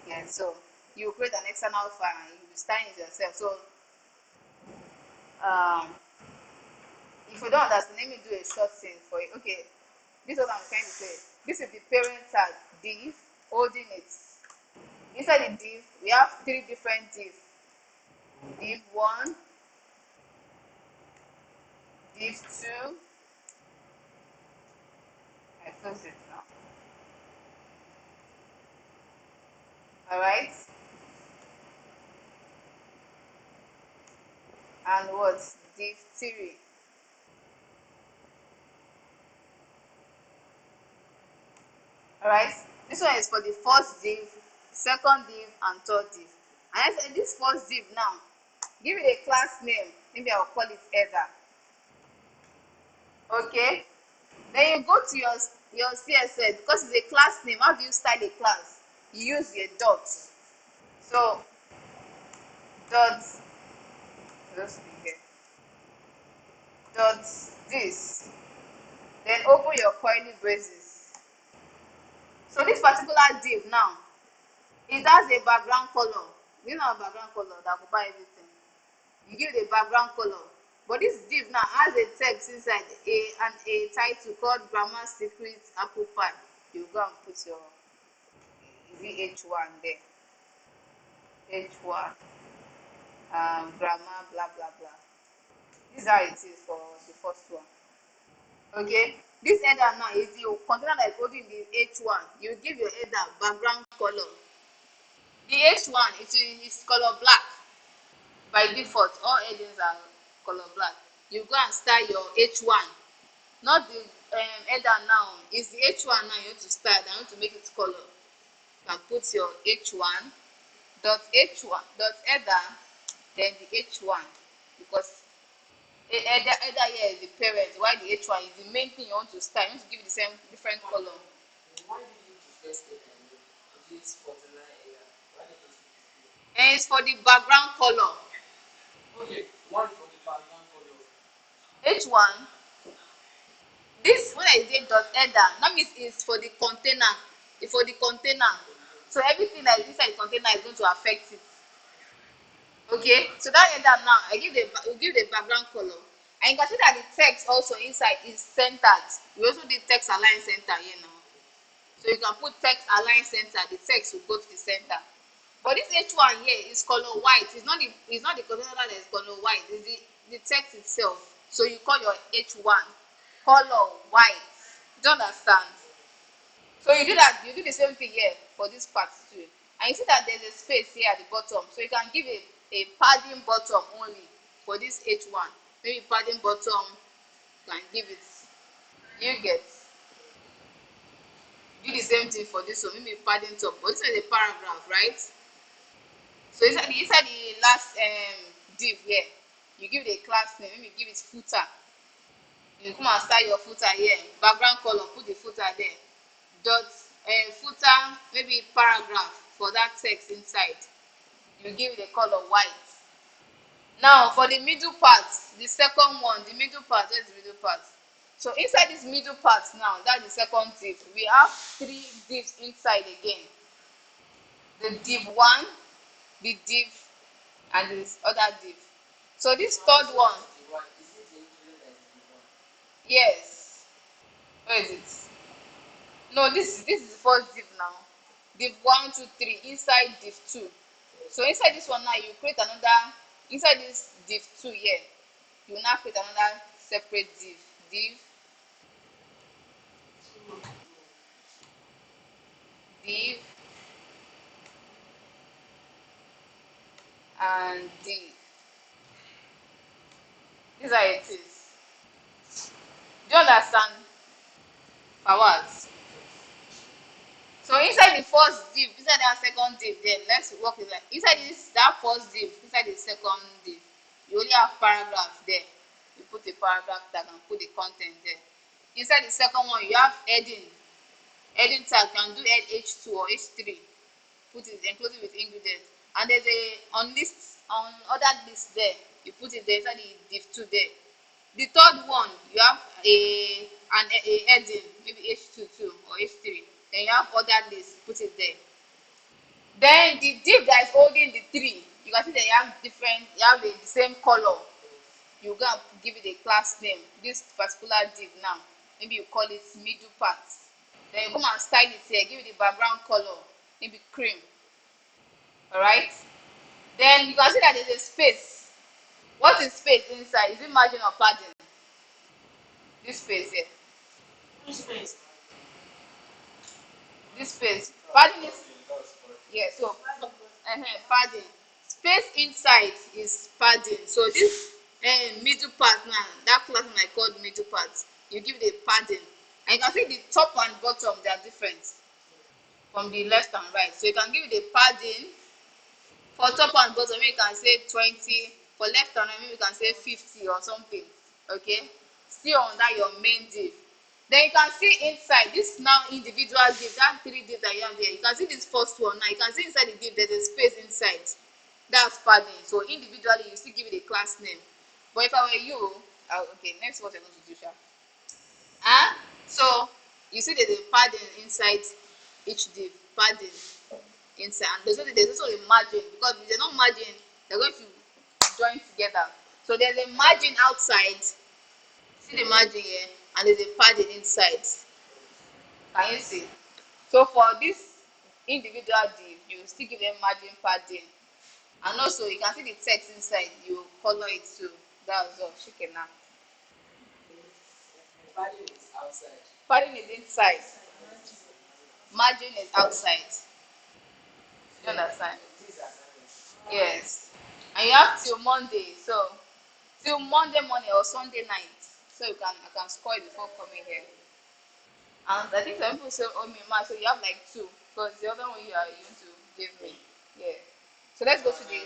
Yeah. So you create an external file and you style it yourself. So um, if you don't understand, let me do a short thing for you. Okay, this is what I'm trying to say. This is the parent tag div holding it. Inside the div, we have three different div. Div 1, div 2, I close it now. Alright? And what? Div 3. Alright? This one is for the first div, second div, and third div. And I said this first div now, give it a class name. Maybe I'll call it header. Okay? Then you go to your CSS because it's a class name. How do you style a class? You use a dot. So dot just be here. Dot this. Then open your curly braces. So this particular div now, it has a background color. You know a background color that will buy everything. You give it a background color. But this div now has a text inside a title called Grammar Secret Apple Pie. You go and put your VH1 there. H1, grammar, blah blah blah. This is how it is for the first one. Okay, this header now is the container that is holding the H1. You give your header background color. The H1 is color black by default. All headings are color black. You go and style your H1, not the header now. It's the H1 now you have to style. I want to make it color. You can put your H1 dot H1 dot header, then the H1 because header here is the parent, while the H1 is the main thing you want to style. You want to give it the same different color. Why did you first get this 49 area? Why did you And it's for the background color. okay, one for the background color. H1, this when I say dot header, that means it's for the container. It's for the container. So everything that is inside the container is going to affect it. Okay, so that header now, we give the background color. And you can see that the text also inside is centered. We also did text align center here now. So you can put text align center, the text will go to the center. But this H1 here is color white. It's not the container that is color white, it's the text itself. So you call your H1 color white. Do you understand? So you do that, you do the same thing here for this part too. And you see that there's a space here at the bottom. So you can give a padding bottom only for this H1. Maybe padding bottom, you can give it. You get. Do the same thing for this one, maybe padding top. But this is a paragraph, right? So inside the last div here, you give it a class name, maybe give it footer. You come and style your footer here, background color, put the footer there. Dot footer, maybe paragraph for that text inside. You give the color white. Now for the middle part, the second one, the middle part, where's the middle part? So inside this middle part now, that's the second div. We have 3 divs inside again. The div 1, the div, and this other div. So this third one, yes. Where is it? No, this is the first div now. Div 1, 2, 3 inside div 2. So inside this one now, you create another, inside this div 2 here, you will now create another separate div, and div. This is how it is. Do you understand? Fawaz? So inside the first div, inside that second div, then let's work with that. Inside that first div, inside the second div, you only have paragraph there. You put a paragraph tag and put the content there. Inside the second one, you have heading. Heading tag, you can do head H2 or H3. Put it, enclose it with ingredients. And there's on other list there. You put it there inside the div 2 there. The third one, you have a heading, maybe H22 or H3. Then you have other list, put it there. Then the div that is holding the 3, you can see that you have the same color. You go and give it a class name. This particular div now, maybe you call it middle part. Then you come and style it here, give it the background color, maybe cream. Alright? Then you can see that there's a space. What is space inside? Is it margin or padding? This space here. This space. Padding is, yeah, so padding. Space inside is padding. So this middle part now, that class I called middle part, you give it a padding. And you can see the top and bottom, they are different from the left and right. So you can give it a padding. For top and bottom, maybe you can say 20. For left and right, maybe you can say 50 or something. Okay? Still on that your main div. Then you can see inside this now individual div, that 3 div that you have there. You can see this first one now. You can see inside the div there's a space inside. That's padding. So individually you still give it a class name. But if I were you, okay, next what you're going to do, Sha. So you see there's a padding inside each div. Padding inside, and there's also a margin, because if they're not margin, they're going to join together. So there's a margin outside. See the margin here, and there's a padding inside. Can you see? So for this individual div, you still give them margin padding, and also you can see the text inside. You color it too. That's all. Chicken now. Padding is outside. Padding is inside. Margin is outside. You understand? Yes. And you have till Monday, so till Monday morning or Sunday night, so I can score it before coming here. And I think some people say, "Oh, me, ma," so you have like 2, because the other one you want to give me. Yeah. So let's go to the.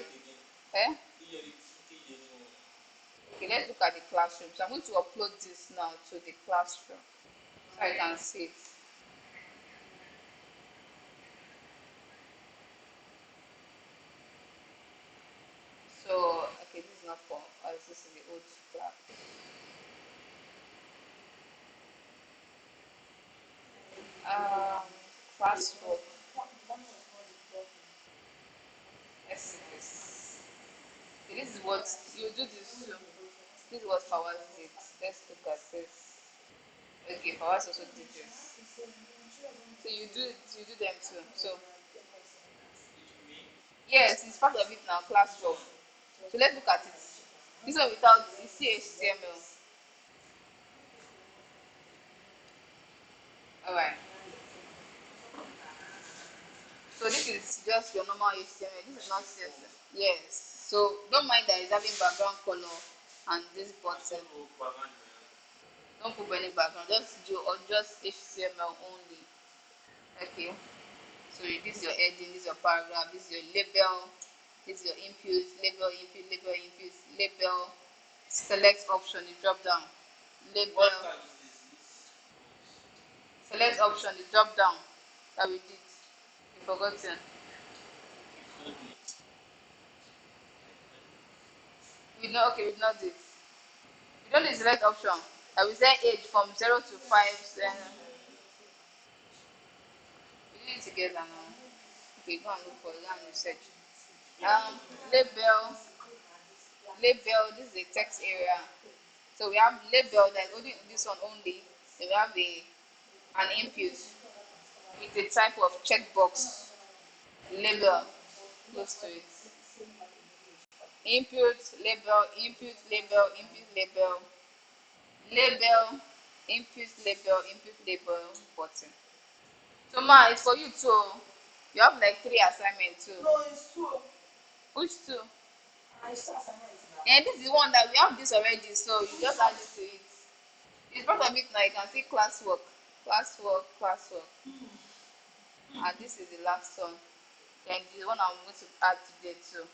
Okay, let's look at the classroom. So I'm going to upload this now to the classroom, so I can see it. So, okay, this is not for us, this is the old class. Classwork. Let's see this. Okay, this is what you do this too. This is what Fawaz did. Let's look at this. Okay, Fawaz also did this. So you do them too. So yes, it's part of it now, classwork. So let's look at it. This one without the HTML. Alright. So this is just your normal HTML. This is not CSS. Yes. So don't mind that it's having background color and this button. Don't put any background. Just do or just HTML only. Okay. So this is your heading, this is your paragraph, this is your label, This is your input, label, input, label, input, label, select option, the drop down. Label, What tag is this? select option, the drop down that we did. You forgotten. We don't do it. We know, okay, we know this. We don't do select option. I will say age from 0 to 5. Then we did it together now. Okay, go and look for it, go and research. Label, label, this is the text area. So we have label, that's only this one only. Then we have an input with a type of checkbox. Label, close to it. Input, label, input, label, input, label, label, input, label, input, label, button. So ma, it's for you too. You have like 3 assignments too. No, it's two. Which 2? I saw assignment now. And this is the one that we have this already, so you just add it to it. It's part of it now. You can see classwork, classwork, classwork. And this is the last one. And the one I'm going to add today too.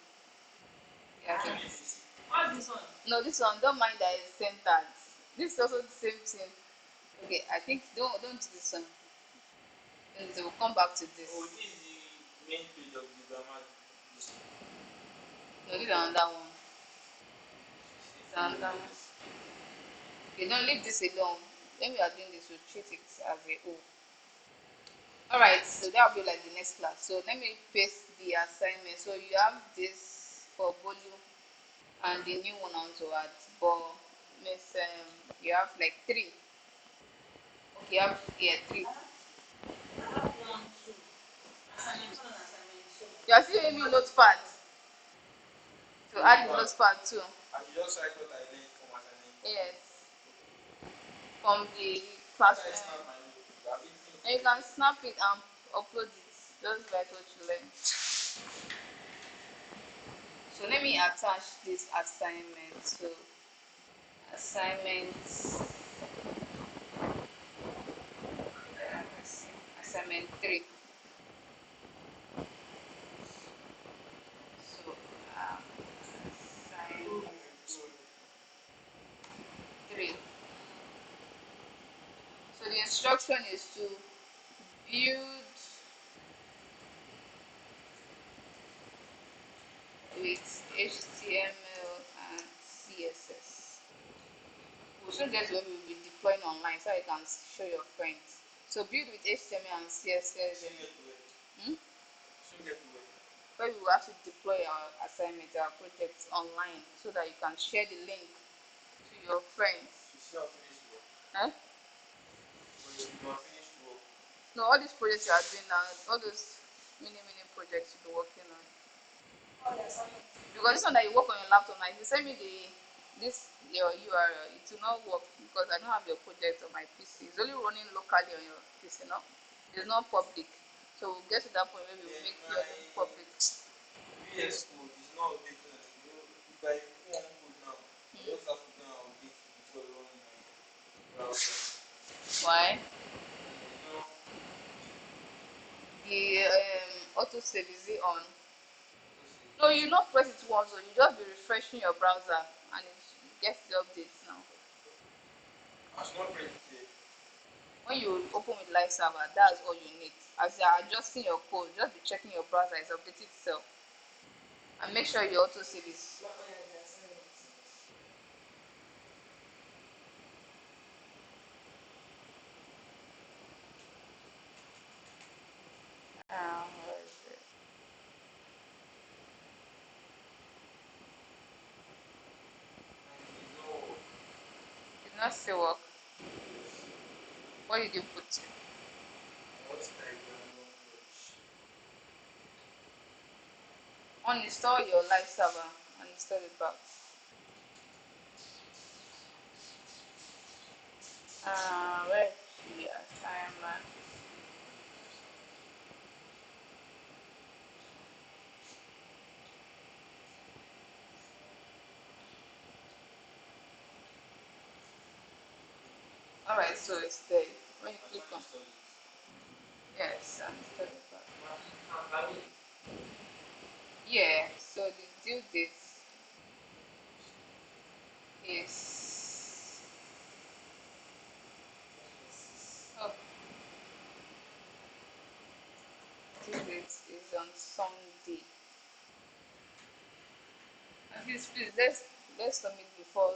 Yeah, I think. What's this one? No, this one, don't mind that it's centered. This is also the same thing. Okay, I think don't do this one. Then we'll come back to this. Oh, this is the main page of the grammar. No, this is another one. It's another one. Okay, don't leave this alone. When we are doing this, we'll treat it as a whole. Alright, so that will be like the next class. So let me paste the assignment. So you have this for Bolu and the new one on to add. But miss you have like 3. Okay, you have 3. I have one, two. Assignment one and assignment two. You are still using notepad to add the notepad too. I should just write what I learned from assignment. Yes. From the class. After I snap my note, you have it. And you can snap it and upload it. Just like what you learned. So let me attach this assignment. So assignment assignment 3. So assignment 3. So the instruction is to build with HTML and CSS. We'll soon get to where we will be deploying online so you can show your friends. So build with HTML and CSS. Where we will have to deploy our assignments, our projects online so that you can share the link to your friends. Huh? No, all these projects you are doing now, all those mini projects you'll be working on. Oh, the assignment. Because this one that you work on your laptop now, if you send me your URL, it will not work because I don't have your project on my PC. It's only running locally on your PC, no? It's not public. So we'll get to that point where we will make your public. VS Code is not updating as you know. If I put one code now, I just have to go and update it before I run my browser. Why? You know, The autosave is it on? No, you not press it once, so you just be refreshing your browser and it gets the updates now. I should not print it here. When you open with live server, that's all you need. As you are adjusting your code, just be checking your browser is updated itself. And make sure your autosave is. What one is the assignment? Where is it? Did not still work. What did you put? Uninstall your live server and install it back. Where's the assignment? Alright, so it's there. When you click on yes, and install it back. Yeah, so the due date is oh, due date is on Sunday. And please let's submit before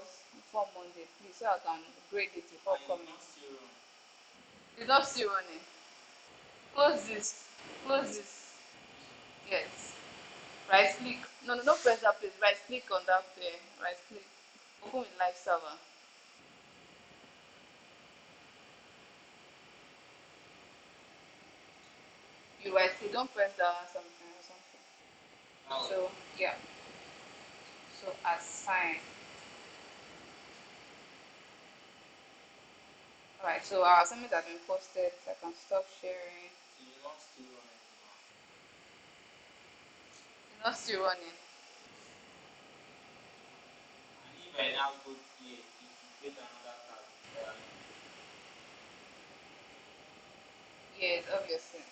Monday, please, so I can grade it before And coming. it's not still wrong. It's not still running. Close this. Close this. This one. Yes. Right click. No, no, don't press that place. Right click on that there. Right click. Open with live server. You right click. Don't press that something or something. Now, So yeah. So assign. Alright. So our assignment has been posted. So I can stop sharing. it's not still running now. It's not still running. And if I now go here, it will create another tab entirely. Yes, obviously.